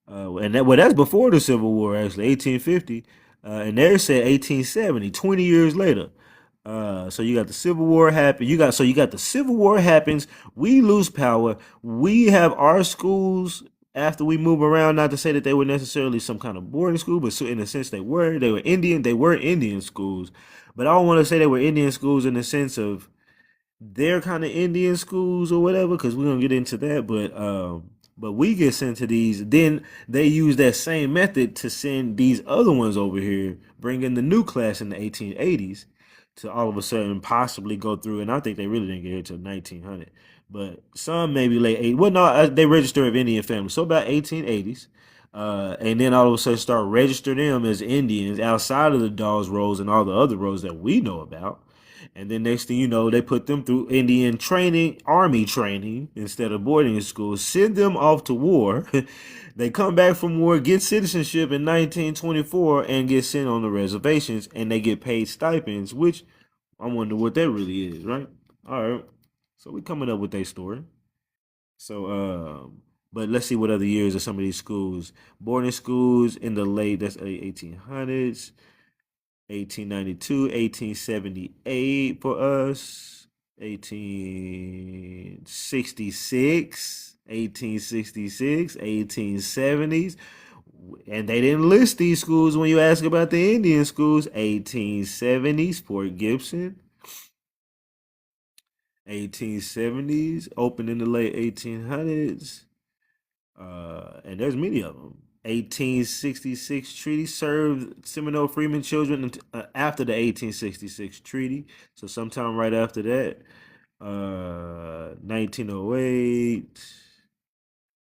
And that's before the Civil War actually, 1850. And they said 1870, 20 years later. So you got the Civil War happen. You got the Civil War happens. We lose power. We have our schools after we move around. Not to say that they were necessarily some kind of boarding school, but so in a sense they were. They were Indian. They were Indian schools, but I don't want to say they were Indian schools in the sense of they're kind of Indian schools or whatever, because we're gonna get into that. But we get sent to these. Then they use that same method to send these other ones over here, bring in the new class in the 1880s, to all of a sudden possibly go through. And I think they really didn't get here till 1900. But some maybe late 80s. Well, no, they register of Indian families, so about 1880s. And then all of a sudden start registering them as Indians outside of the Dawes Rolls and all the other roles that we know about. And then next thing you know, they put them through Indian training, army training instead of boarding school, send them off to war. They come back from war, get citizenship in 1924, and get sent on the reservations, and they get paid stipends, which I wonder what that really is, right? All right. So we coming up with their story. So, but let's see what other years of some of these schools. Boarding schools in the late, that's 1800s, 1892, 1878 for us, 1866, 1866, 1870s. And they didn't list these schools when you ask about the Indian schools. 1870s, Fort Gibson. 1870s, opened in the late 1800s. And there's many of them. 1866 treaty served Seminole freemen children after the 1866 treaty. So sometime right after that, 1908,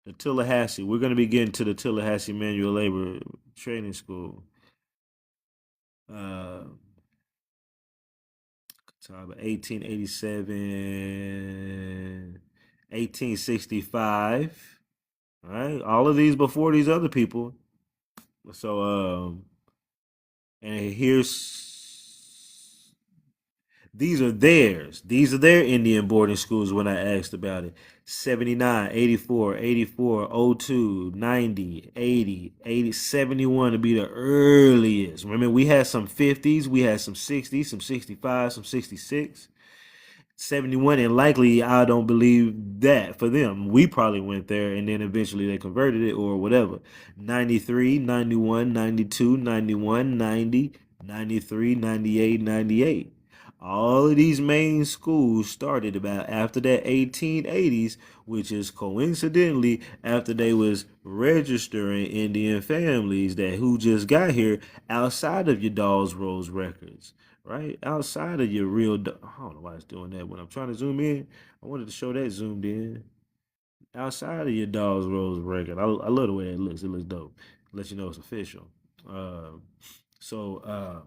the Tallahassee. We're going to be getting to the Tallahassee Manual Labor Training School. Uh, 1887, 1865. All right, all of these before these other people. So, and here's these are theirs. These are their Indian boarding schools when I asked about it. 79, 84, 84, 02, 90, 80, 80, 71 to be the earliest. Remember, we had some 50s, we had some 60s, some 65, some 66. 71, and likely I don't believe that for them. We probably went there and then eventually they converted it or whatever. 93, 91, 92, 91, 90, 93, 98, 98. All of these main schools started about after that 1880s, which is coincidentally after they was registering Indian families that who just got here outside of your Dawes Rose records, right? Outside of your real, I don't know why it's doing that. When I'm trying to zoom in, I wanted to show that zoomed in. Outside of your Dawes Rose record, I love the way it looks. It looks dope. Let you know it's official. Um, so, um,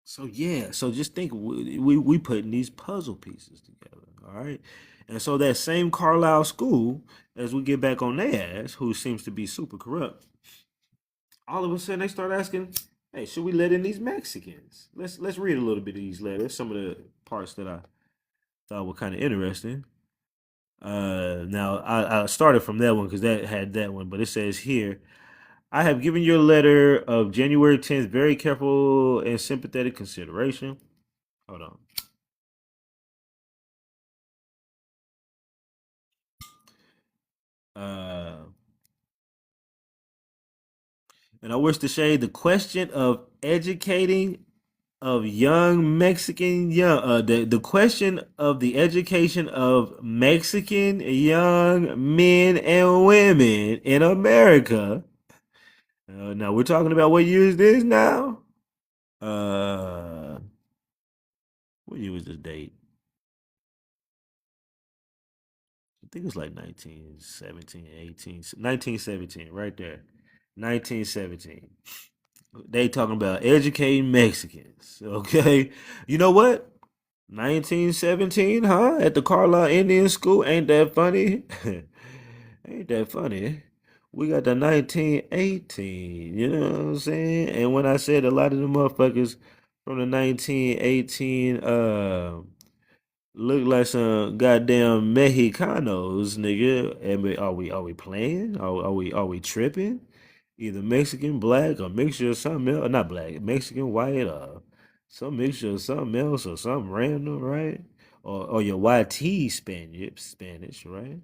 so yeah. So just think, we putting these puzzle pieces together. All right. And so that same Carlisle school, as we get back on their ass, who seems to be super corrupt, all of a sudden they start asking, "Hey, should we let in these Mexicans?" Let's read a little bit of these letters. Some of the parts that I thought were kind of interesting. Now I started from that one because that had that one, but it says here, "I have given your letter of January 10th very careful and sympathetic consideration." Hold on. Uh, and I wish to shade the question of educating of young Mexican young the question of the education of Mexican young men and women in America. Now we're talking about what year is this now? Uh, what year was this date? I think it's like 1917, 18, 1917, right there. 1917. They talking about educating Mexicans. Okay. You know what? 1917, huh? At the Carlisle Indian School. Ain't that funny? Ain't that funny? We got the 1918, you know what I'm saying? And when I said a lot of the motherfuckers from the 1918 look like some goddamn Mexicanos, nigga. And are we playing? Are we tripping? Either Mexican, black, or mixture of something else. Not black, Mexican, white, some mixture of something else or something random, right? Or your YT Spanish, right?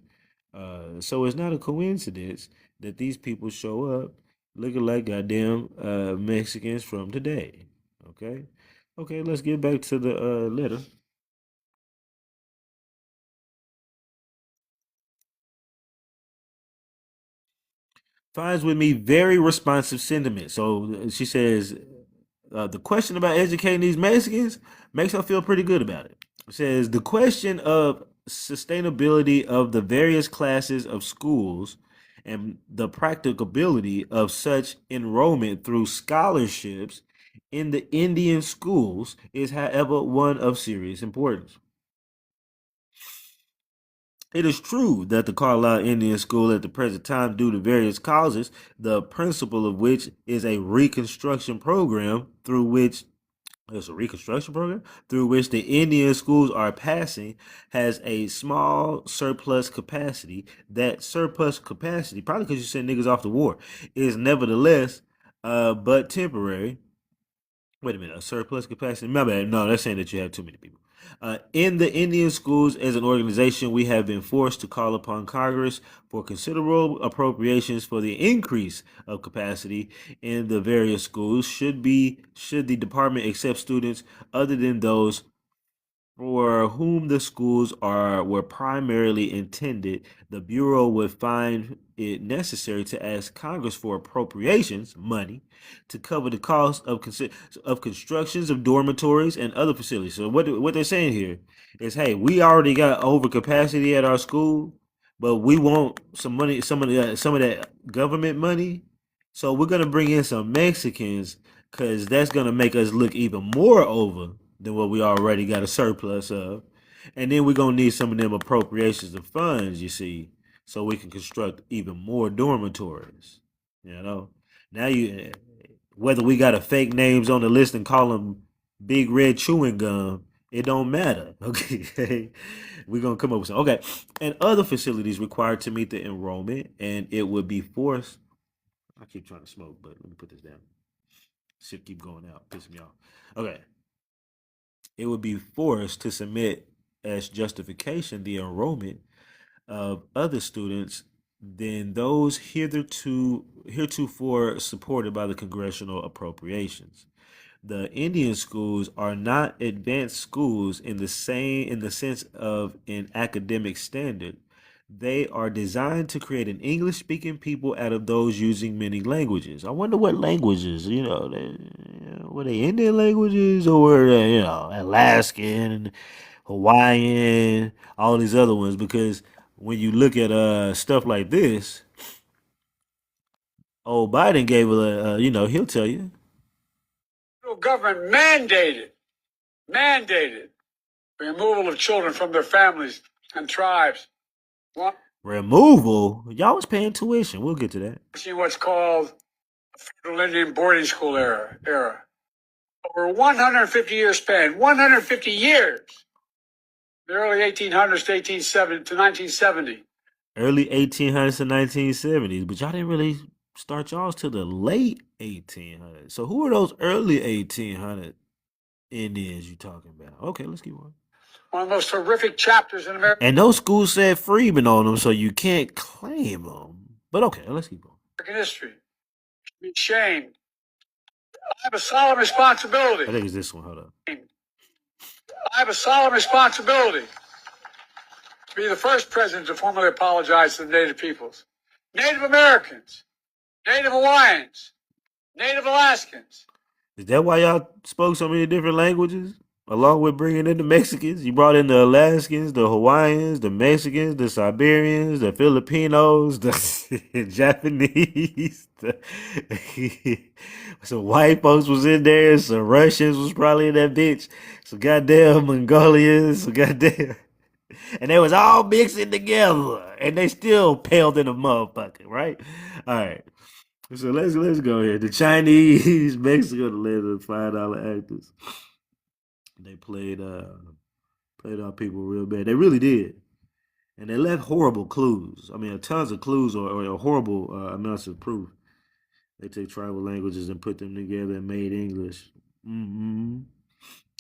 So it's not a coincidence that these people show up looking like goddamn Mexicans from today. Okay? Okay, let's get back to the letter. Finds with me very responsive sentiment. So she says, the question about educating these Mexicans makes her feel pretty good about it. It says the question of sustainability of the various classes of schools and the practicability of such enrollment through scholarships in the Indian schools is, however, one of serious importance. It is true that the Carlisle Indian School at the present time, due to various causes, the principal of which is a reconstruction program through which there's a reconstruction program through which the Indian schools are passing, has a small surplus capacity. That surplus capacity, probably because you send niggas off to war, is nevertheless but temporary. Wait a minute, a surplus capacity? My bad. No, that's saying that you have too many people. In the Indian schools, as an organization, we have been forced to call upon Congress for considerable appropriations for the increase of capacity in the various schools. Should the department accept students other than those for whom the schools are were primarily intended, the Bureau would find it necessary to ask Congress for appropriations money to cover the cost of constructions of dormitories and other facilities. So what they're saying here is, hey, we already got overcapacity at our school, but we want some money, some of that government money. So we're gonna bring in some Mexicans because that's gonna make us look even more over than what we already got a surplus of. And then we're gonna need some of them appropriations of funds, you see, so we can construct even more dormitories. You know, now you whether we got a fake names on the list and call them Big Red Chewing Gum, it don't matter. Okay, we're gonna come up with some. Okay, and other facilities required to meet the enrollment, and it would be forced. I keep trying to smoke, but let me put this down. Shit keep going out, pissing me off. Okay, it would be forced to submit as justification the enrollment of other students than those heretofore supported by the congressional appropriations. The Indian schools are not advanced schools in the sense of an academic standard. They are designed to create an English speaking people out of those using many languages. I wonder what languages, were they Indian languages or were they, Alaskan, Hawaiian, all these other ones? Because when you look at stuff like this, old Biden gave he'll tell you. Government mandated the removal of children from their families and tribes. Removal? Y'all was paying tuition. We'll get to that. What's called the federal Indian boarding school era. Over 150 years span, 150 years. The early 1800s to 1870 to 1970. Early 1800s to 1970s, but y'all didn't really start y'all's till the late 1800s. So who are those early 1800 Indians you talking about? Okay, let's keep on. One of the most horrific chapters in And those schools said Freeman on them, so you can't claim them. But okay, let's keep on. American history. Be shamed. I have a solemn responsibility. I think it's this one. Hold up. I have a solemn responsibility to be the first president to formally apologize to the Native peoples, Native Americans, Native Hawaiians, Native Alaskans. Is that why y'all spoke so many different languages? Along with bringing in the Mexicans, you brought in the Alaskans, the Hawaiians, the Mexicans, the Siberians, the Filipinos, the Japanese. Some white folks was in there. Some Russians was probably in that bitch. Some goddamn Mongolians. Some goddamn, and they was all mixing together, and they still paled in a motherfucker, right? All right. So let's go here. The Chinese, Mexico, the land of $5 actors. They played our people real bad. They really did, and they left horrible clues. I mean, tons of clues or horrible amounts of proof. They take tribal languages and put them together and made English. Hmm.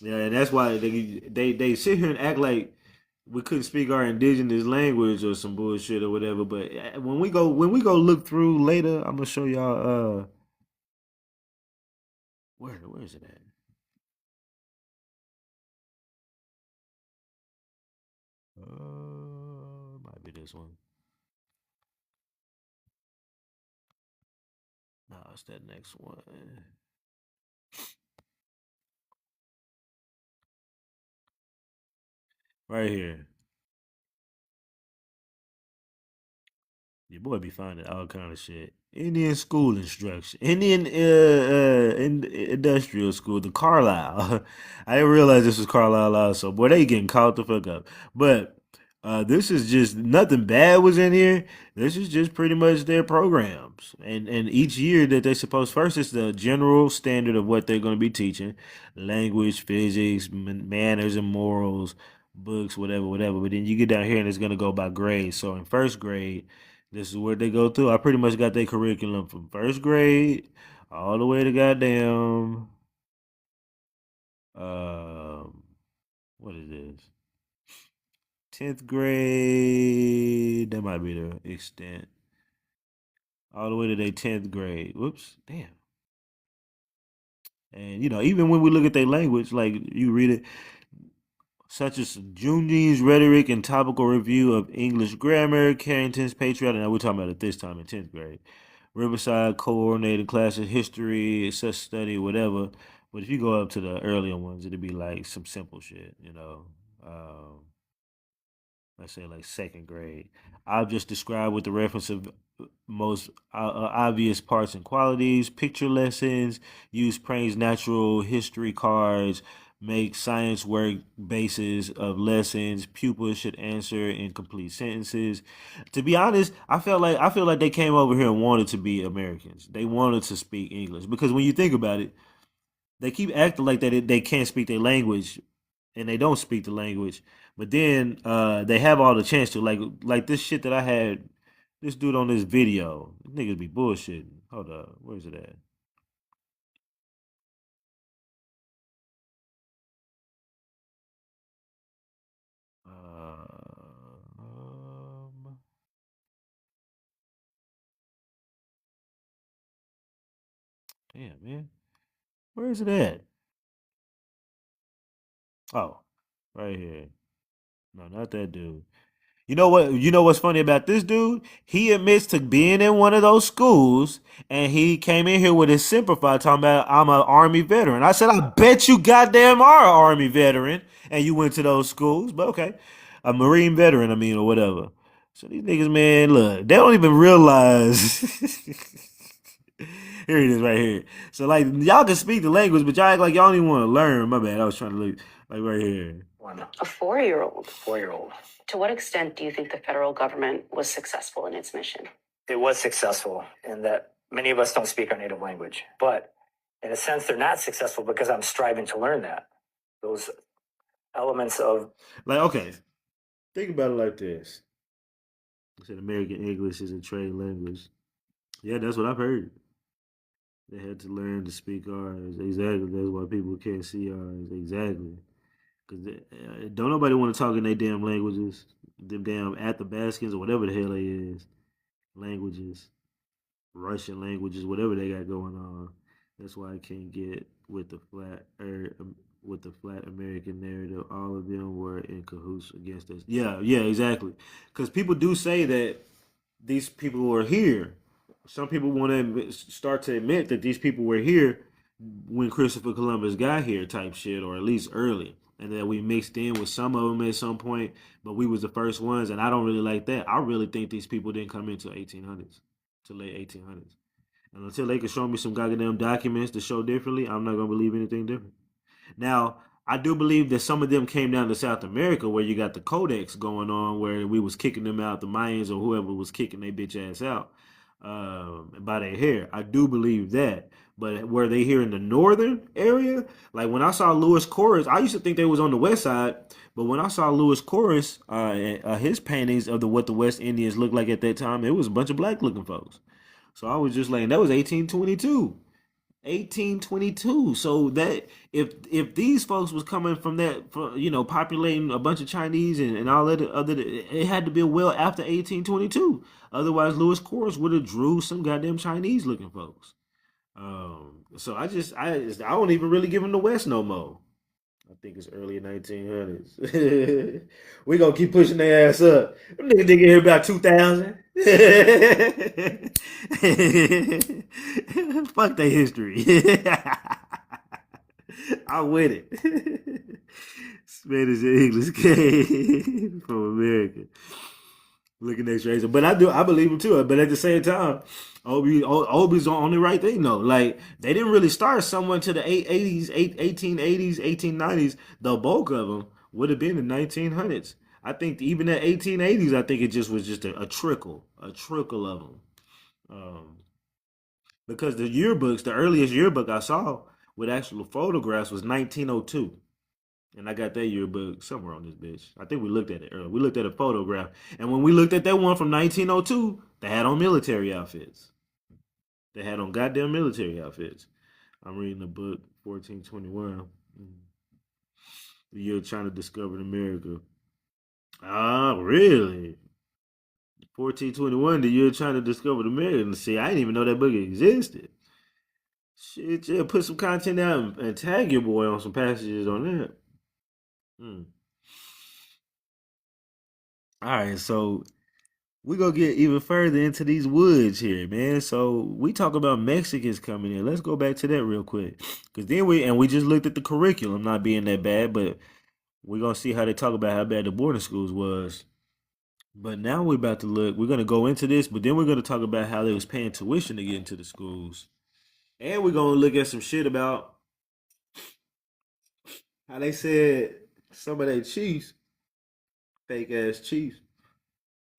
Yeah, and that's why they sit here and act like we couldn't speak our indigenous language or some bullshit or whatever. But when we go look through later, I'm gonna show y'all. Where is it at? Might be this one. No, it's that next one. Right here. Your boy be finding all kind of shit. Indian school instruction, Indian industrial school, the Carlisle. I didn't realize this was Carlisle also. Boy, they getting caught the fuck up. But this is just nothing bad was in here. This is just pretty much their programs, and each year that they supposed first is the general standard of what they're going to be teaching, language, physics, manners and morals, books, whatever, whatever. But then you get down here and it's going to go by grade. So in first grade. This is what they go through. I pretty much got their curriculum from first grade all the way to goddamn um what is this? 10th grade. That might be the extent. All the way to their 10th grade. Whoops, damn. And even when we look at their language, like you read it, such as Junji's rhetoric and topical review of English grammar, Carrington's patriotic. Now we're talking about it this time in 10th grade. Riverside coordinated classes, history, such study, whatever. But if you go up to the earlier ones, it'd be like some simple shit. Um, let's say like second grade. I've just described with the reference of most obvious parts and qualities, picture lessons, use Prain's natural history cards, make science work basis of lessons. Pupils should answer in complete sentences. To be honest, I feel like they came over here and wanted to be Americans. They wanted to speak English because when you think about it, they keep acting like they can't speak their language and they don't speak the language. But then they have all the chance to like this shit that I had this dude on this video. Niggas be bullshitting. Hold up, where's it at? Um, damn man, where is it at? Oh, right here. No, not that dude. You know what? You know what's funny about this dude? He admits to being in one of those schools, and he came in here with his simplify talking about I'm an army veteran. I said, I bet you goddamn are an army veteran, and you went to those schools. But okay, a marine veteran, I mean, or whatever. So these niggas, man, look, they don't even realize. Here it is, right here. So like, y'all can speak the language, but y'all act like y'all don't even want to learn. My bad. I was trying to look like right here. A 4-year-old. 4-year-old. To what extent do you think the federal government was successful in its mission? It was successful in that many of us don't speak our native language. But in a sense, they're not successful because I'm striving to learn that. Those elements of. Like, okay, think about it like this. I said American English is a trade language. Yeah, that's what I've heard. They had to learn to speak ours. Exactly. That's why people can't see ours. Exactly. Because don't nobody want to talk in their damn languages. Them damn Athabascans or whatever the hell they is. Languages. Russian languages, whatever they got going on. That's why I can't get with the flat American narrative. All of them were in cahoots against us. Yeah, yeah, exactly. Because people do say that these people were here. Some people want to start to admit that these people were here when Christopher Columbus got here, type shit, or at least early, and that we mixed in with some of them at some point, but we was the first ones, and I don't really like that. I really think these people didn't come into 1800s, to late 1800s, and until they can show me some goddamn documents to show differently, I'm not gonna believe anything different. Now, I do believe that some of them came down to South America where you got the codex going on where we was kicking them out, the Mayans or whoever was kicking their bitch ass out by their hair. I do believe that. But were they here in the northern area? Like when I saw Lewis Corris, I used to think they was on the west side. But when I saw Lewis Corris, his paintings of what the West Indians looked like at that time, it was a bunch of black looking folks. So I was just like, that was 1822. 1822. So that if these folks was coming from that, populating a bunch of Chinese and all that other, it had to be well after 1822. Otherwise, Lewis Corris would have drew some goddamn Chinese looking folks. So I don't even really give them the West no more. I think it's early 1900s. We gonna keep pushing their ass up. Them niggas get here about 2000. Fuck their history. I'm with it. Spanish and English came from America. Looking at Razor, but I believe him too. But at the same time, Obi's on the right thing though. Like they didn't really start someone to the 80s, 1880s, 1890s. The bulk of them would have been the 1900s. I think even at 1880s, I think it just was just a trickle of them. Um, because the yearbooks, the earliest yearbook I saw with actual photographs was 1902. And I got that yearbook somewhere on this bitch. I think we looked at it earlier. We looked at a photograph. And when we looked at that one from 1902, they had on military outfits. They had on goddamn military outfits. I'm reading the book 1421. The year China discovered America. Ah, really? 1421, the year China discovered America. See, I didn't even know that book existed. Shit, yeah, put some content out and tag your boy on some passages on that. Hmm. All right, so we gonna get even further into these woods here, man. So we talk about Mexicans coming in. Let's go back to that real quick, cause then we just looked at the curriculum not being that bad, but we're gonna see how they talk about how bad the boarding schools was. But now we're about to look. We're gonna go into this, but then we're gonna talk about how they was paying tuition to get into the schools, and we're gonna look at some shit about how they said some of their chiefs, fake ass chiefs,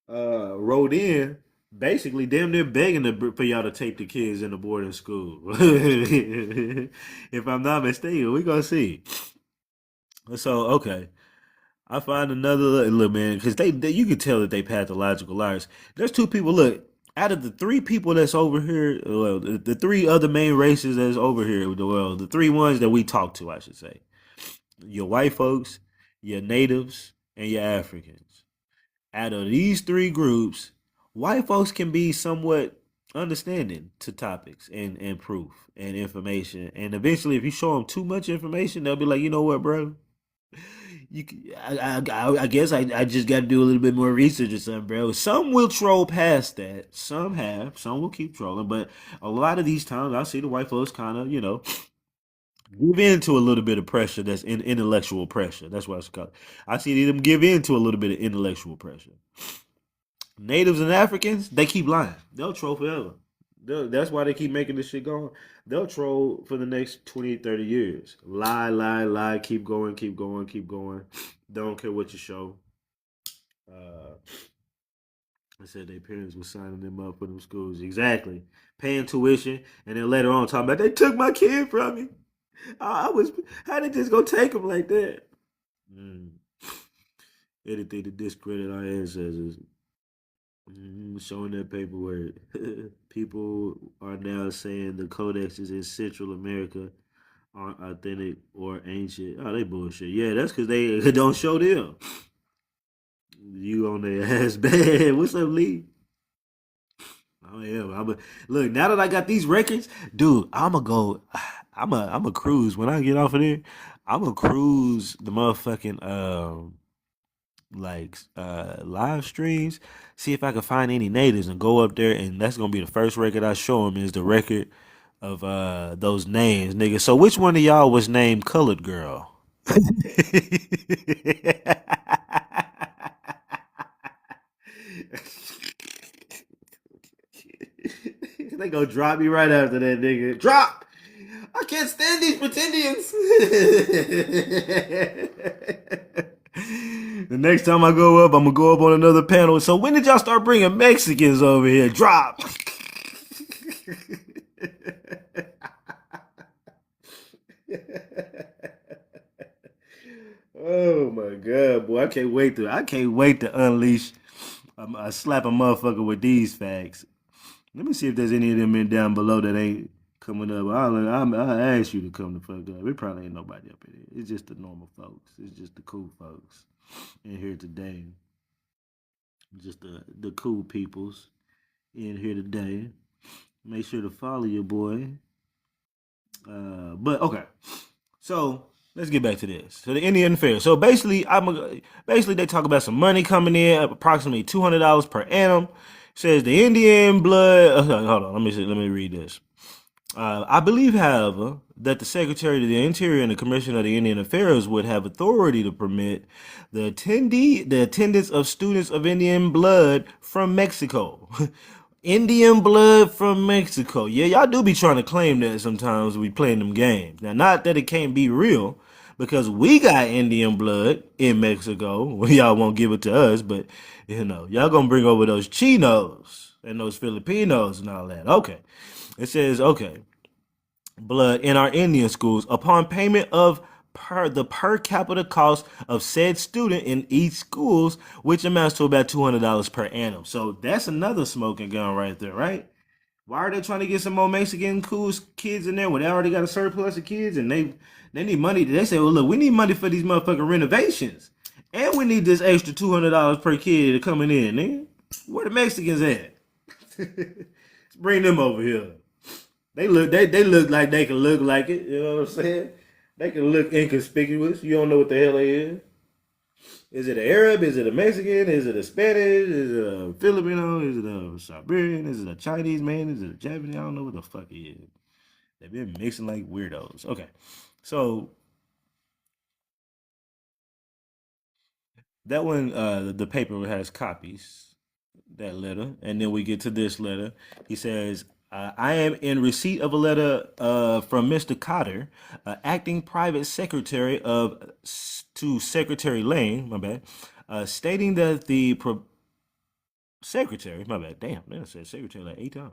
wrote in basically damn near begging for y'all to take the kids in the boarding school. If I'm not mistaken, we gonna see. So okay, I find another look, man, because they you can tell that they pathological liars. There's two people. Look, out of the three people that's over here, well, the three other main races that's over here, well, the three ones that we talk to, I should say, your white folks, your natives, and your Africans. Out of these three groups, white folks can be somewhat understanding to topics and proof and information. And eventually, if you show them too much information, they'll be like, you know what, bro? I guess I just got to do a little bit more research or something, bro. Some will troll past that. Some have. Some will keep trolling. But a lot of these times, I see the white folks kind of, give in to a little bit of pressure that's intellectual pressure. That's what I call it. I see them give in to a little bit of intellectual pressure. Natives and Africans, they keep lying. They'll troll forever. That's why they keep making this shit going. They'll troll for the next 20, 30 years. Lie, lie, lie. Keep going, keep going, keep going. Don't care what you show. Uh, I said their parents were signing them up for them schools. Exactly. Paying tuition. And then later on talking about, they took my kid from me. I was, how they just go take them like that? Mm. Anything to discredit our ancestors. Showing that paperwork. People are now saying the codexes in Central America aren't authentic or ancient. Oh, they bullshit. Yeah, that's because they don't show them. You on their ass bad. What's up, Lee? Oh yeah, look. Now that I got these records, dude, I'ma go. I'm a cruise when I get off of there. I'm a cruise the motherfucking live streams, see if I can find any natives and go up there, and that's gonna be the first record I show them is the record of those names, nigga. So which one of y'all was named Colored Girl? They gonna drop me right after that, nigga. Drop! I can't stand these pretendians. The next time I go up, I'm gonna go up on another panel. So when did y'all start bringing Mexicans over here? Drop. Oh my god, boy! I can't wait to unleash. I slap a motherfucker with these facts. Let me see if there's any of them in down below that ain't coming up. I'll ask you to come the fuck up. It probably ain't nobody up in here. It's just the normal folks. It's just the cool folks in here today. Just the cool peoples in here today. Make sure to follow your boy. But okay, so let's get back to this. So the Indian Fair. So basically they talk about some money coming in, approximately $200 per annum. Says the Indian blood. Hold on, let me read this. I believe, however, that the Secretary of the Interior and the Commissioner of the Indian Affairs would have authority to permit the attendance of students of Indian blood from Mexico. Indian blood from Mexico. Yeah, y'all do be trying to claim that sometimes we playing them games. Now, not that it can't be real, because we got Indian blood in Mexico. Well, y'all won't give it to us, but y'all gonna bring over those Chinos and those Filipinos and all that. Okay. It says, okay, blood in our Indian schools upon payment of the per capita cost of said student in each schools, which amounts to about $200 per annum. So that's another smoking gun right there, right? Why are they trying to get some more Mexican cool kids in there when they already got a surplus of kids and they need money? They say, well, look, we need money for these motherfucking renovations, and we need this extra $200 per kid coming in. Nigga, where the Mexicans at? Let's bring them over here. They look like they can look like it. You know what I'm saying? They can look inconspicuous. You don't know what the hell they is. Is it an Arab? Is it a Mexican? Is it a Spanish? Is it a Filipino? Is it a Siberian? Is it a Chinese man? Is it a Japanese? I don't know what the fuck he is. They've been mixing like weirdos. Okay. So that one, the paper has copies, that letter. And then we get to this letter. He says, I am in receipt of a letter from Mr. Cotter, acting private secretary to Secretary Lane, my bad, stating that the secretary, my bad, damn, man, I said secretary like 8 times.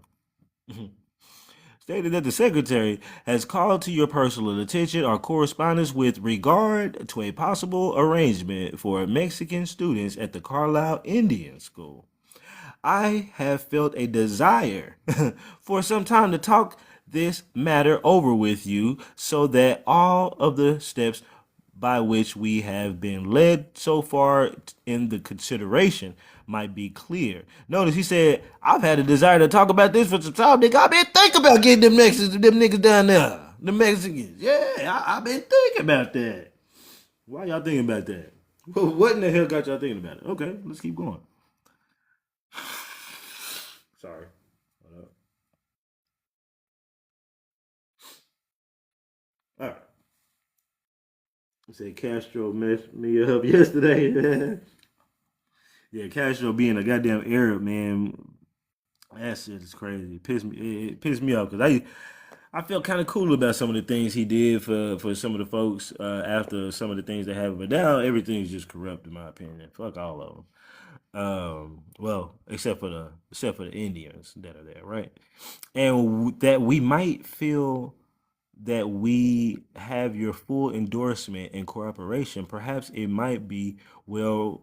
Stated that the secretary has called to your personal attention or correspondence with regard to a possible arrangement for Mexican students at the Carlisle Indian School. I have felt a desire for some time to talk this matter over with you so that all of the steps by which we have been led so far in the consideration might be clear. Notice he said, I've had a desire to talk about this for some time, nigga. I've been thinking about getting them niggas down there. The Mexicans. Yeah, I've been thinking about that. Why y'all thinking about that? Well, what in the hell got y'all thinking about it? Okay, let's keep going. Sorry. Hold up. All right. I said Castro messed me up yesterday. Yeah, Castro being a goddamn Arab, man. That shit is crazy. It pissed me off because I felt kind of cool about some of the things he did for some of the folks after some of the things that happened. But now everything's just corrupt in my opinion. Fuck all of them. Well, except for the Indians that are there, right? And that we might feel that we have your full endorsement and cooperation. Perhaps it might be well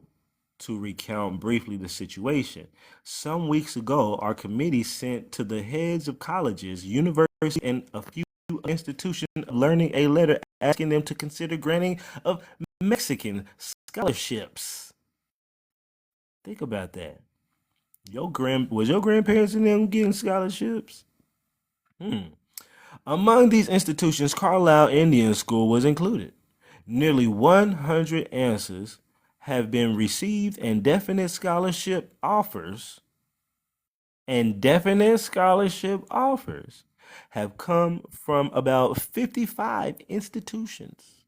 to recount briefly the situation. Some weeks ago, our committee sent to the heads of colleges, universities, and a few institutions of learning a letter asking them to consider granting of Mexican scholarships. Think about that. Was your grandparents and them getting scholarships? Among these institutions, Carlisle Indian School was included. Nearly 100 answers have been received and definite scholarship offers have come from about 55 institutions.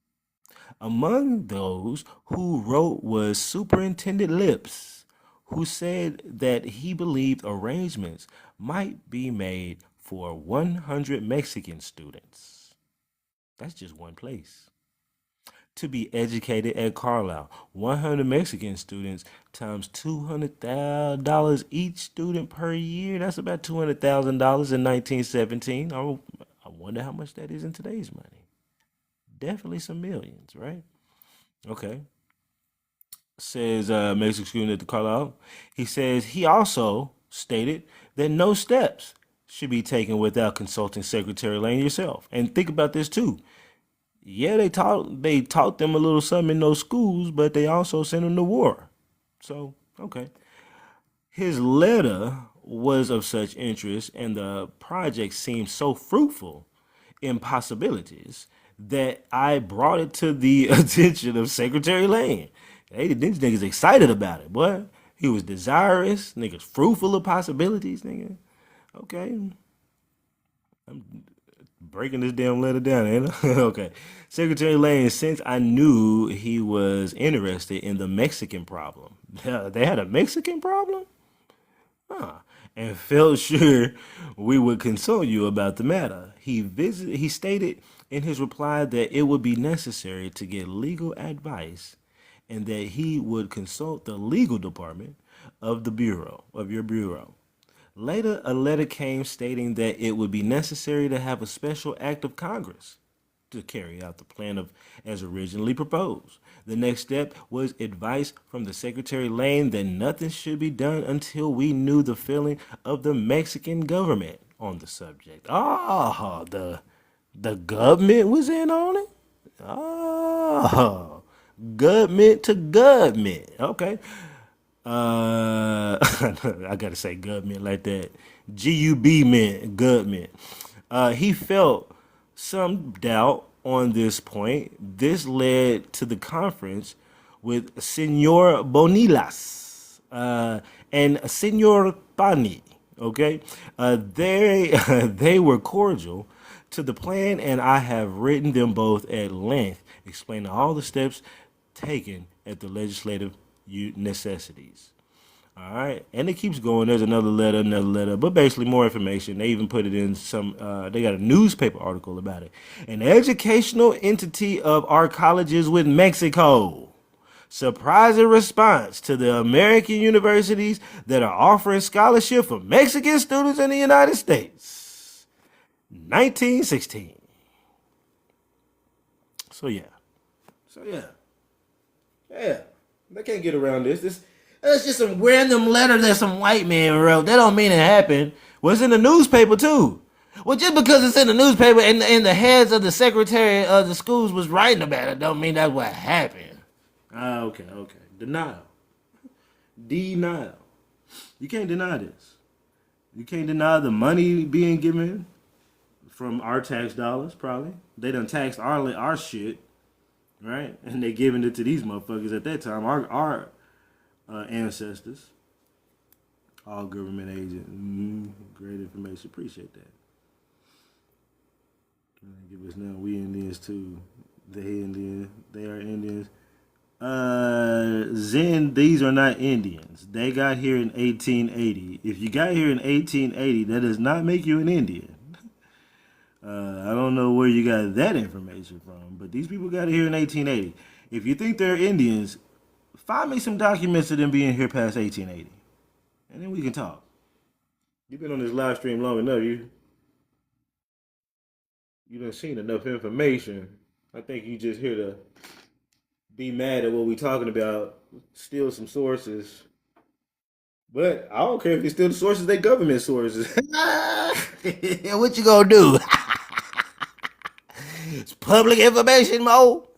Among those who wrote was Superintendent Lips, who said that he believed arrangements might be made for 100 Mexican students. That's just one place. To be educated at Carlisle. 100 Mexican students times $200,000 each student per year. That's about $200,000 in 1917. I wonder how much that is in today's money. Definitely some millions, right? Okay. Says Mexican student at the Carlisle. He says he also stated that no steps should be taken without consulting Secretary Lane yourself. And think about this too. Yeah, they taught them a little something in those schools, but they also sent them to war. So, okay. His letter was of such interest and the project seemed so fruitful in possibilities that I brought it to the attention of Secretary Lane. Hey, these niggas excited about it, boy. He was desirous, niggas fruitful of possibilities, nigga. Okay. breaking this damn letter down, ain't I? Okay. Secretary Lane, since I knew he was interested in the Mexican problem. They had a Mexican problem? Huh. And felt sure we would consult you about the matter. He stated in his reply that it would be necessary to get legal advice and that he would consult the legal department of your bureau. Later, a letter came stating that it would be necessary to have a special act of Congress to carry out the plan of as originally proposed. The next step was advice from the Secretary Lane that nothing should be done until we knew the feeling of the Mexican government on the subject. Ah, the government was in on it. Oh, government to government. Okay. I gotta say government like that. GUB meant government. He felt some doubt on this point. This led to the conference with Senor Bonilas and Senor Pani. Okay, they they were cordial to the plan, and I have written them both at length, explaining all the steps taken at the legislative necessities. All right, and it keeps going. There's another letter, but basically more information. They even put it in some. They got a newspaper article about it. An educational entity of our colleges with Mexico. Surprising response to the American universities that are offering scholarship for Mexican students in the United States. 1916. So yeah. Yeah. They can't get around this. That's just some random letter that some white man wrote. That don't mean it happened. Well, it's in the newspaper too. Well, just because it's in the newspaper and the heads of the secretary of the schools was writing about it, don't mean that's what happened. Okay. Denial. You can't deny this. You can't deny the money being given from our tax dollars, probably. They done taxed our shit, right? And they giving it to these motherfuckers at that time, our ancestors. All government agents. Great information. Appreciate that. Give us now. We Indians too. They Indians. They are Indians. Zen, these are not Indians. They got here in 1880. If you got here in 1880, that does not make you an Indian. I don't know where you got that information from, but these people got here in 1880. If you think they're Indians, find me some documents of them being here past 1880, and then we can talk. You've been on this live stream long enough. You done seen enough information. I think you just here to be mad at what we talking about, steal some sources. But I don't care if they steal the sources, they government sources. What you gonna do? It's public information, Mo.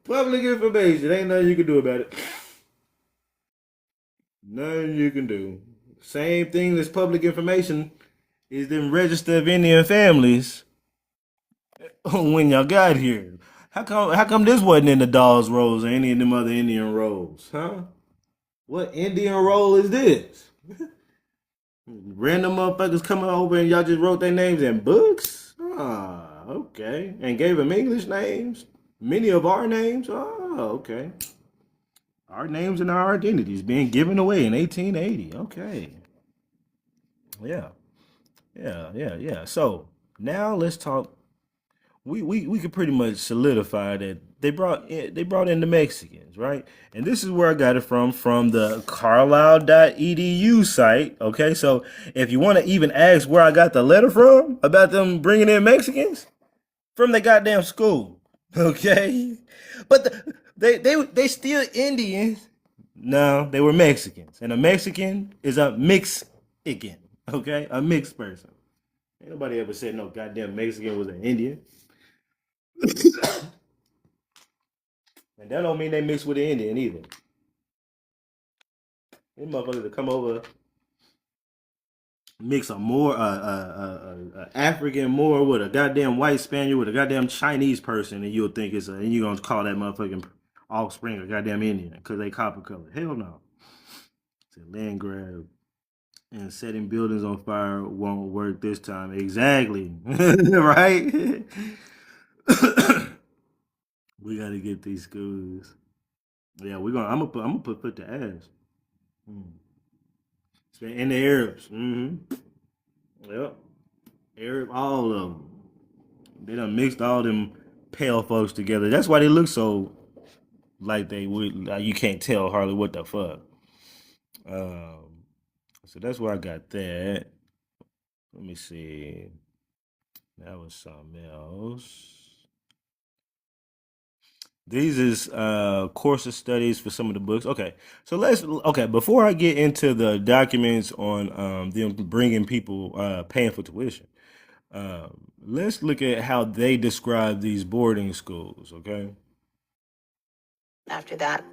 Public information. Ain't nothing you can do about it. Nothing you can do. Same thing as public information is them register of Indian families when y'all got here. How come this wasn't in the Dawes rolls or any of them other Indian rolls? Huh? What Indian roll is this? Random motherfuckers coming over and y'all just wrote their names in books? Ah, okay. And gave them English names? Many of our names? Oh, okay. Our names and our identities being given away in 1880. Okay. Yeah. So now let's talk. We could pretty much solidify that they brought in the Mexicans, right? And this is where I got it from the Carlisle.edu site. Okay, so if you want to even ask where I got the letter from about them bringing in Mexicans, from the goddamn school. Okay, but they still Indians. No, they were Mexicans, and a Mexican is a Mexican. Okay, a mixed person. Ain't nobody ever said no goddamn Mexican was an Indian. And that don't mean they mix with the Indian either. Them motherfuckers that come over, mix a more African more with a goddamn white Spaniard with a goddamn Chinese person, and you'll think and you gonna call that motherfucking offspring a goddamn Indian because they copper colored. Hell no. It's a land grab. And setting buildings on fire won't work this time. Exactly. Right? We gotta get these schools. Yeah, we're gonna. I'm gonna put the ass. Mm. And the Arabs. Yep. Arab, all of them. They done mixed all them pale folks together. That's why they look so like they would. Like you can't tell hardly what the fuck. Um, so that's where I got that. Let me see. That was something else. These is course of studies for some of the books. Okay, so let's before I get into the documents on them bringing people paying for tuition, let's look at how they describe these boarding schools. Okay, After that,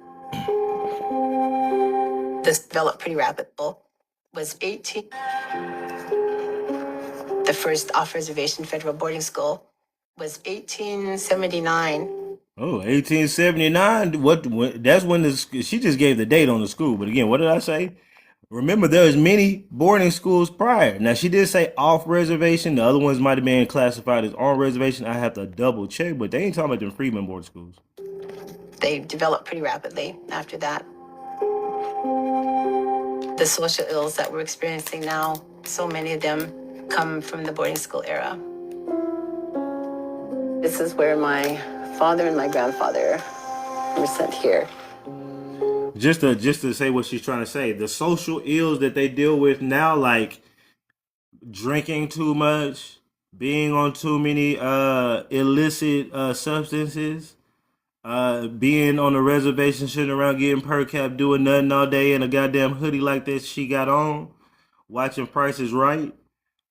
this developed pretty rapidly. Was 18. The first off-reservation federal boarding school was 1879. oh, 1879. That's when she just gave the date on the school. But again, what did I say? Remember, there was many boarding schools prior. Now she did say off reservation. The other ones might have been classified as on reservation. I have to double check, but they ain't talking about them Freedmen boarding schools. They developed pretty rapidly after that. The social ills that we're experiencing now, so many of them come from the boarding school era. This is where my father and my grandfather were sent here. Just to say what she's trying to say, the social ills that they deal with now, like drinking too much, being on too many illicit substances, being on a reservation, sitting around getting per cap, doing nothing all day in a goddamn hoodie like that she got on, watching Price is Right,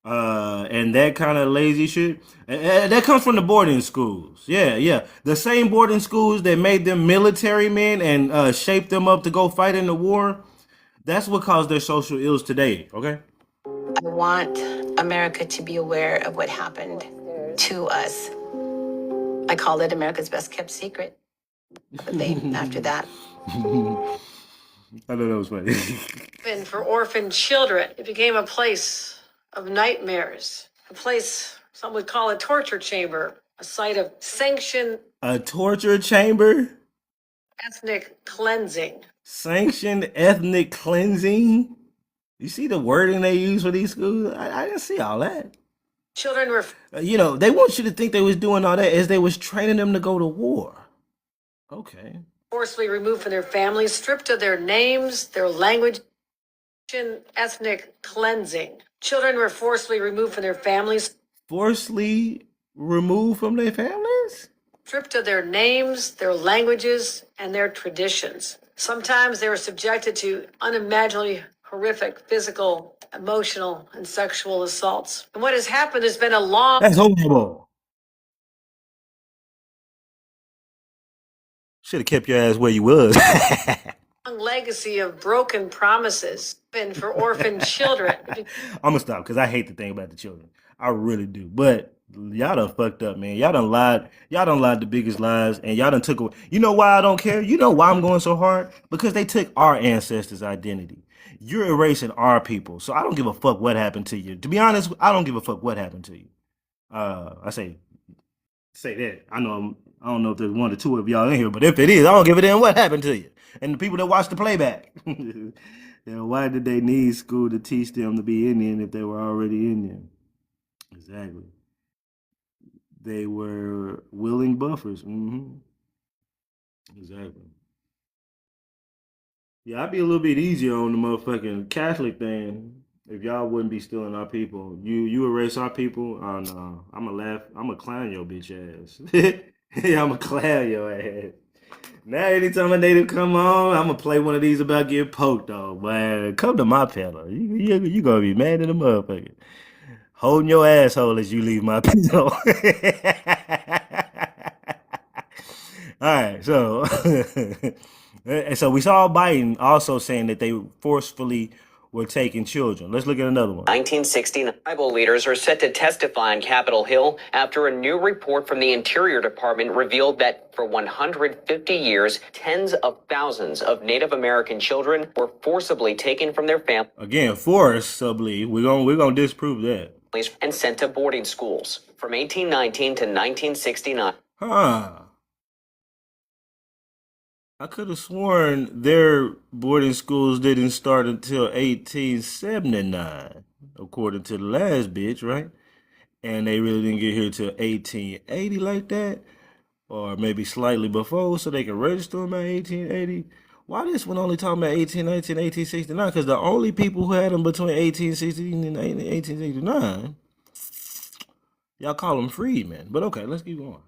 and that kind of lazy shit. And that comes from the boarding schools. Yeah, yeah. The same boarding schools that made them military men and shaped them up to go fight in the war. That's what caused their social ills today, okay? I want America to be aware of what happened to us. I call it America's best kept secret. But after that. I know that was funny. And for orphaned children, it became a place of nightmares, a place some would call a torture chamber, a site of sanctioned A torture chamber? ethnic cleansing. Sanctioned ethnic cleansing? You see the wording they use for these schools? I didn't see all that. Children were They want you to think they was doing all that as they was training them to go to war. Okay. forcibly removed from their families, stripped of their names, their language, ethnic cleansing. Children were forcibly removed from their families, Forcibly removed from their families? stripped of their names, their languages, and their traditions. Sometimes they were subjected to unimaginably horrific physical, emotional, and sexual assaults. And what has happened has been a long That's horrible. Should have kept your ass where you was. legacy of broken promises and for orphan children. I'm gonna stop because I hate to think about the children. I really do. But y'all done fucked up, man. Y'all done lied. Y'all done lied the biggest lies, and y'all done took away. You know why I don't care? You know why I'm going so hard? Because they took our ancestors' identity. You're erasing our people. So I don't give a fuck what happened to you. To be honest, I don't give a fuck what happened to you. I say that. I don't know if there's one or two of y'all in here, but if it is, I don't give a damn what happened to you. And the people that watch the playback. Why did they need school to teach them to be Indian if they were already Indian? Exactly. They were willing buffers. Exactly. Yeah, I'd be a little bit easier on the motherfucking Catholic thing if y'all wouldn't be stealing our people. You erase our people. Oh no, I'ma laugh. I'ma clown your bitch ass. Yeah, I'ma clown your ass. Now anytime a native come on, I'ma play one of these about getting poked on. Man, come to my pillow. You gonna be mad at the motherfucker. Holding your asshole as you leave my pillow. All right, so and so we saw Biden also saying that they forcefully were taking children. Let's look at another one. 1969. Tribal leaders are set to testify on Capitol Hill after a new report from the Interior Department revealed that for 150 years, tens of thousands of Native American children were forcibly taken from their families. Again, forcibly. We're gonna disprove that. And sent to boarding schools from 1819 to 1969. Huh. I could have sworn their boarding schools didn't start until 1879, according to the last bitch, right? And they really didn't get here till 1880 like that, or maybe slightly before, so they can register them at 1880. Why this one only talking about 1819, 1869? Because the only people who had them between 1816 and 1869, y'all call them freedmen. But okay, let's keep going.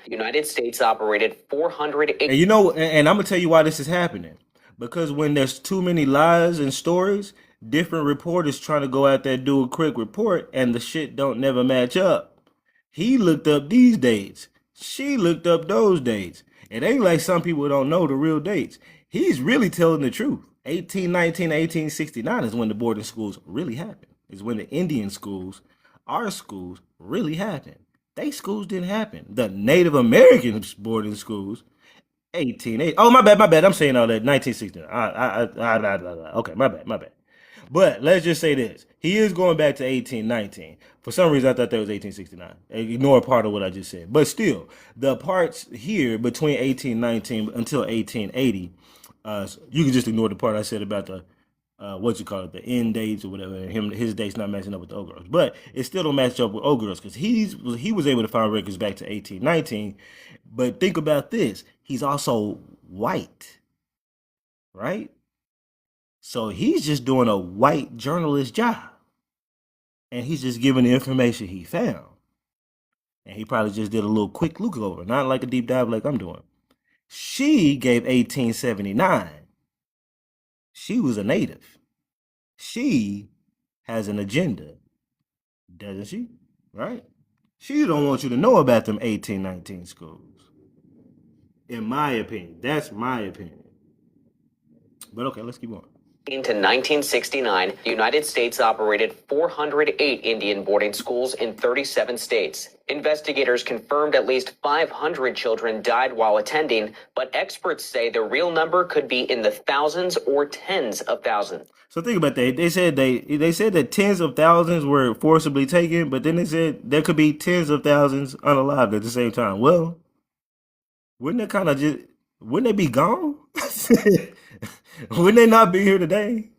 United States operated 400. And you know, and I'm gonna tell you why this is happening. Because when there's too many lies and stories, different reporters trying to go out there do a quick report, and the shit don't never match up. He looked up these dates. She looked up those dates. It ain't like some people don't know the real dates. He's really telling the truth. 1819 to 1869 is when the boarding schools really happened. Is when the Indian schools, our schools, really happened. They schools didn't happen. The Native American boarding schools, 1880. Oh, my bad. I'm saying all that. 1969. Okay, my bad. But let's just say this. He is going back to 1819. For some reason, I thought that was 1869. Ignore part of what I just said. But still, the parts here between 1819 until 1880, you can just ignore the part I said about the the end dates or whatever. His dates not matching up with the old girls, but it still don't match up with old girls because he was able to find records back to 1819. But think about this: he's also white, right? So he's just doing a white journalist job, and he's just giving the information he found, and he probably just did a little quick look over, not like a deep dive like I'm doing. She gave 1879. She was a native. She has an agenda, doesn't she? Right? She don't want you to know about them 1819 schools. In my opinion. That's my opinion. But okay, let's keep on. To 1969, the United States operated 408 Indian boarding schools in 37 states. Investigators confirmed at least 500 children died while attending, but experts say the real number could be in the thousands or tens of thousands. So think about that. They said that tens of thousands were forcibly taken, but then they said there could be tens of thousands unalived at the same time. Well, wouldn't they be gone? Wouldn't they not be here today?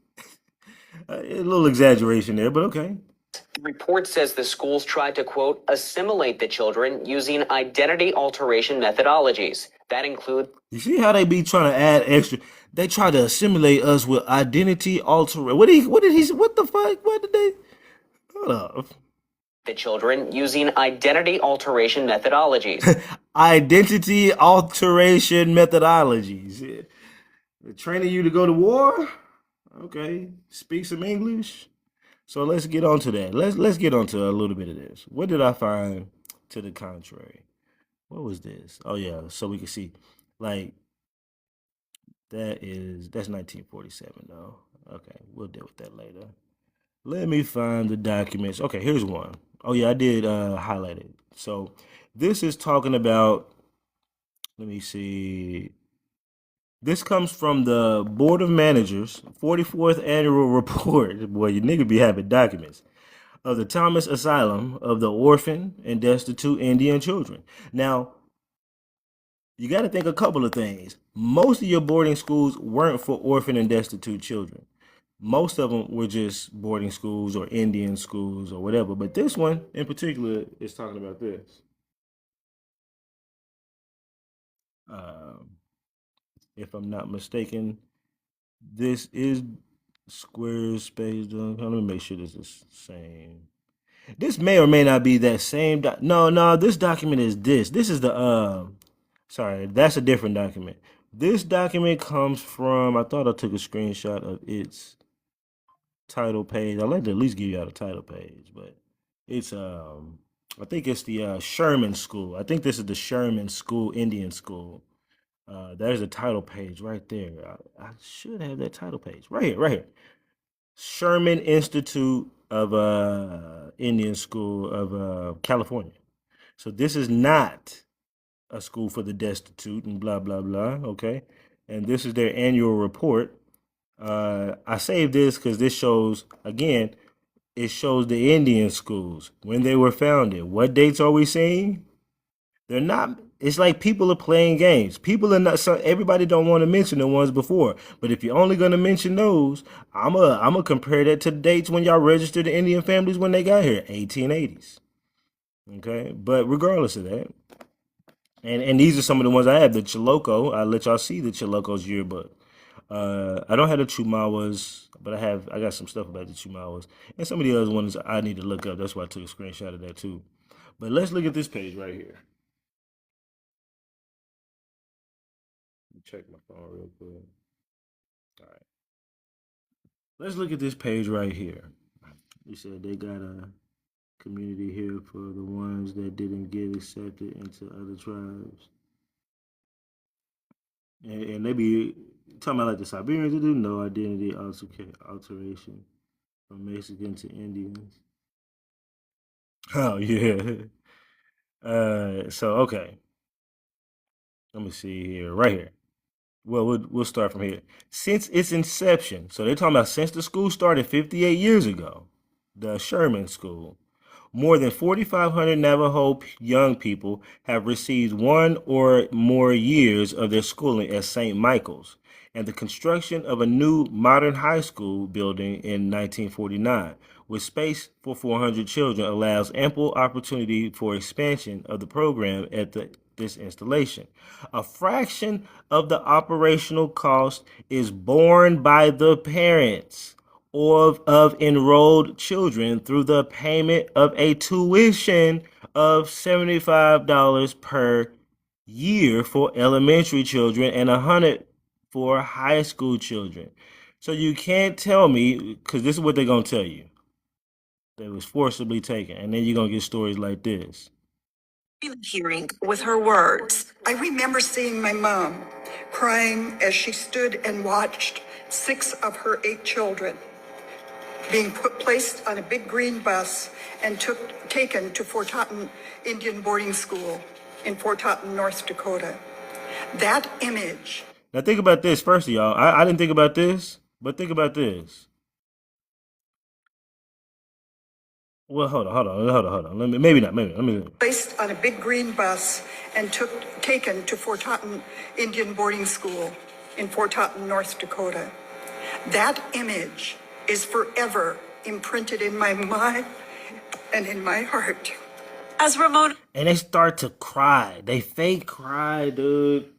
A little exaggeration there, but okay. The report says the schools tried to, quote, assimilate the children using identity alteration methodologies. That include. You see how they be trying to add extra? They try to assimilate us with identity alteration. What the fuck? What did they? Hold up. The children using identity alteration methodologies. Identity alteration methodologies. They're training you to go to war? Okay. Speak some English. So let's get on to that. Let's get on to a little bit of this. What did I find to the contrary? What was this? Oh yeah, so we can see like that's 1947 though. Okay, we'll deal with that later. Let me find the documents. Okay, here's one. Oh yeah, I did highlight it. So this is talking about, let me see. This comes from the Board of Managers 44th Annual Report. Boy, you nigga be having documents of the Thomas Asylum of the Orphan and Destitute Indian Children. Now, you got to think a couple of things. Most of your boarding schools weren't for orphan and destitute children. Most of them were just boarding schools or Indian schools or whatever. But this one in particular is talking about this. If I'm not mistaken, this is Squarespace. Let me make sure this is the same. This may or may not be that same. No, this document is this. This is the sorry, that's a different document. This document comes from, I thought I took a screenshot of its title page. I'd like to at least give you out a title page, but it's I think it's the Sherman School. I think this is the Sherman School, Indian School. There's a title page right there. I should have that title page right here. Sherman Institute of Indian School of California. So this is not a school for the destitute and blah blah blah. Okay, and this is their annual report. I saved this because this shows again. It shows the Indian schools when they were founded. What dates are we seeing? They're not. It's like people are playing games. People are not. So everybody don't want to mention the ones before. But if you're only gonna mention those, I'm a compare that to the dates when y'all registered the Indian families when they got here, 1880s. Okay, but regardless of that, and these are some of the ones I have. The Chiloko, I'll let y'all see the Chiloko's yearbook. I don't have the Chumawas, but I got some stuff about the Chumawas and some of the other ones I need to look up. That's why I took a screenshot of that too. But let's look at this page right here. Let me check my phone real quick. All right, let's look at this page right here. You said they got a community here for the ones that didn't get accepted into other tribes. And they be talking about like the Siberians to do no identity alteration from Mexican to Indians. Oh yeah. So okay. Let me see here, right here. Well, we'll start from here. Since its inception, so they're talking about since the school started 58 years ago, the Sherman School. More than 4,500 Navajo young people have received one or more years of their schooling at St. Michael's, and the construction of a new modern high school building in 1949, with space for 400 children, allows ample opportunity for expansion of the program at this installation. A fraction of the operational cost is borne by the parents of enrolled children through the payment of a tuition of $75 per year for elementary children and $100 for high school children. So you can't tell me, because this is what they're gonna tell you. They was forcibly taken, and then you're gonna get stories like this. Hearing with her words. I remember seeing my mom crying as she stood and watched 6 of her 8 children being placed on a big green bus and taken to Fort Totten Indian Boarding School in Fort Totten, North Dakota. That image. Now think about this first, y'all. I didn't think about this, but think about this. Well, hold on. Maybe not. Let me. Placed on a big green bus and taken to Fort Totten Indian Boarding School in Fort Totten, North Dakota. That image is forever imprinted in my mind and in my heart. As Ramona And they start to cry. They fake cry, dude.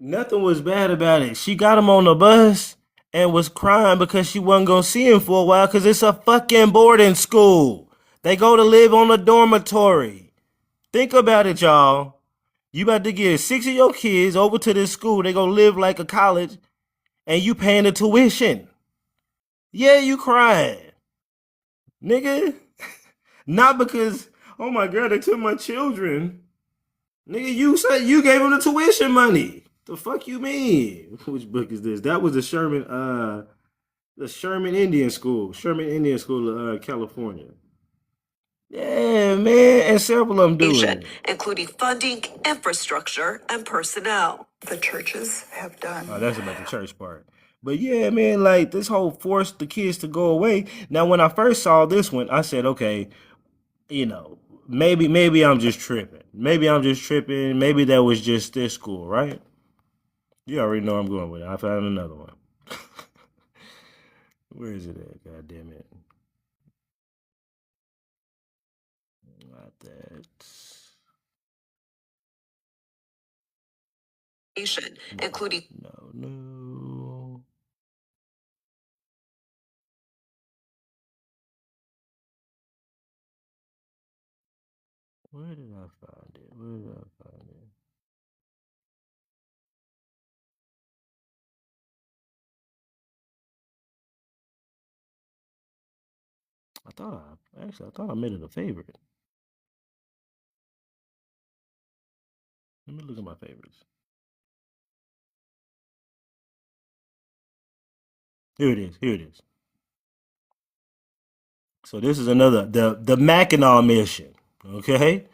Nothing was bad about it. She got him on the bus and was crying because she wasn't gonna see him for a while because it's a fucking boarding school. They go to live on a dormitory. Think about it, y'all. You about to get 6 of your kids over to this school. They gonna live like a college, and you paying the tuition. Yeah, you crying, nigga. Not because, oh my god, they took my children. Nigga, you said you gave them the tuition money. The fuck you mean? Which book is this? That was the Sherman Indian School. Sherman Indian School, California. Yeah, man, and several of them doing it. including funding, infrastructure, and personnel. The churches have done. Oh, that's about the church part. But yeah, man, like this whole force the kids to go away. Now, when I first saw this one, I said, okay, you know, maybe I'm just tripping. Maybe I'm just tripping. Maybe that was just this school, right? You already know I'm going with it. I found another one. Where is it at? God damn it. Not that. Including No. Where did I find it? I thought I made it a favorite. Let me look at my favorites. Here it is. So this is another the Mackinac mission. Okay.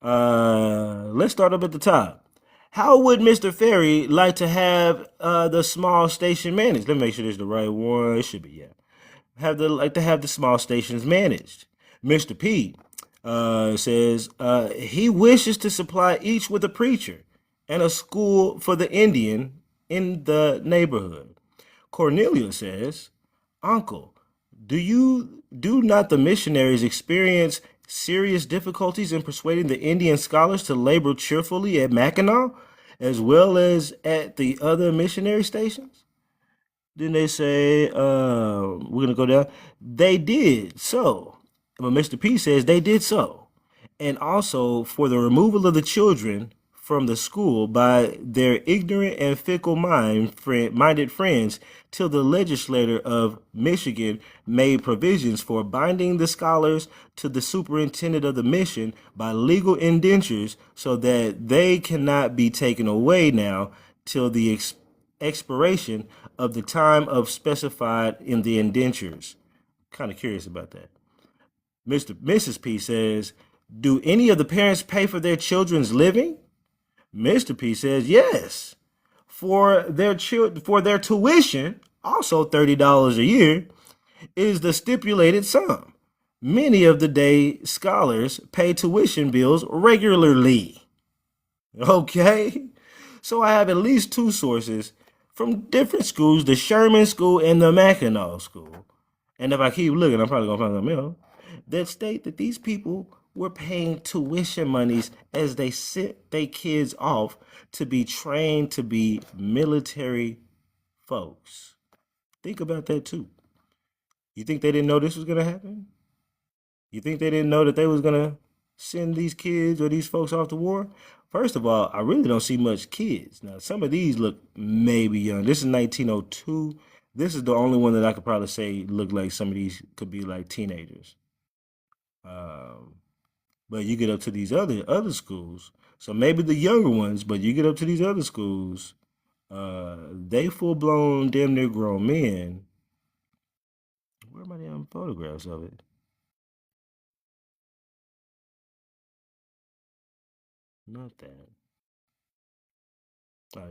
Let's start up at the top. How would Mr. Ferry like to have the small station managed? Let me make sure this is the right one. It should be, yeah. Like to have the small stations managed. Mr. P says he wishes to supply each with a preacher and a school for the Indian in the neighborhood. Cornelia says, Uncle, do not the missionaries experience serious difficulties in persuading the Indian scholars to labor cheerfully at Mackinac as well as at the other missionary stations? Then they say, we're gonna go down. They did so. But Mr. P says they did so. And also for the removal of the children from the school by their ignorant and fickle minded friends, till the legislature of Michigan made provisions for binding the scholars to the superintendent of the mission by legal indentures, so that they cannot be taken away now till the expiration of the time of specified in the indentures. Kind of curious about that. Mrs. P says, do any of the parents pay for their children's living? Mr. P says, yes. For their tuition, also $30 a year, is the stipulated sum. Many of the day scholars pay tuition bills regularly. Okay? So I have at least two sources from different schools, the Sherman School and the Mackinac School. And if I keep looking, I'm probably going to find something else that state that these people were paying tuition monies as they sent their kids off to be trained to be military folks. Think about that too. You think they didn't know this was going to happen? You think they didn't know that they was gonna send these kids or these folks off to war? First of all, I really don't see much kids. Now, some of these look maybe young. This is 1902. This is the only one that I could probably say look like some of these could be like teenagers. Um, but you get up to these other schools, so maybe the younger ones. But you get up to these other schools, they full blown damn near grown men. Where are my damn photographs of it? Not that. Oh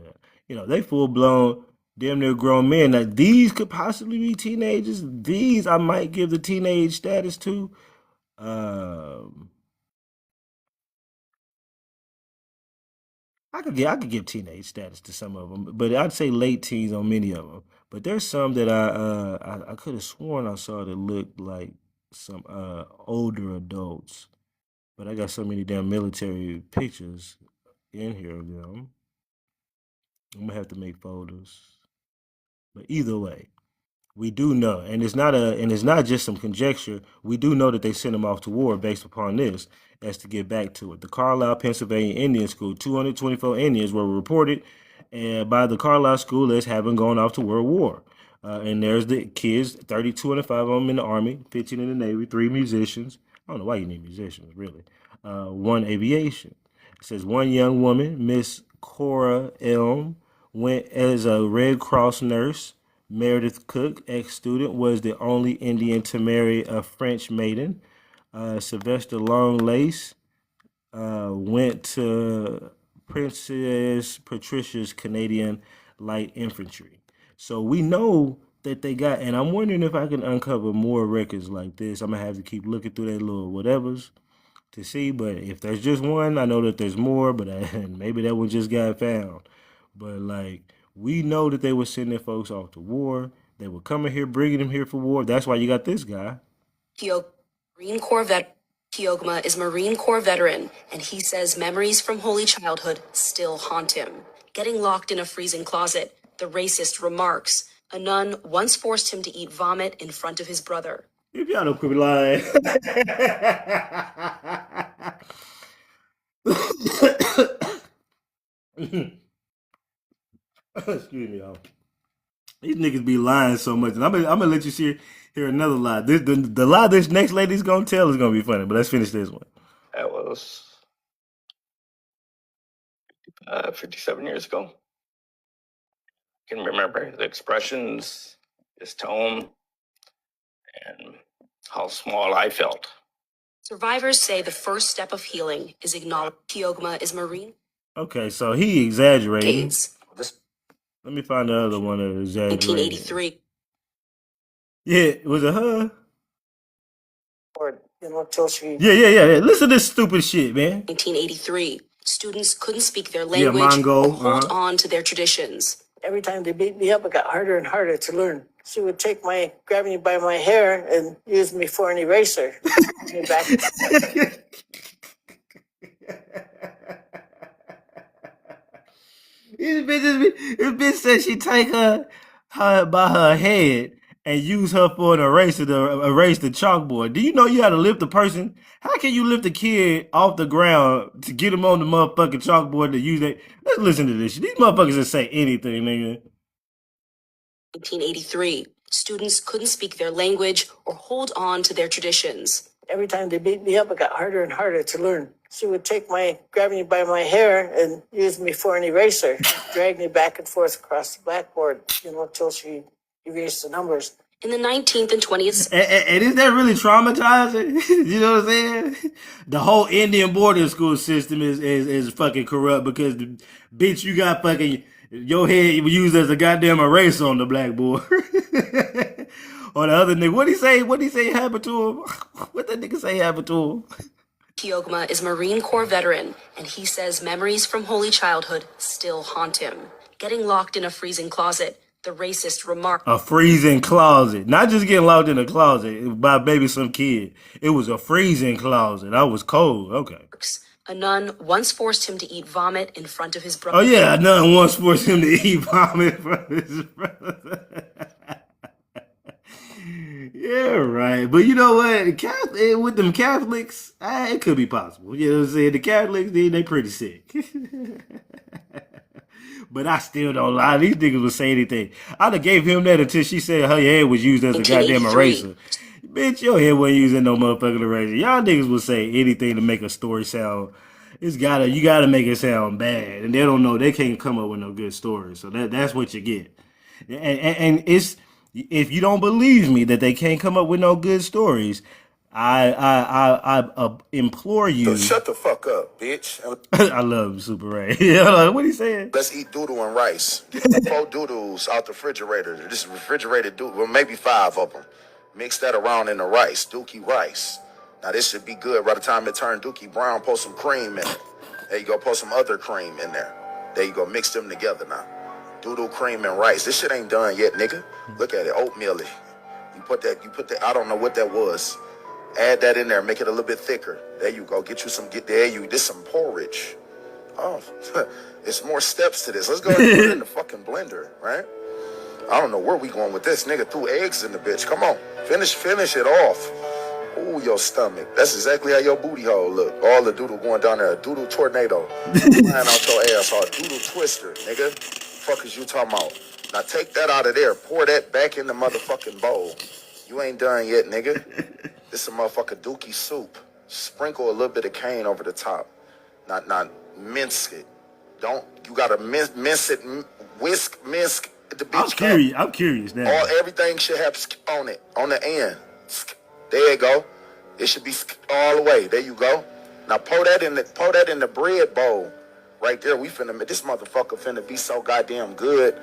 yeah, they full blown, damn near grown men. Now these could possibly be teenagers. These I might give the teenage status to. Um, I could give teenage status to some of them, but I'd say late teens on many of them. But there's some that I could have sworn I saw that looked like some older adults. But I got so many damn military pictures in here of them. I'm gonna have to make folders. But either way, we do know, and it's not just some conjecture. We do know that they sent him off to war based upon this. As to get back to it, the Carlisle, Pennsylvania Indian School, 224 Indians were reported by the Carlisle School as having gone off to World War. And there's the kids, 32 and 5 of them in the Army, 15 in the Navy, 3 musicians. I don't know why you need musicians, really. 1 aviation. It says one young woman, Miss Cora Elm, went as a Red Cross nurse. Meredith Cook, ex-student, was the only Indian to marry a French maiden. Sylvester Longlace went to Princess Patricia's Canadian Light Infantry. So we know that they got, and I'm wondering if I can uncover more records like this. I'm gonna have to keep looking through their little whatevers to see. But if there's just one, I know that there's more. But maybe that one just got found. But like we know that they were sending folks off to war. They were coming here, bringing them here for war. That's why you got this guy. Marine Corps vet Kiogma is Marine Corps veteran, and he says memories from holy childhood still haunt him. Getting locked in a freezing closet, the racist remarks. A nun once forced him to eat vomit in front of his brother. If y'all don't quit lying. Excuse me, y'all. These niggas be lying so much, and I'm gonna let you hear another lie. The lie this next lady's gonna tell is gonna be funny, but let's finish this one. That was 57 years ago. I can remember the expressions, his tone, and how small I felt. Survivors say the first step of healing is acknowledging Keogma is Marine. Okay, so he exaggerating. Decades. Let me find the other one that exaggerated. 1983. Yeah, was it her? Or, till she. Yeah. Listen to this stupid shit, man. 1983. Students couldn't speak their Yeah, language Mongo, or hold on to their traditions. Every time they beat me up, it got harder and harder to learn. She would grab me by my hair and use me for an eraser. Me back. This bitch said she take her by her head and use her for an eraser to erase the chalkboard. Do you know you had to lift the person? How can you lift a kid off the ground to get him on the motherfucking chalkboard to use that? Let's listen to this shit. These motherfuckers just say anything, nigga. 1983. Students couldn't speak their language or hold on to their traditions. Every time they beat me up, it got harder and harder to learn. She would grab me by my hair and use me for an eraser, drag me back and forth across the blackboard, till she erased the numbers. In the 19th and 20th And is that really traumatizing? You know what I'm saying? The whole Indian boarding school system is fucking corrupt because bitch, you got fucking your head used as a goddamn eraser on the blackboard. Or the other nigga, what he say happened to him? What that nigga say happened to him? Keogma is Marine Corps veteran, and he says memories from holy childhood still haunt him. Getting locked in a freezing closet, the racist remark. A freezing closet. Not just getting locked in a closet by maybe some kid. It was a freezing closet. I was cold. Okay. A nun once forced him to eat vomit in front of his brother. Oh yeah, a nun once forced him to eat vomit in front of his brother. Yeah, right. But you know what? With them Catholics, it could be possible. You know what I'm saying? The Catholics, they pretty sick. But I still don't lie. These niggas would say anything. I'd have gave him that until she said her head was used as a goddamn eraser. Bitch, your head wasn't using no motherfucking eraser. Y'all niggas would say anything to make a story sound. You gotta make it sound bad. And they don't know, they can't come up with no good stories. So that's what you get. And it's, if you don't believe me that they can't come up with no good stories, I implore you. So shut the fuck up, bitch. I love Super Ray. What he saying? Let's eat doodle and rice. 4 doodles out the refrigerator. This refrigerated doodle, well, maybe 5 of them. Mix that around in the rice, dookie rice. Now this should be good. By the time it turned dookie brown, pour some cream in it. There you go, pour some other cream in there. There you go, mix them together now. Doodle, cream, and rice. This shit ain't done yet, nigga. Look at it, oatmeal. You put that, I don't know what that was. Add that in there, make it a little bit thicker. There you go, this some porridge. Oh, it's more steps to this. Let's go ahead and put it in the fucking blender, right? I don't know where we going with this. Nigga threw eggs in the bitch. Come on, finish it off. Ooh, your stomach. That's exactly how your booty hole look. All the doodle going down there. A doodle tornado. Flying out your asshole. Doodle twister, nigga. Fuck is you talking about? Now take that out of there. Pour that back in the motherfucking bowl. You ain't done yet, nigga. This is a motherfucking dookie soup. Sprinkle a little bit of cane over the top. Not mince it. You gotta mince it, mince the bitch. I'm curious now. Everything should have on it, on the end. There you go. It should be all the way. There you go. Now pour that in the bread bowl. Right there. This motherfucker finna be so goddamn good.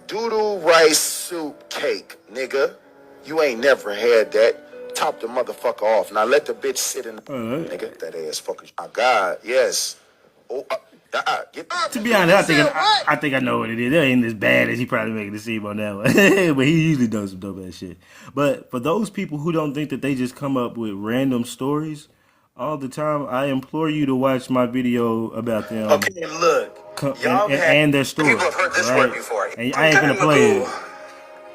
Doodle rice soup cake, nigga. You ain't never had that. Top the motherfucker off. Now let the bitch sit in the nigga. That ass fucker. My God, yes. Oh, to be honest, I think I know what it is. It ain't as bad as he probably making it seem on that one. But he usually does some dope ass shit. But for those people who don't think that they just come up with random stories all the time, I implore you to watch my video about them. Okay, look. And their stories. People have heard this word before. And I ain't finna play it.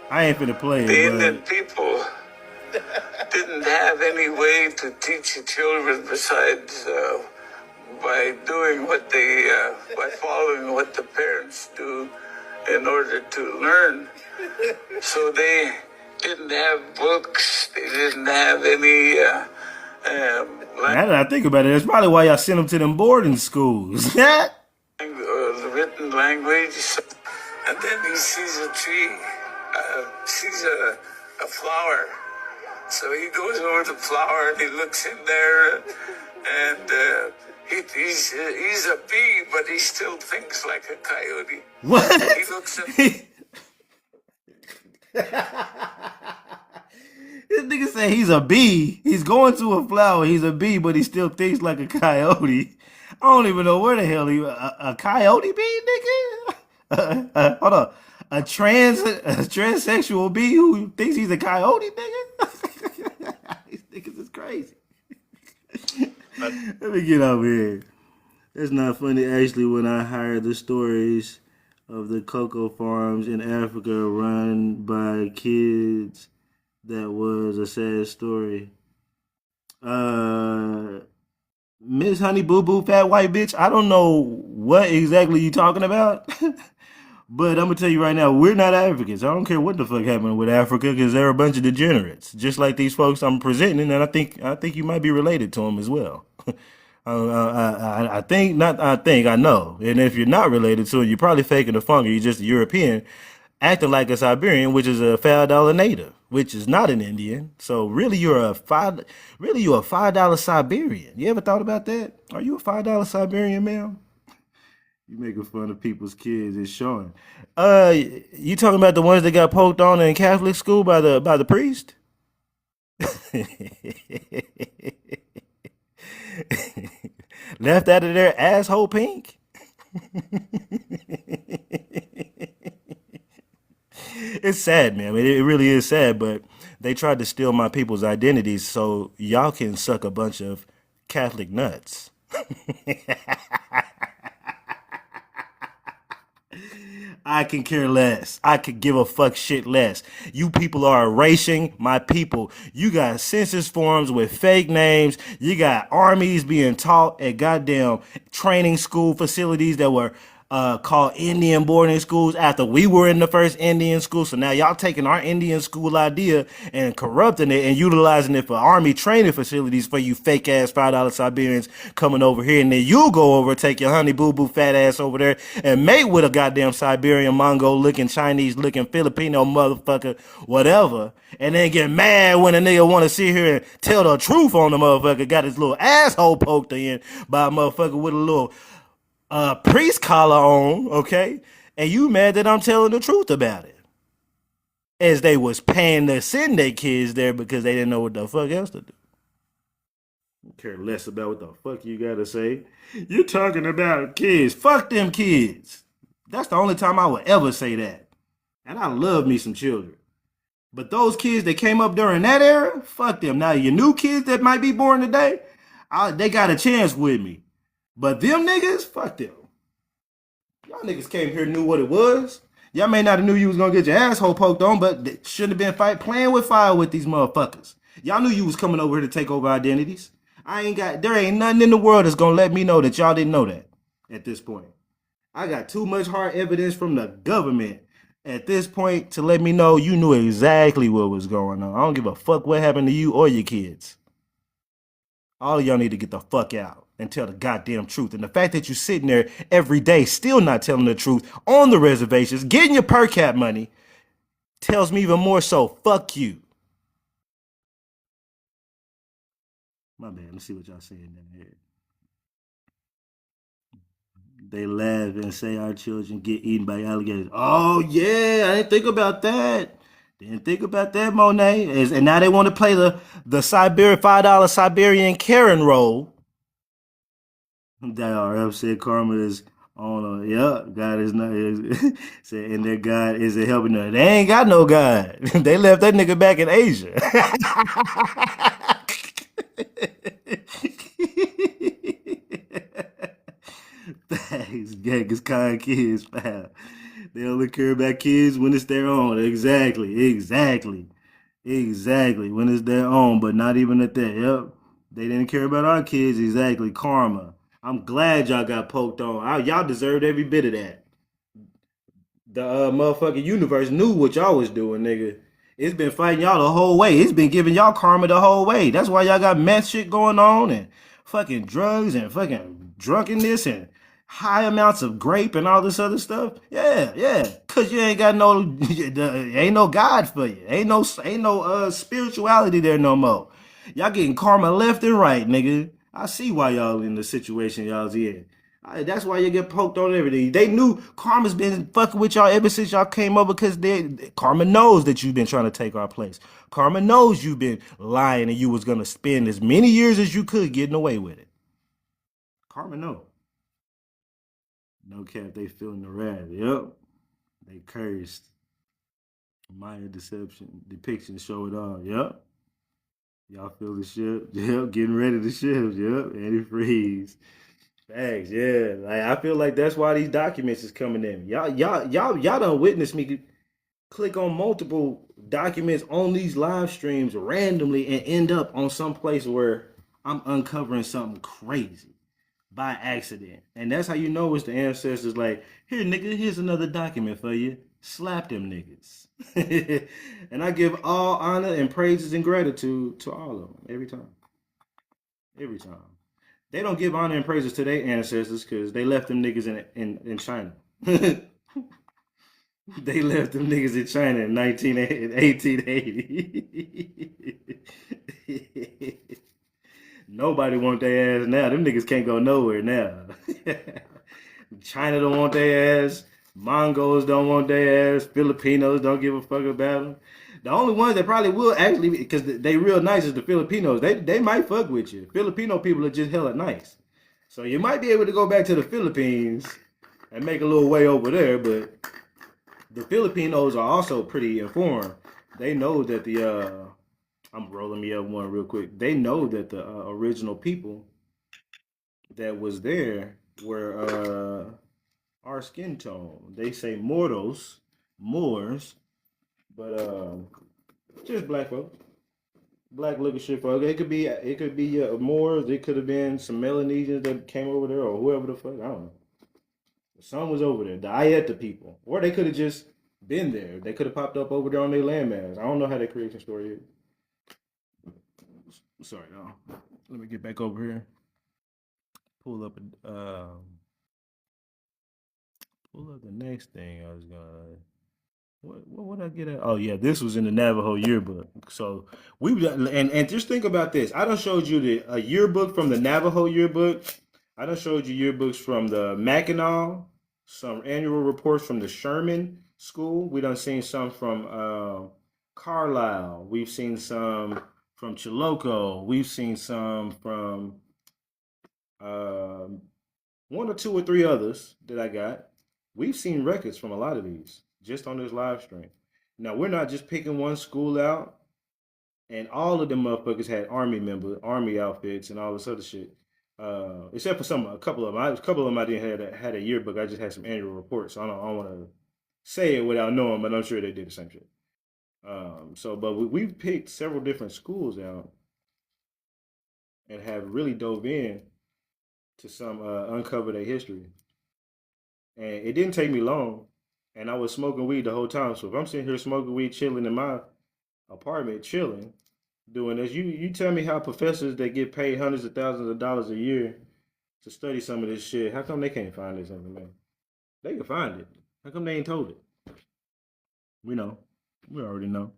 I ain't finna play it. The Indian people didn't have any way to teach the children besides by doing by following what the parents do in order to learn. So they didn't have books. They didn't have any. Now that I think about it, that's probably why y'all sent them to them boarding schools. The written language. And then he sees a tree, sees a flower, So he goes over to Flower and he looks in there, and he's a bee, but he still thinks like a coyote. What? He looks at This nigga say he's a bee. He's going to a flower. He's a bee, but he still thinks like a coyote. I don't even know where the hell a coyote bee, nigga. Hold on, a transsexual bee who thinks he's a coyote, nigga. These niggas is crazy. Let me get over here. It's not funny actually when I heard the stories of the cocoa farms in Africa run by kids. That was a sad story. Miss Honey Boo Boo Fat White Bitch, I don't know what exactly you talking about. But I'm gonna tell you right now, we're not Africans. I don't care what the fuck happened with Africa, because they're a bunch of degenerates, just like these folks I'm presenting, and I think you might be related to them as well. I think not. I think I know. And if you're not related to it, you're probably faking the funk. You're just a European, acting like a Siberian, which is a $5 native, which is not an Indian. So really, you're a $5 Siberian. You ever thought about that? Are you a $5 Siberian, ma'am? You making fun of people's kids. It's showing. You talking about the ones that got poked on in Catholic school by the priest? Left out of their asshole pink? It's sad, man. It really is sad, but they tried to steal my people's identities so y'all can suck a bunch of Catholic nuts. I can care less. I could give a fuck shit less. You people are erasing my people. You got census forms with fake names. You got armies being taught at goddamn training school facilities that were called Indian boarding schools after we were in the first Indian school. So now y'all taking our Indian school idea and corrupting it and utilizing it for army training facilities for you fake ass $5 Siberians coming over here. And then you go over, take your honey boo boo fat ass over there and mate with a goddamn Siberian Mongol looking Chinese looking Filipino motherfucker, whatever. And then get mad when a nigga want to sit here and tell the truth on the motherfucker. Got his little asshole poked in by a motherfucker with a little priest collar on, okay? And you mad that I'm telling the truth about it. As they was paying to send their kids there because they didn't know what the fuck else to do. I care less about what the fuck you gotta say. You talking about kids. Fuck them kids. That's the only time I would ever say that. And I love me some children. But those kids that came up during that era, fuck them. Now, your new kids that might be born today, they got a chance with me. But them niggas, fuck them. Y'all niggas came here knew what it was. Y'all may not have knew you was gonna get your asshole poked on, but they shouldn't have been playing with fire with these motherfuckers. Y'all knew you was coming over here to take over identities. There ain't nothing in the world that's gonna let me know that y'all didn't know that at this point. I got too much hard evidence from the government at this point to let me know you knew exactly what was going on. I don't give a fuck what happened to you or your kids. All of y'all need to get the fuck out and tell the goddamn truth. And the fact that you're sitting there every day still not telling the truth on the reservations, getting your per cap money, tells me even more so, fuck you. My bad. Let's see what y'all saying in here. They laugh and say our children get eaten by alligators. Oh, yeah. I didn't think about that. Didn't think about that, Monet. And now they want to play the Siberian $5 Siberian Karen role. That RF said karma is on yeah, God is not said, and their God isn't helping them. They ain't got no God. They left that nigga back in Asia. Thanks, Genghis Khan kids, pal. They only care about kids when it's their own. Exactly. When it's their own, but not even at that. Yep. They didn't care about our kids. Exactly. Karma. I'm glad y'all got poked on. Y'all deserved every bit of that. The motherfucking universe knew what y'all was doing, nigga. It's been fighting y'all the whole way. It's been giving y'all karma the whole way. That's why y'all got meth shit going on and fucking drugs and fucking drunkenness and high amounts of grape and all this other stuff? Yeah, yeah. Cause you ain't got no, ain't no God for you. Ain't no spirituality there no more. Y'all getting karma left and right, nigga. I see why y'all in the situation y'all's in. That's why you get poked on everything. They knew karma's been fucking with y'all ever since y'all came over because karma knows that you've been trying to take our place. Karma knows you've been lying and you was gonna spend as many years as you could getting away with it. Karma know. No cap, they feeling the wrath. Yep. They cursed. Maya depiction show it all. Yep. Y'all feel the ship. Yep. Getting ready to shift. Yep. Antifreeze. Facts. Yeah. Like I feel like that's why these documents is coming in. Y'all done witnessed me click on multiple documents on these live streams randomly and end up on some place where I'm uncovering something crazy by accident. And that's how you know it's the ancestors like, here, nigga, here's another document for you. Slap them niggas. And I give all honor and praises and gratitude to all of them every time. Every time. They don't give honor and praises to their ancestors because they left them niggas in China. They left them niggas in China in 1880. Nobody want their ass now. Them niggas can't go nowhere now. China don't want their ass. Mongols don't want their ass. Filipinos don't give a fuck about them. The only ones that probably will actually, because they real nice, is the Filipinos. They might fuck with you. Filipino people are just hella nice. So you might be able to go back to the Philippines and make a little way over there, but the Filipinos are also pretty informed. They know that I'm rolling me up one real quick. They know that the original people that was there were our skin tone. They say mortals, Moors, but just black folks, black looking shit folk. It could be Moors. It could have been some Melanesians that came over there or whoever the fuck. I don't know. Some was over there. The Ayeta people, or they could have just been there. They could have popped up over there on their landmass. I don't know how that creation story is. Sorry, no. Let me get back over here. Pull up pull up the next thing I was gonna. What would I get at? Oh yeah, this was in the Navajo yearbook. So and just think about this. I done showed you a yearbook from the Navajo yearbook. I done showed you yearbooks from the Mackinac, some annual reports from the Sherman School. We done seen some from Carlisle. We've seen some from Chilocco. We've seen some from um, one or two or three others that I got. We've seen records from a lot of these just on this live stream. Now we're not just picking one school out, and all of them motherfuckers had army outfits, and all this other shit. Except for a couple of them. A couple of them I didn't had a yearbook. I just had some annual reports. So I don't want to say it without knowing, but I'm sure they did the same shit. But we've picked several different schools out and have really dove in to some uncover their history. And it didn't take me long, and I was smoking weed the whole time. So if I'm sitting here smoking weed, chilling in my apartment, chilling, doing this, you tell me how professors that get paid hundreds of thousands of dollars a year to study some of this shit, how come they can't find this information? They can find it. How come they ain't told it? We know. We already know.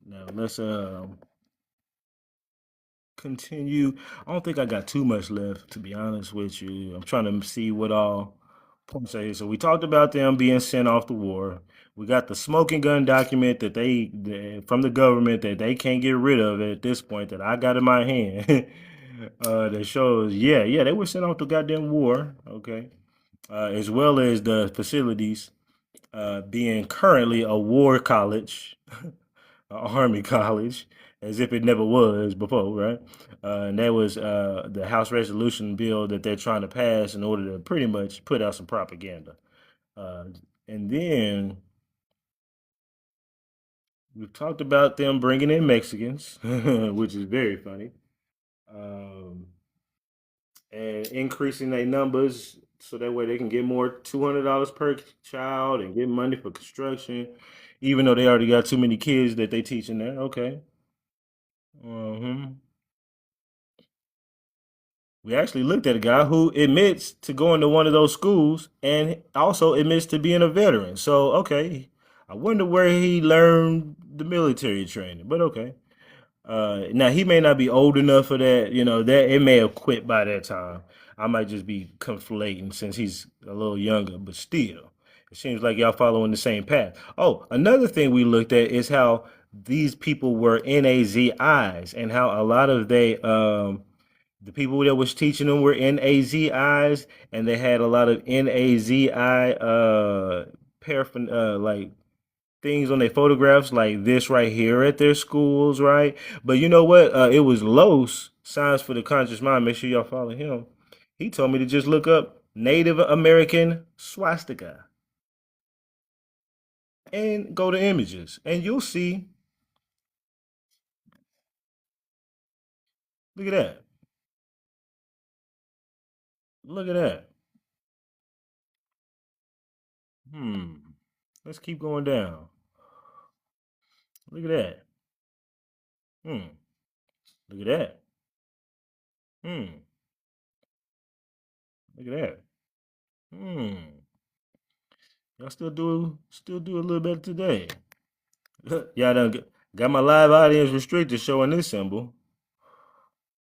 Now let's continue. I don't think I got too much left, to be honest with you. I'm trying to see what all points are here. So we talked about them being sent off the war. We got the smoking gun document that from the government that they can't get rid of at this point that I got in my hand. That shows, yeah, they were sent off to goddamn war. Okay, as well as the facilities being currently a war college. Army College, as if it never was before, right? And that was the House resolution bill that they're trying to pass in order to pretty much put out some propaganda. Uh, and then we've talked about them bringing in Mexicans, which is very funny, um, and increasing their numbers so that way they can get more $200 per child and get money for construction, even though they already got too many kids that they teaching there. Okay. Hmm. We actually looked at a guy who admits to going to one of those schools and also admits to being a veteran. So, okay, I wonder where he learned the military training, but okay. Now he may not be old enough for that, that it may have quit by that time. I might just be conflating since he's a little younger, but still, it seems like y'all following the same path. Oh, another thing we looked at is how these people were NAZIs and how a lot of the people that was teaching them were NAZIs, and they had a lot of NAZI paraffin like things on their photographs, like this right here at their schools, right? But you know what? It was Los, Signs for the Conscious Mind. Make sure y'all follow him. He told me to just look up Native American swastika and go to images, and you'll see. Look at that. Look at that. Hmm. Let's keep going down. Look at that. Hmm. Look at that. Hmm. Look at that. Hmm. Y'all still do a little better today. Y'all done got my live audience restricted showing this symbol.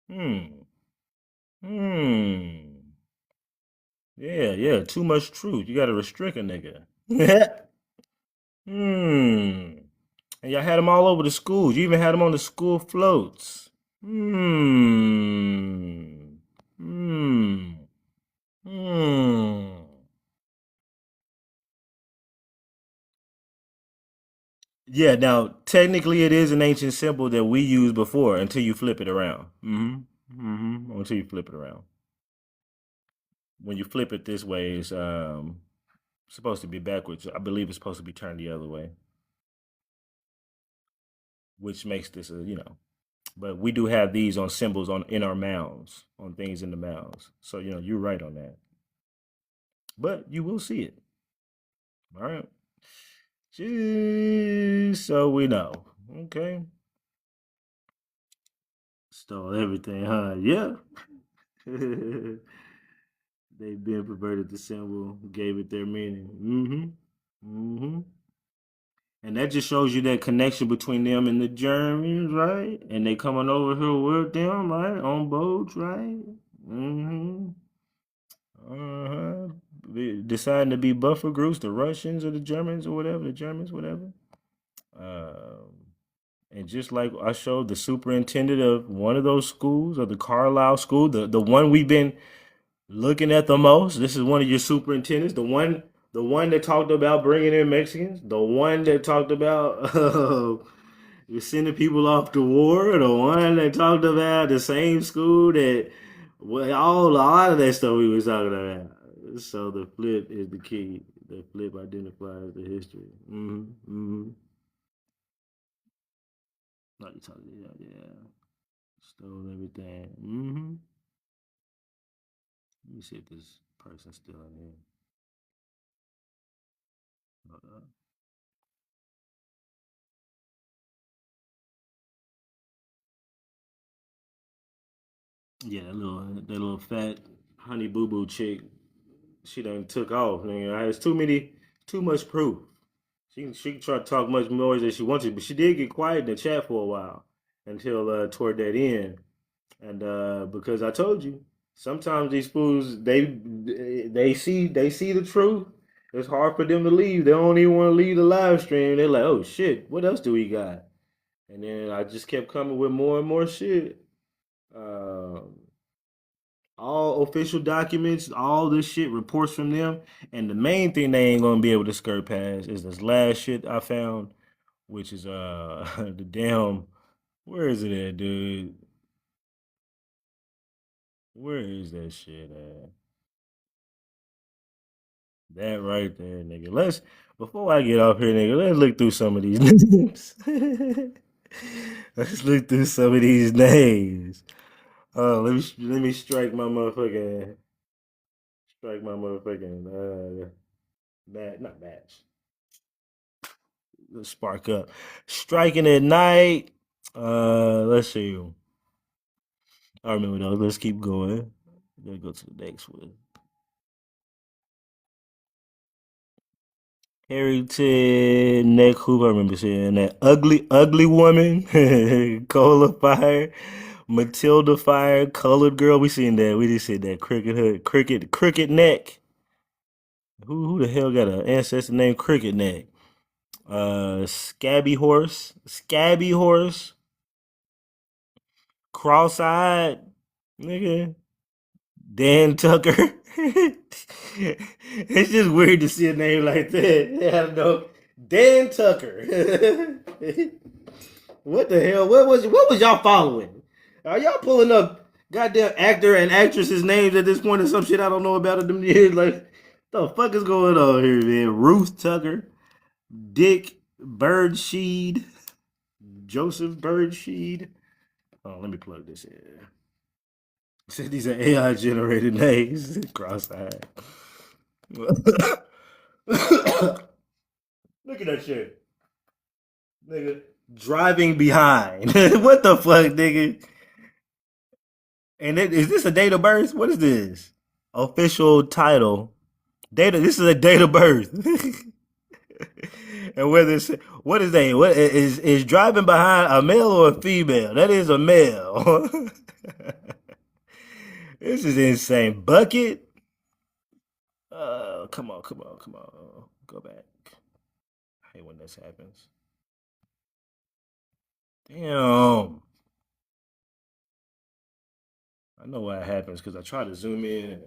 Hmm. Hmm. Yeah, yeah. Too much truth. You gotta restrict a nigga. Hmm. And y'all had them all over the schools. You even had them on the school floats. Hmm. Hmm. Hmm. Yeah, now technically it is an ancient symbol that we used before until you flip it around. Until you flip it around. When you flip it this way, it's supposed to be backwards. I believe it's supposed to be turned the other way, which makes this a. But we do have these on symbols on in our mounds, on things in the mounds. So you're right on that. But you will see it. All right. Just so we know. Okay. Stole everything, huh? Yeah. They've been perverted the symbol, gave it their meaning. Mm-hmm. And that just shows you that connection between them and the Germans, right? And they coming over here with them, right? On boats, right? Mm-hmm. Uh-huh. Deciding to be buffer groups, the Russians or the Germans or whatever, the Germans, whatever. Um, and just like I showed the superintendent of one of those schools, or the Carlisle school, the one we've been looking at the most. This is one of your superintendents, the one that talked about bringing in Mexicans, the one that talked about sending people off to war, the one that talked about the same school that well, a lot of that stuff we was talking about. So the flip is the key. The flip identifies the history. Like you talking, yeah. Stole everything. Let me see if this person's still in here. Uh, Yeah, that little fat honey boo boo chick, she done took off. Nigga. It's too much proof. She can try to talk much more than she wants to, but she did get quiet in the chat for a while until toward that end. And because I told you, sometimes these fools they see the truth. It's hard for them to leave. They don't even want to leave the live stream. They're like, oh shit, what else do we got? And then I just kept coming with more and more shit. Um, all official documents, all this shit, reports from them. And the main thing they ain't gonna be able to skirt past is this last shit I found, which is the damn where is it at, dude? Where is that shit at? That right there, nigga. Let's before I get off here, nigga, let's look through some of these names. Let's look through some of these names. Let me strike my motherfucking not match. Let's spark up. Striking at night. Let's see. I remember those. Let's keep going. Gotta go to the next one. Harrington, Neck Hoop. I remember seeing that. Ugly woman. Cola Fire. Matilda Fire. Colored Girl. We seen that. We just said that. Cricket Hood. Cricket Neck. Who the hell got an ancestor named Cricket Neck? Scabby Horse. Scabby Horse. Cross-eyed. Nigga. Dan Tucker. It's just weird to see a name like that. I don't know. Dan Tucker. What the hell? What was y'all following? Are y'all pulling up goddamn actor and actresses' names at this point or some shit I don't know about in them years? Like, the fuck is going on here, man? Ruth Tucker, Dick Birdsheed, Joseph Birdsheed. Oh, let me plug this in. Said these are AI generated names. Cross-eyed. Look at that shit. Nigga. Driving behind. What the fuck, nigga? And is this a date of birth? What is this? Official title. This is a date of birth. And whether it's what is that? What is driving behind a male or a female? That is a male. This is insane. Bucket. Come on. Go back. I hate when this happens. Damn. I know why it happens because I try to zoom in. And...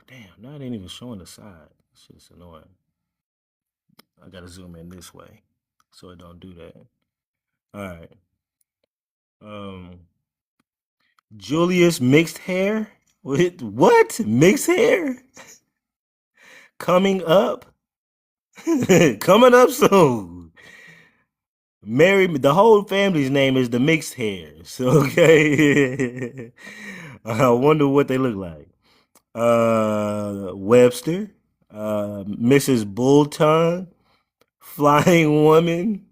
Damn, now it ain't even showing the side. This shit's annoying. I gotta zoom in this way so it don't do that. All right. Julius mixed hair. What? Mixed hair? Coming up? Coming up soon. Mary, the whole family's name is the Mixed Hairs. Okay. I wonder what they look like. Webster, Mrs. Bulltongue, Flying Woman.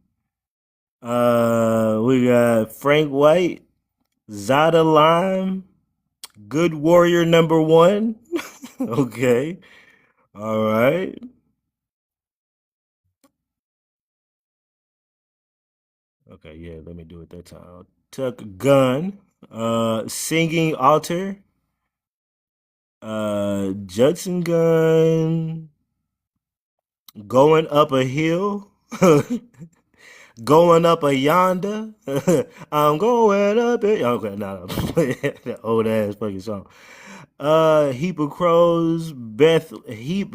We got Frank White, Zada Lime, Good Warrior number 1. Okay. All right. Okay, yeah, let me do it that time. Tuck Gun, Singing Altar, Judson Gun, Going Up a Hill, Going Up a Yonder. I'm going up a... Okay, no. That old ass fucking song. Heap of Crows, Betheba?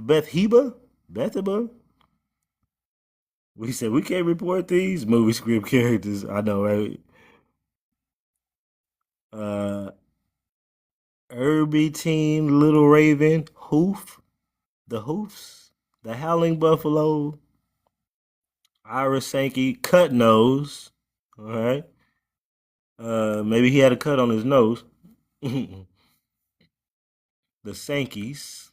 We said we can't report these movie script characters. I know, right? Uh, Irby Team, Little Raven, Hoof, the Hoofs, the Howling Buffalo, Ira Sankey, Cut Nose. All right. Maybe he had a cut on his nose. The Sankeys.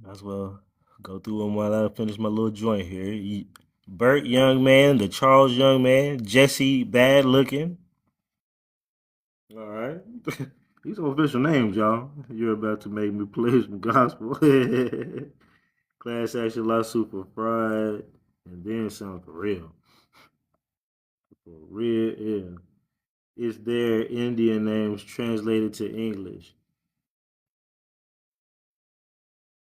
Might as well go through them while I finish my little joint here. Burt Young Man, the Charles Young Man, Jesse Bad Looking. All right. These are official names, y'all. You're about to make me play some gospel. Class action lawsuit for fraud, and then some for real. For real, yeah. It's their Indian names translated to English.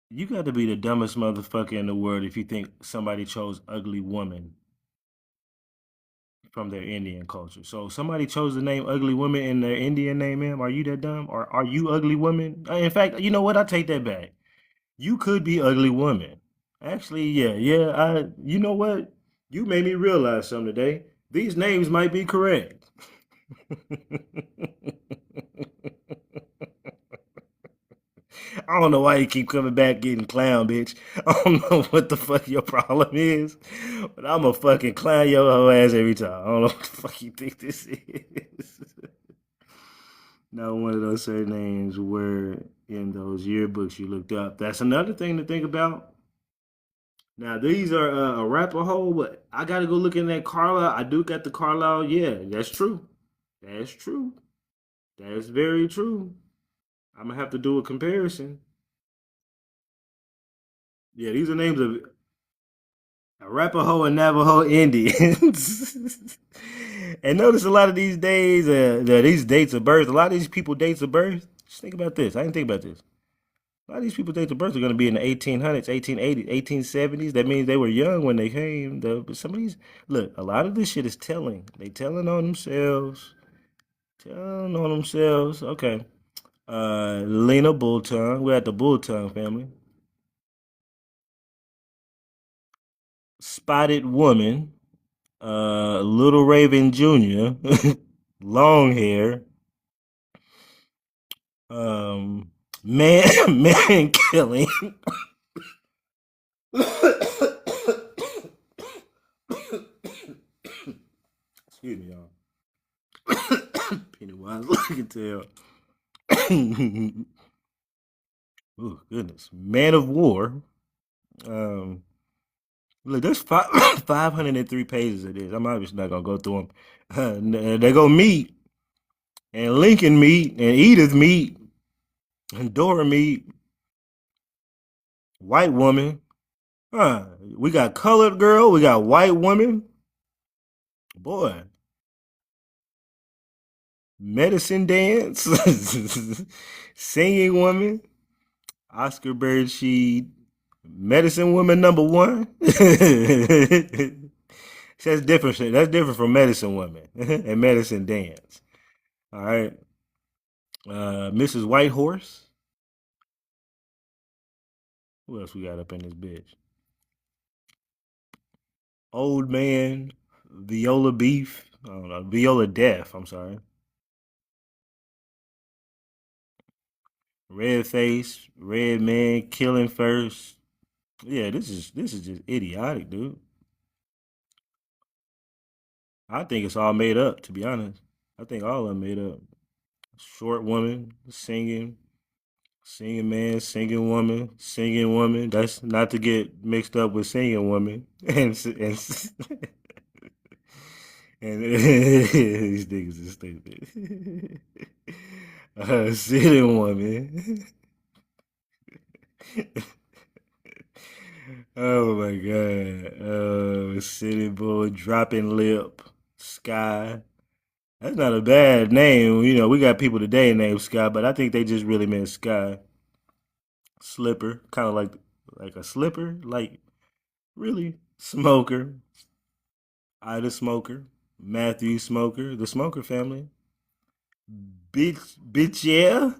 You got to be the dumbest motherfucker in the world if you think somebody chose ugly woman from their Indian culture. So somebody chose the name ugly woman in their Indian name, ma'am. Are you that dumb? Or are you ugly woman? In fact, you know what? I take that back. You could be ugly woman. Actually, yeah. You know what? You made me realize something today. These names might be correct. I don't know why you keep coming back getting clown, bitch. I don't know what the fuck your problem is, but I'm a fucking clown your whole ass every time. I don't know what the fuck you think this is. Not one of those surnames were in those yearbooks you looked up. That's another thing to think about. Now these are Arapaho, but I gotta go look in that Carlisle. I do got the Carlisle. Yeah, that's true. That's true. That's very true. I'm gonna have to do a comparison. Yeah, these are names of Arapaho and Navajo Indians. And notice a lot of these days, these dates of birth, a lot of these people dates of birth. Just think about this. I didn't think about this. A lot of these people dates of birth are going to be in the 1800s, 1880s, 1870s. That means they were young when they came. But some of these, look, a lot of this shit is telling. They telling on themselves. Telling on themselves. Okay. Lena Bulltongue. We're at the Bulltongue family. Spotted Woman. Little Raven Jr., long hair, man, man killing. Excuse me, y'all. Pennywise looking tail. Oh goodness, Man of War. Um, look, there's 503 pages of this. I'm obviously not gonna go through them. They go meet and Lincoln meet and Edith meet and Dora meet. White woman. We got colored girl. We got white woman. Boy, medicine dance. Singing woman. Oscar Bergsheed. Medicine woman number one. That's different. That's different from medicine woman and medicine dance. All right. Mrs. Whitehorse. Who else we got up in this bitch? Old man. Viola Beef. I don't know. Viola Deaf. I'm sorry. Red face, red man, killing first. Yeah, this is just idiotic, dude. I think it's all made up, to be honest. I think all of them made up. Short woman, singing man, singing woman, singing woman. That's not to get mixed up with singing woman. And these niggas are stupid. Sitting woman. Oh my god. City boy dropping lip. Sky. That's not a bad name. You know, we got people today named Sky, but I think they just really meant Sky. Slipper. Kind of like a slipper. Like really. Smoker. Ida Smoker. Matthew Smoker. The Smoker family. Bitch yeah.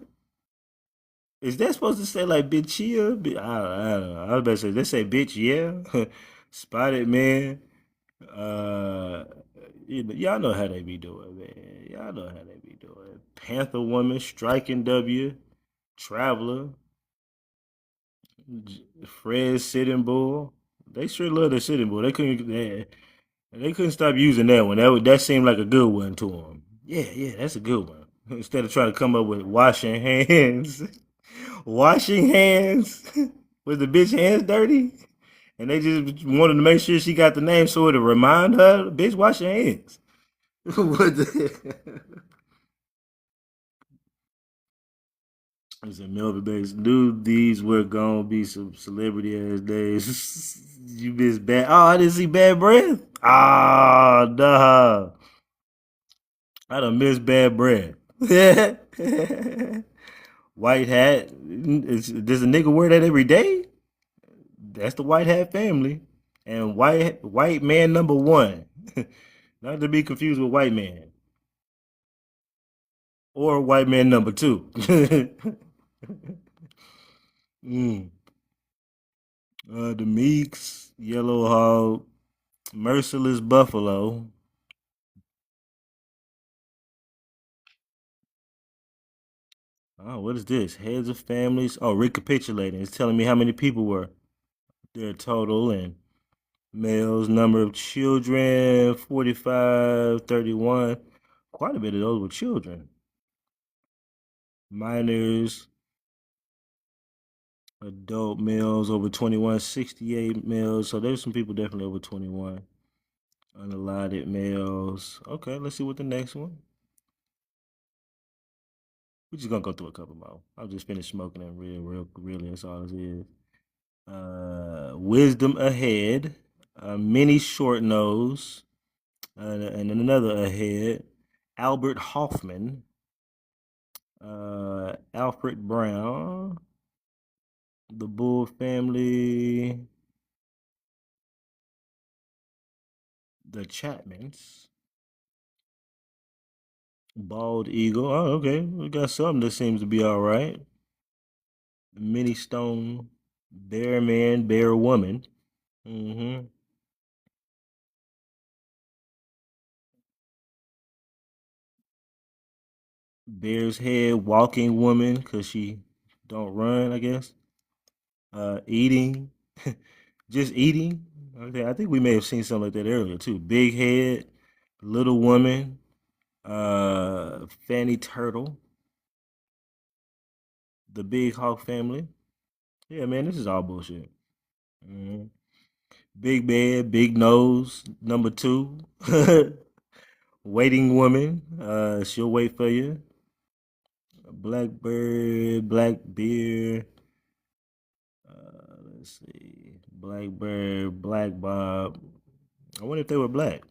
Is that supposed to say like bitch yeah? I don't know. I was about to say they say bitch yeah. Spotted man. Uh, y'all know how they be doing, man. Y'all know how they be doing. Panther woman, striking W, traveler, Fred sitting bull. They sure love the sitting bull. They couldn't stop using that one. That seemed like a good one to them. Yeah, yeah, that's a good one. Instead of trying to come up with washing hands, washing hands. Was the bitch hands dirty? And they just wanted to make sure she got the name so it'll remind her, bitch, wash your hands. What the? He said, Melvin Banks, dude, these were gonna be some celebrity ass days. You miss bad. Oh, I didn't see Bad Breath. Ah, nah. I done missed Bad Breath. White hat. Does a nigga wear that every day? That's the white hat family. And white man number one. Not to be confused with white man. Or white man number two. mm. The Meeks, Yellow Hog, Merciless Buffalo. Oh, what is this? Heads of families. Oh, recapitulating. It's telling me how many people were there total and males, number of children, 45, 31. Quite a bit of those were children. Minors, Adult males over 21, 68 males. So there's some people definitely over 21. Unallotted males. Okay, let's see what the next one. We're just gonna go through a couple more. I'll just finish smoking and really, that's all this is. Wisdom ahead. Mini short nose. And another ahead. Albert Hoffman. Alfred Brown. The Bull family. The Chapmans. Bald eagle. Oh, okay. We got something that seems to be all right. Mini stone. Bear man, bear woman. Mm-hmm. Bear's head, walking woman, cause she don't run, I guess. Eating, just eating. Okay, I think we may have seen something like that earlier too. Big head, little woman, Fanny Turtle, the Big Hawk family. Yeah, man, this is all bullshit. Mhm. Big bed, big nose, number two. Waiting woman, she'll wait for you. Blackbird, black beard. Let's see. Blackbird, Black Bob. I wonder if they were black.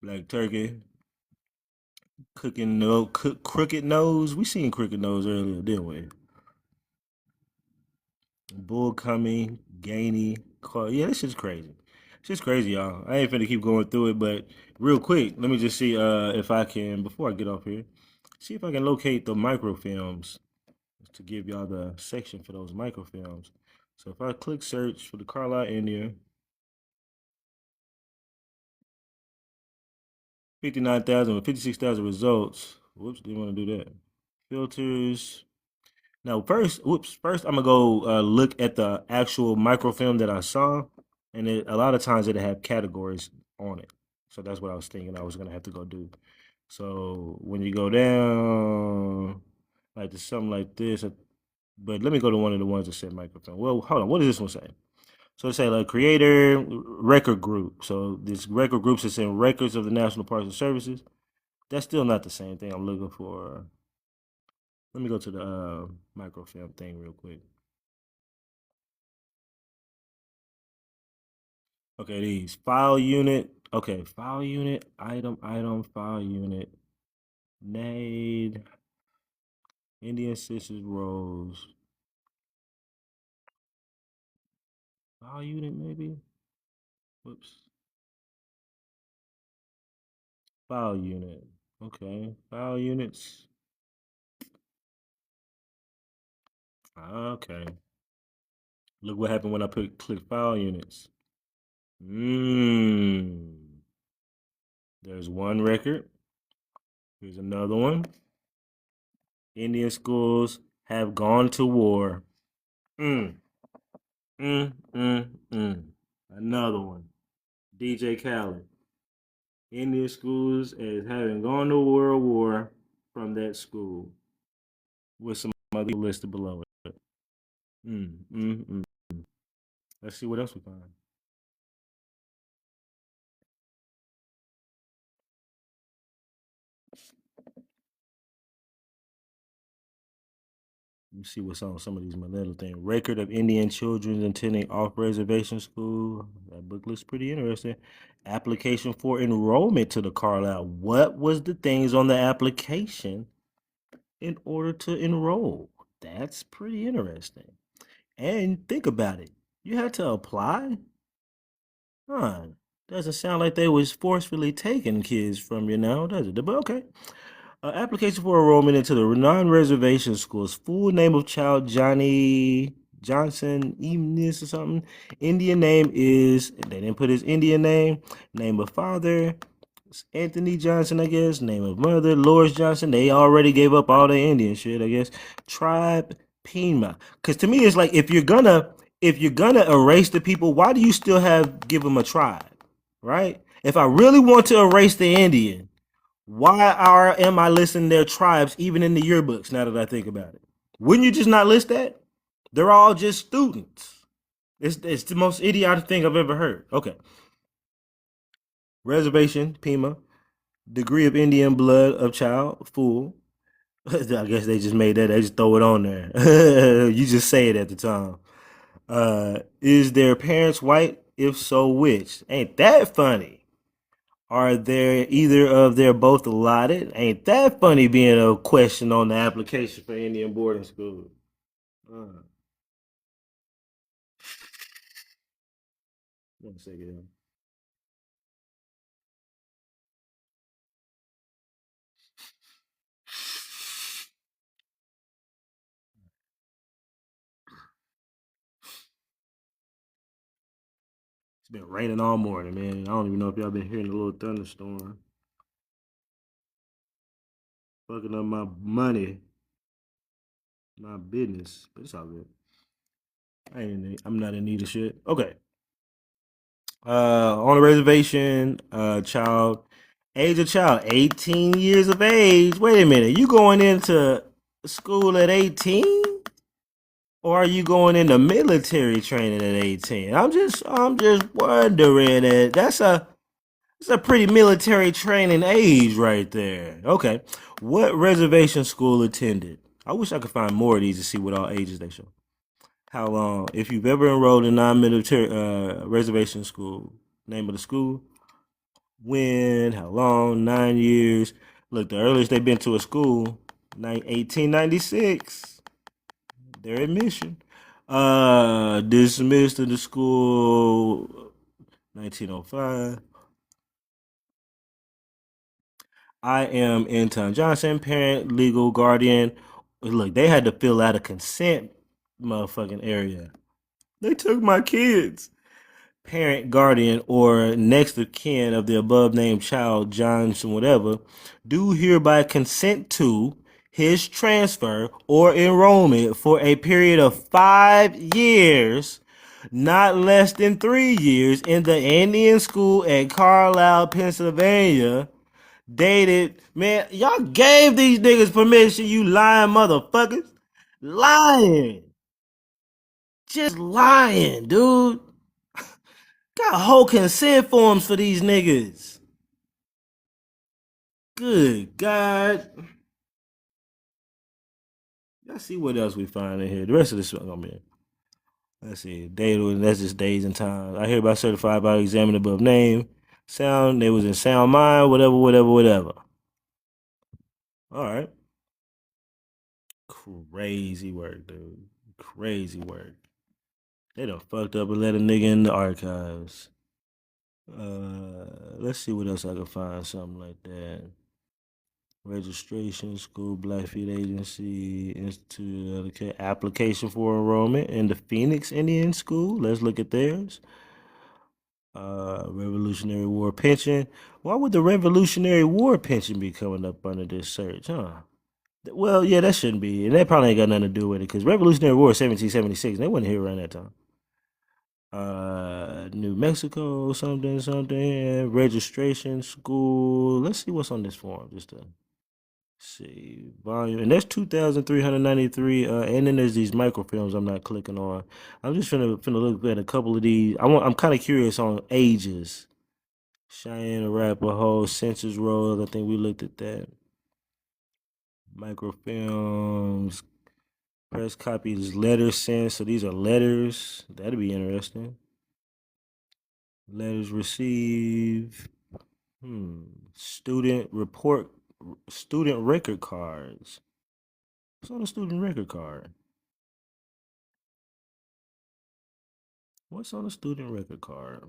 Black Turkey. Cooking no crooked nose. We seen crooked nose earlier, didn't we? Bull coming, Gainy. Yeah, this shit's crazy. It's just crazy, y'all. I ain't finna keep going through it, but real quick, let me just see if I can before I get off here. See if I can locate the microfilms to give y'all the section for those microfilms. So if I click search for the Carlisle, India, 59,000 or 56,000 results. Whoops, didn't want to do that. Filters. Now, first I'm gonna go look at the actual microfilm that I saw, and a lot of times it'll have categories on it. So that's what I was thinking I was gonna have to go do. So when you go down, like to something like this, but let me go to one of the ones that said microfilm. Well, hold on, what does this one say? So it say like creator record group. So this record groups is in records of the National Parks and Services. That's still not the same thing I'm looking for. Let me go to the microfilm thing real quick. Okay, these file unit. Okay, file unit, item, file unit, nade, Indian Sisters Rose, file unit maybe. Whoops, file unit. Okay, file units. Okay, look what happened when I click file units. Mmm. There's one record. Here's another one. Indian schools have gone to war. Mm, mm. Another one. DJ Khaled. Indian schools as having gone to World War from that school. With some other listed below it. Mm. Let's see what else we find. Let me see what's on some of these little things. Record of Indian children attending off-reservation school. That book looks pretty interesting. Application for enrollment to the Carlisle. What was the things on the application in order to enroll? That's pretty interesting. And think about it. You had to apply? Huh. Doesn't sound like they was forcefully taking kids from you now, does it? But okay. Application for enrollment into the non-reservation schools. Full name of child Johnny Johnson Eamnis or something. Indian name is, they didn't put his Indian name. Name of father, Anthony Johnson, I guess. Name of mother, Lois Johnson. They already gave up all the Indian shit, I guess. Tribe, Pima. Because to me, it's like if you're gonna erase the people, why do you still give them a tribe, right? If I really want to erase the Indian, Am I listing their tribes even in the yearbooks now that I think about it? Wouldn't you just not list that? They're all just students. It's the most idiotic thing I've ever heard. Okay. Reservation, Pima. Degree of Indian blood of child, full. I guess they just made that. They just throw it on there. You just say it at the time. Is their parents white? If so, which? Ain't that funny? Are there either of their both allotted? Ain't that funny being a question on the application for Indian boarding school? Uh, 1 second. It's been raining all morning, man. I don't even know if y'all been hearing the little thunderstorm. Fucking up my money, my business. But it's all good. I'm not in need of shit. Okay. On a reservation, age of child, 18 years of age. Wait a minute, you going into school at 18? Or are you going into military training at 18? I'm just wondering that that's a pretty military training age right there. Okay. What reservation school attended? I wish I could find more of these to see what all ages they show. How long? If you've ever enrolled in non-military reservation school, name of the school, when, how long, 9 years. Look, the earliest they've been to a school, 1896. Their admission. Dismissed to the school, 1905. I am Anton Johnson, parent, legal guardian. Look, they had to fill out a consent motherfucking area. They took my kids. Parent, guardian, or next of kin of the above named child, Johnson, whatever, do hereby consent to his transfer or enrollment for a period of 5 years, not less than 3 years, in the Indian school at Carlisle, Pennsylvania. Dated, man, y'all gave these niggas permission, you lying motherfuckers. Lying. Just lying, dude. Got whole consent forms for these niggas. Good God. Let's see what else we find in here. The rest of this one, I mean, let's see. Date, that's just days and times. I hereby certified by examiner above name. Sound, they was in sound mind, whatever, whatever, whatever. All right. Crazy work, dude. Crazy work. They done fucked up and let a nigga in the archives. Let's see what else I can find. Something like that. Registration, school, Blackfeet Agency, Institute, okay, application for enrollment in the Phoenix Indian School. Let's look at theirs. Revolutionary War pension. Why would the Revolutionary War pension be coming up under this search, huh? Well, yeah, that shouldn't be, and that probably ain't got nothing to do with it because Revolutionary War is 1776. They wasn't here around that time. New Mexico, something, something. Registration, school. Let's see what's on this form. Just to see volume, and that's 2,393. And then there's these microfilms I'm not clicking on. I'm just finna look at a couple of these. I'm kind of curious on ages. Cheyenne, Arapaho, census rolls. I think we looked at that. Microfilms, press copies, letters sent. So these are letters. That'd be interesting. Letters received. Student report. Student record cards. What's on a student record card? What's on a student record card?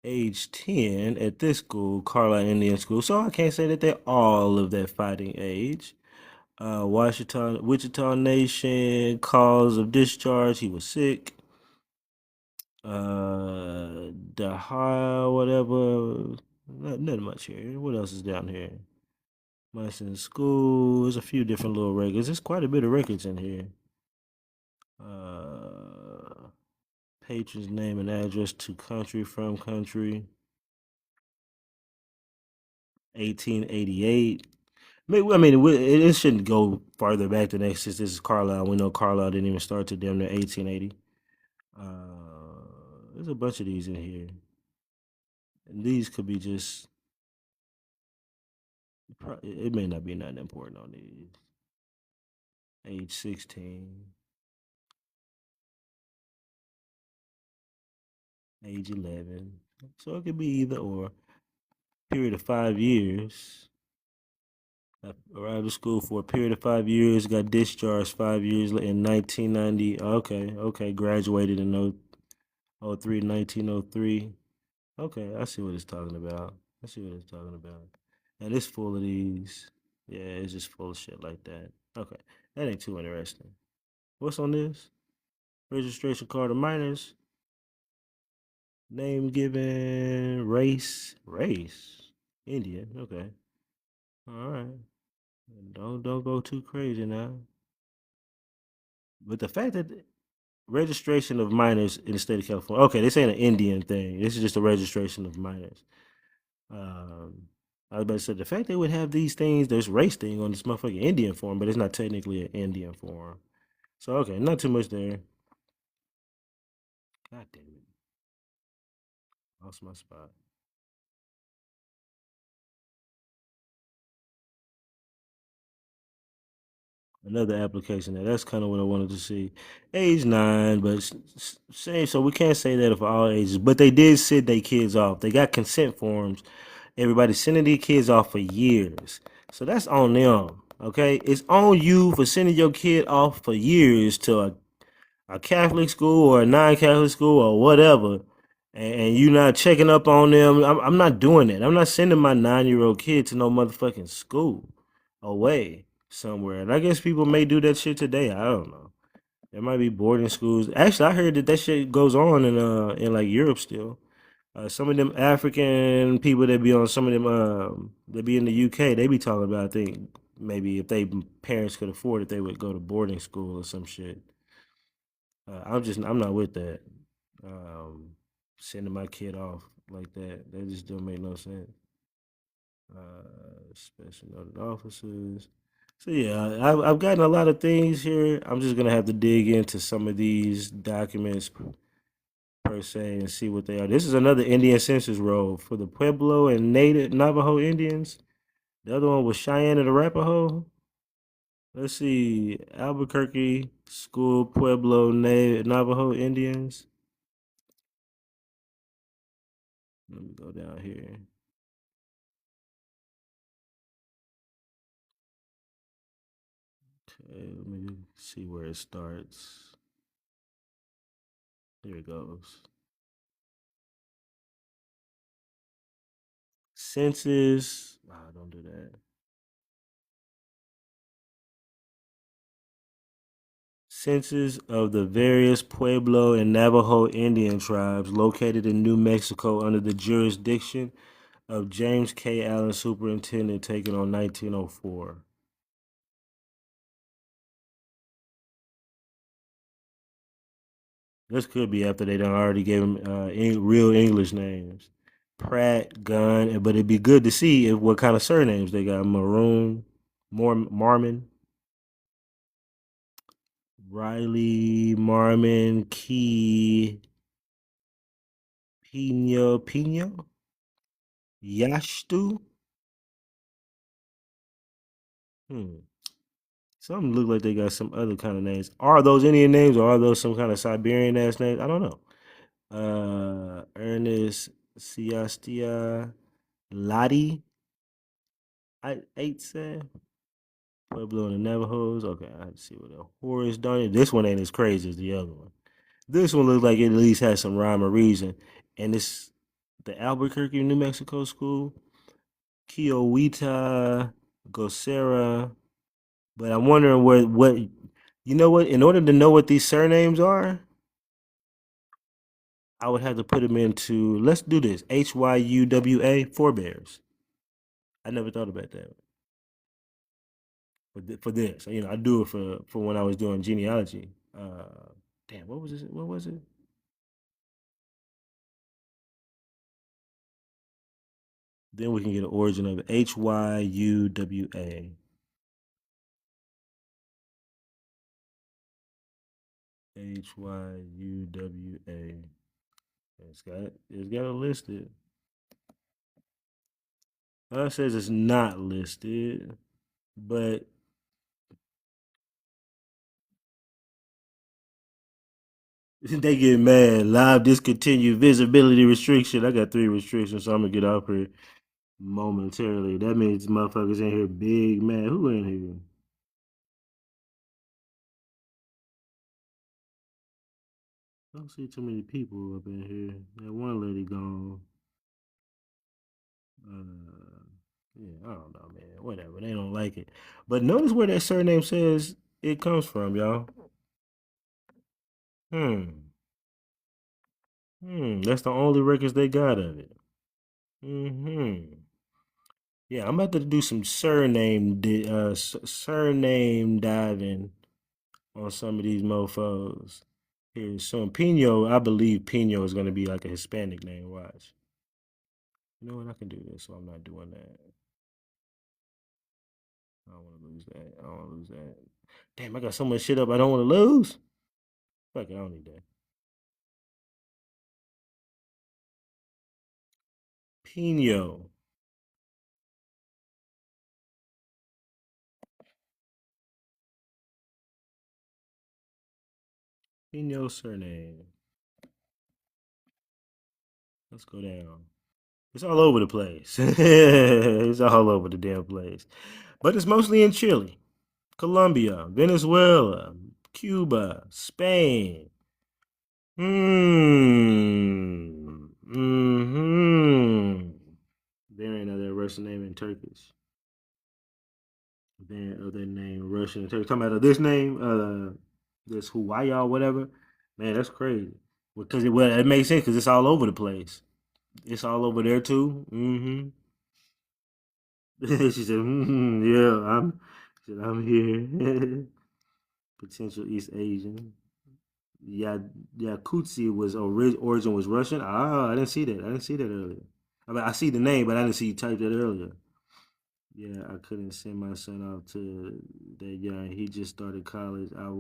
Age 10 at this school, Carlisle Indian School. So I can't say that they're all of that fighting age. Wichita Nation, cause of discharge, he was sick. The high, whatever. Nothing much here. What else is down here? Munson School. There's a few different little records. There's quite a bit of records in here. Patron's name and address to country, from country. 1888. I mean, it shouldn't go farther back than that since this is Carlisle. We know Carlisle didn't even start to damn near 1880. There's a bunch of these in here. And these could be just, it may not be nothing important on these. Age 16, age 11. So it could be either or. Period of 5 years. Arrived to school for a period of 5 years. Got discharged 5 years in 1990. Okay. Graduated in 03, 1903. Okay, I see what it's talking about. I see what it's talking about. And it's full of these. Yeah, it's just full of shit like that. Okay, that ain't too interesting. What's on this? Registration card of minors. Name given. Race. Indian. Okay. All right. Don't go too crazy now. But the fact that registration of minors in the state of California. Okay, this ain't an Indian thing. This is just a registration of minors. Um, I was about to say the fact they would have these things, there's race thing on this motherfucking Indian form, but it's not technically an Indian form. So okay, not too much there. God damn it, lost my spot. Another application that's kind of what I wanted to see. Age 9, but same. So we can't say that for all ages. But they did send their kids off. They got consent forms. Everybody sending their kids off for years. So that's on them. Okay, it's on you for sending your kid off for years to a Catholic school or a non-Catholic school or whatever, and you not checking up on them. I'm not doing that. I'm not sending my 9-year-old kid to no motherfucking school away somewhere. And I guess people may do that shit today. I don't know. There might be boarding schools. Actually, I heard that shit goes on in like Europe still. Some of them African people that be on some of them that be in the UK, they be talking about, I think maybe if they parents could afford it, they would go to boarding school or some shit. I'm not with that. Um, Sending my kid off like that, that just don't make no sense. Special noted officers. So yeah, I've gotten a lot of things here. I'm just gonna have to dig into some of these documents per se and see what they are. This is another Indian census roll for the Pueblo and Native Navajo Indians. The other one was Cheyenne and Arapaho. Let's see, Albuquerque School Pueblo Navajo Indians. Let me go down here. Okay, let me see where it starts. Here it goes. Census. Don't do that. Census of the various Pueblo and Navajo Indian tribes located in New Mexico under the jurisdiction of James K. Allen, Superintendent, taken on 1904. This could be after they done already gave them real English names. Pratt, Gunn, but it'd be good to see what kind of surnames they got. Maroon, Marmon, Riley, Marmon, Key, Pino, Yashtu. Hmm. Some look like they got some other kind of names. Are those Indian names or are those some kind of Siberian ass names? I don't know. Ernest Siastia Lottie. I eight said Pueblo and the Navajos. Okay, I have to see what else. Horace Darn. This one ain't as crazy as the other one. This one looks like it at least has some rhyme or reason. And it's the Albuquerque, New Mexico school. Kiowita Gosera. But I'm wondering what you know what? In order to know what these surnames are, I would have to put them into. Let's do this. HYUWA forebears. I never thought about that for this. I do it for when I was doing genealogy. Damn, what was it? What was it? Then we can get an origin of it. Hyuwa. Hyuwa. It's got it listed. It says it's not listed, but they get mad. Live discontinued visibility restriction. I got 3 restrictions, so I'm gonna get off here momentarily. That means motherfuckers in here big mad. Who in here? I don't see too many people up in here. That one lady gone. Yeah, I don't know, man. Whatever. They don't like it. But notice where that surname says it comes from, y'all. Hmm. That's the only records they got of it. Hmm. Yeah, I'm about to do some surname diving on some of these mofos. Here's some Pino. I believe Pino is gonna be like a Hispanic name. Watch. You know what? I can do this, so I'm not doing that. I don't want to lose that. I don't want to lose that. Damn, I got so much shit up I don't want to lose. Fuck it, I don't need that. Pino. Pino surname. Let's go down. It's all over the place. It's all over the damn place. But it's mostly in Chile, Colombia, Venezuela, Cuba, Spain. Variant of their Russian name in Turkish. Variant of their name Russian and Turkish. Talking about this name, this Hawaii or whatever. Man, that's crazy. Because it makes sense because it's all over the place. It's all over there too. She said, yeah, I'm here. Potential East Asian. Yeah, Yakutsi was origin was Russian. Ah, I didn't see that. I didn't see that earlier. I mean, I see the name, but I didn't see you type that earlier. Yeah, I couldn't send my son off to that young. He just started college. I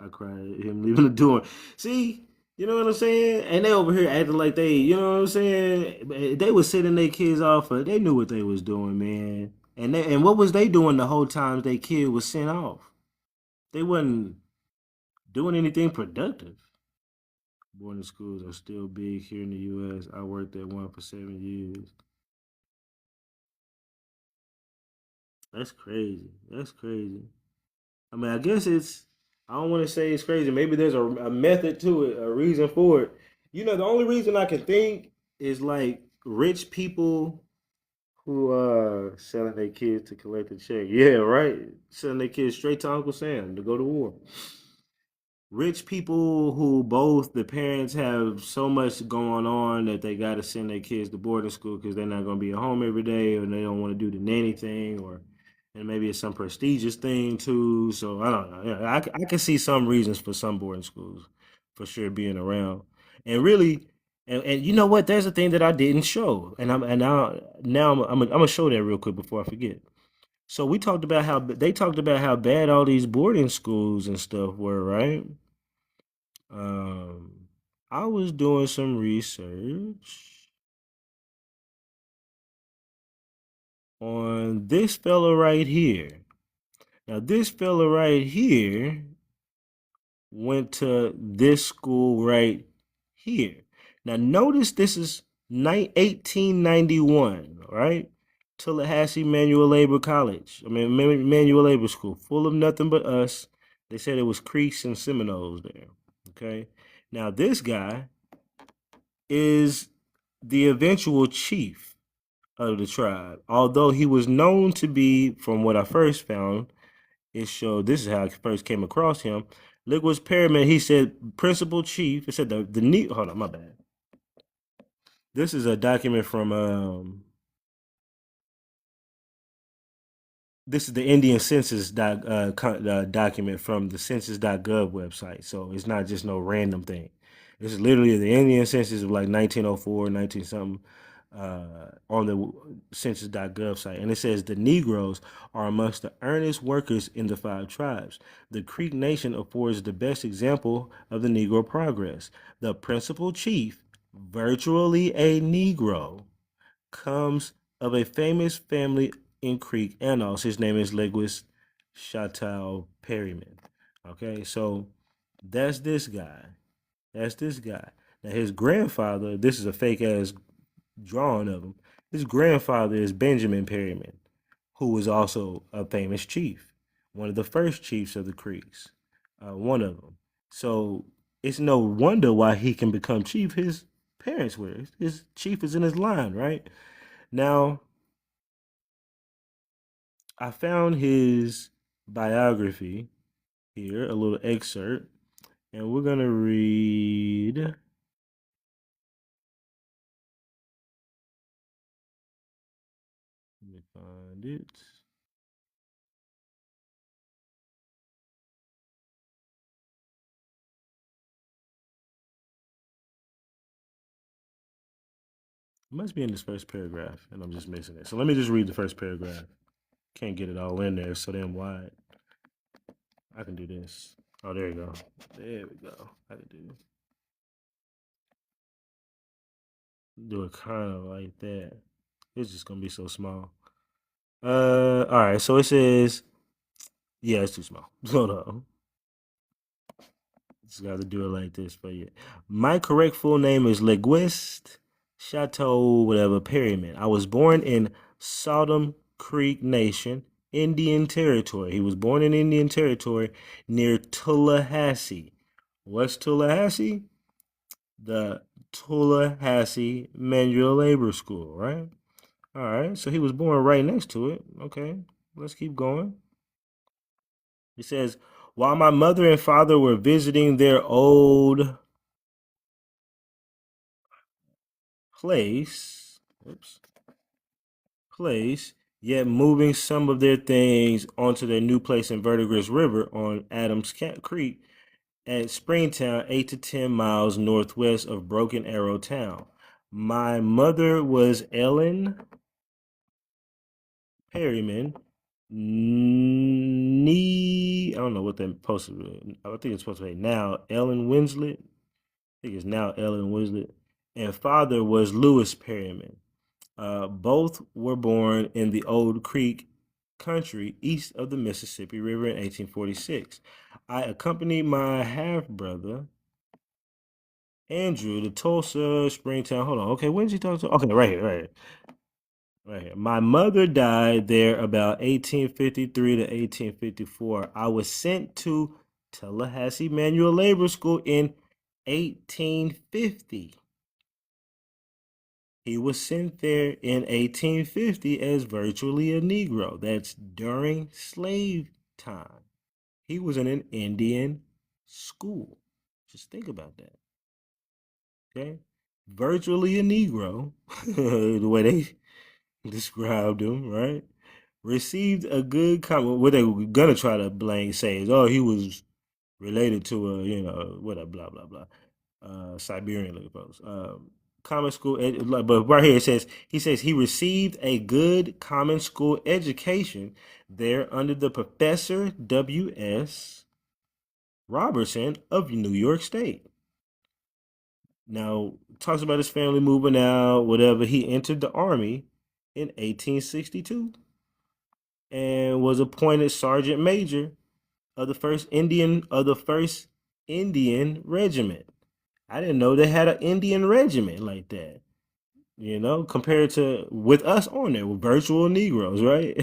cried at him leaving the door. See, you know what I'm saying? And they over here acting like they, you know what I'm saying? They was sending their kids off. They knew what they was doing, man. And what was they doing the whole time their kid was sent off? They wasn't doing anything productive. Boarding schools are still big here in the U.S. I worked at one for 7 years. That's crazy. That's crazy. I mean, I guess it's. I don't want to say it's crazy. Maybe there's a method to it, a reason for it. You know, the only reason I can think is like rich people who selling their kids to collect a check. Yeah, right. Selling their kids straight to Uncle Sam to go to war. Rich people who both the parents have so much going on that they got to send their kids to boarding school because they're not going to be at home every day, or they don't want to do the nanny thing, or and maybe it's some prestigious thing too. So I don't know. Yeah, I can see some reasons for some boarding schools for sure being around, and really. And you know what? There's a thing that I didn't show, and now I'm gonna show that real quick before I forget. So we talked about how they talked about how bad all these boarding schools and stuff were, right? Um, I was doing some research on this fella right here. Now, this fella right here went to this school right here. Now, notice this is 1891, right? Tallahassee Manual Labor College. I mean, Manual Labor School, full of nothing but us. They said it was Creeks and Seminoles there. Okay. Now, this guy is the eventual chief of the tribe. Although he was known to be, from what I first found, it showed this is how I first came across him. Look what's Perriman. He said principal chief. It said the need. Hold on, my bad. This is a document from this is the Indian Census document from the census.gov website. So it's not just no random thing. This is literally the Indian Census of like 1904, 19 something. on the census.gov site. And it says the Negroes are amongst the earnest workers in the 5 tribes. The Creek Nation affords the best example of the Negro progress. The principal chief, virtually a Negro, comes of a famous family in Creek annals. His name is Lewis Chateau Perryman. Okay, so that's this guy. That's this guy. Now his grandfather, this is a fake ass drawing of him. His grandfather is Benjamin Perryman, who was also a famous chief, one of the first chiefs of the Creeks, one of them. So it's no wonder why he can become chief. His parents were. His chief is in his line, right? Now, I found his biography here, a little excerpt, and we're gonna read. Let me find it. It must be in this first paragraph, and I'm just missing it. So let me just read the first paragraph. Can't get it all in there, so damn wide. I can do this. Oh, there you go. There we go. I can do it kind of like that. It's just gonna be so small. All right. So it says, yeah, it's too small. Hold on. Just got to do it like this for you. My correct full name is Leguist Chateau, whatever, Perryman. I was born in Sodom Creek Nation, Indian Territory. He was born in Indian Territory near Tallahassee. What's Tallahassee? The Tallahassee Manual Labor School, right? All right. So he was born right next to it. Okay. Let's keep going. It says, while my mother and father were visiting their old place, yet moving some of their things onto their new place in Verdigris River on Adams Creek at Springtown, 8 to 10 miles northwest of Broken Arrow Town. My mother was Ellen Perryman. I don't know what that supposed to be. I think it's supposed to be now Ellen Winslet. I think it's now Ellen Winslet. And father was Lewis Perryman. Both were born in the Old Creek country east of the Mississippi River in 1846. I accompanied my half brother Andrew to Tulsa, Springtown. Hold on. Okay, when did you talk to? Okay, right here, right here. Right here. My mother died there about 1853 to 1854. I was sent to Tallahassee Manual Labor School in 1850. He was sent there in 1850 as virtually a Negro. That's during slave time. He was in an Indian school. Just think about that. Okay? Virtually a Negro, the way they described him, right? Received a good comment. What they were gonna try to blame say is, oh, he was related to a, whatever, blah blah blah, Siberian looking folks. Common school, but right here it says he received a good common school education there under the Professor W.S. Robertson of New York State. Now, talks about his family moving out, whatever. He entered the army in 1862 and was appointed sergeant major of the first Indian regiment. I didn't know they had an Indian regiment like that. Compared to with us on there, with virtual Negroes, right?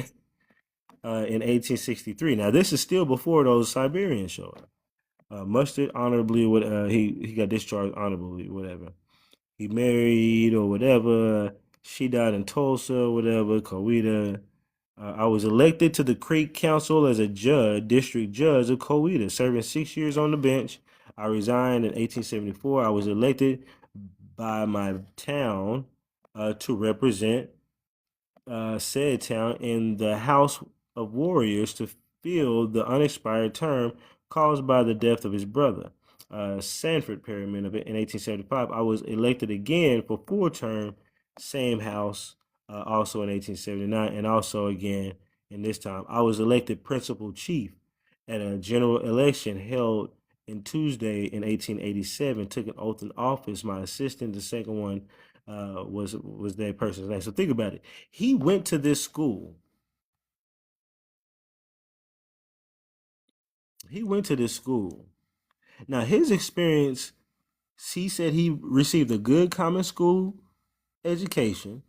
In 1863. Now, this is still before those Siberians showed up. Mustered honorably, he got discharged honorably, whatever. He married or whatever. She died in Tulsa, whatever, Coweta. I was elected to the Creek Council as a district judge of Coweta, serving 6 years on the bench. I resigned in 1874. I was elected by my town to represent said town in the House of Warriors to fill the unexpired term caused by the death of his brother, Sanford Perryman, in 1875. I was elected again for full term same house, also in 1879, and also again in this time. I was elected principal chief at a general election held in Tuesday in 1887. Took an oath in office. My assistant, the second one, was that person's name. So think about it. He went to this school. He went to this school. Now his experience, he said he received a good common school education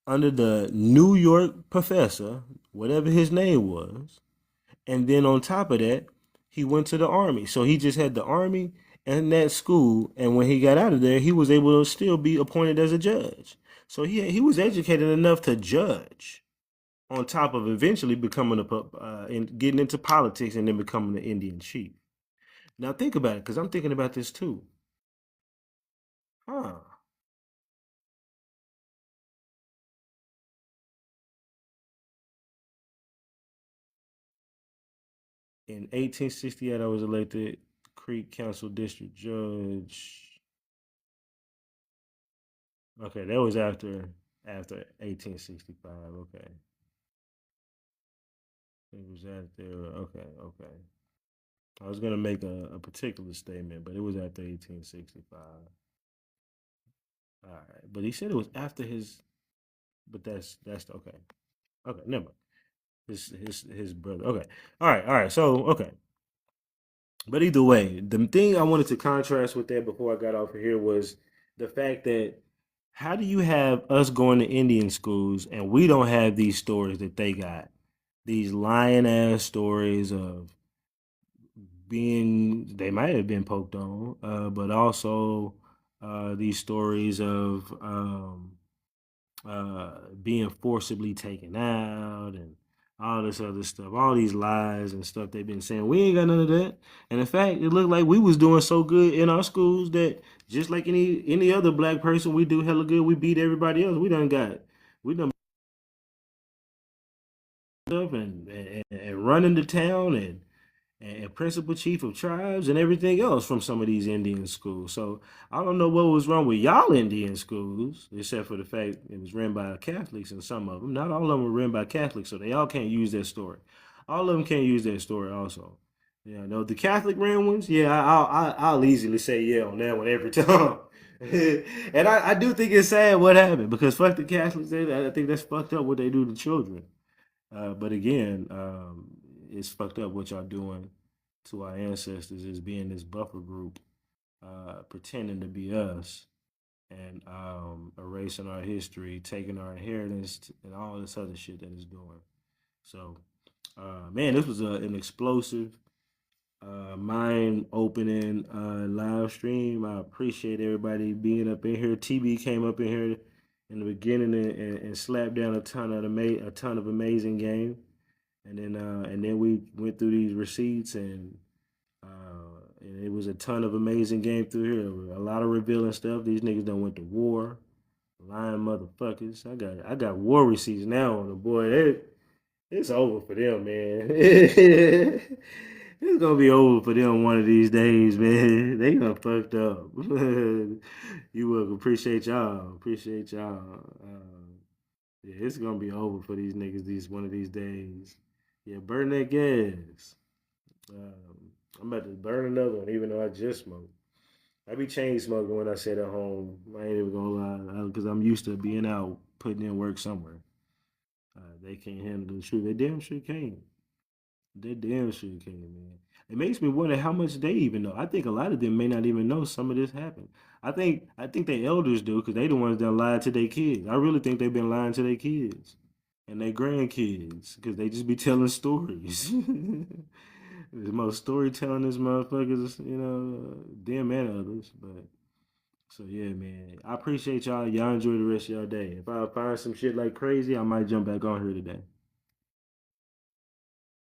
under the New York professor, whatever his name was. And then on top of that, he went to the army. So he just had the army and that school. And when he got out of there, he was able to still be appointed as a judge. So he was educated enough to judge, on top of eventually becoming and getting into politics and then becoming the Indian chief. Now think about it, because I'm thinking about this too. Huh. In 1868, I was elected Creek Council District Judge. Okay, that was after 1865. Okay, it was after. Okay, okay. I was gonna make a particular statement, but it was after 1865. All right, but he said it was after his. But that's okay. Okay, never mind. His brother. Okay, all right. So okay, but either way, the thing I wanted to contrast with that before I got off of here was the fact that how do you have us going to Indian schools and we don't have these stories that they got? These lying ass stories of they might have been poked on, but also these stories of being forcibly taken out and all this other stuff, all these lies and stuff they've been saying. We ain't got none of that. And in fact, it looked like we was doing so good in our schools that just like any other black person, we do hella good. We beat everybody else. We done stuff and running the town and principal chief of tribes and everything else from some of these Indian schools. So I don't know what was wrong with y'all Indian schools, except for the fact it was ran by Catholics and some of them. Not all of them were ran by Catholics, so they all can't use that story. All of them can't use that story also. Yeah, no, the Catholic ran ones, yeah, I'll easily say yeah on that one every time. And I do think it's sad what happened because fuck the Catholics. I think that's fucked up what they do to children. But again, it's fucked up what y'all doing to our ancestors as being this buffer group, pretending to be us and erasing our history, taking our inheritance, and all this other shit that it's doing. So, man, this was an explosive, mind-opening live stream. I appreciate everybody being up in here. TB came up in here in the beginning and slapped down a ton of amazing game. And then we went through these receipts and it was a ton of amazing game through here. A lot of revealing stuff. These niggas done went to war, lying motherfuckers. I got war receipts now on the boy. It's over for them, man. It's gonna be over for them one of these days, man. They done fucked up. You welcome. Appreciate y'all. Appreciate y'all. Yeah, it's gonna be over for these niggas these one of these days. Yeah, burn that gas. I'm about to burn another one, even though I just smoked. I be chain smoking when I sit at home. I ain't even gonna lie, because I'm used to being out putting in work somewhere. They can't handle the truth. They damn sure can. They damn sure can, man. It makes me wonder how much they even know. I think a lot of them may not even know some of this happened. I think their elders do because they the ones that lied to their kids. I really think they've been lying to their kids and their grandkids because they just be telling stories. The most storytelling is motherfuckers, them and others. But so yeah, man. I appreciate y'all. Y'all enjoy the rest of y'all day. If I find some shit like crazy, I might jump back on here today.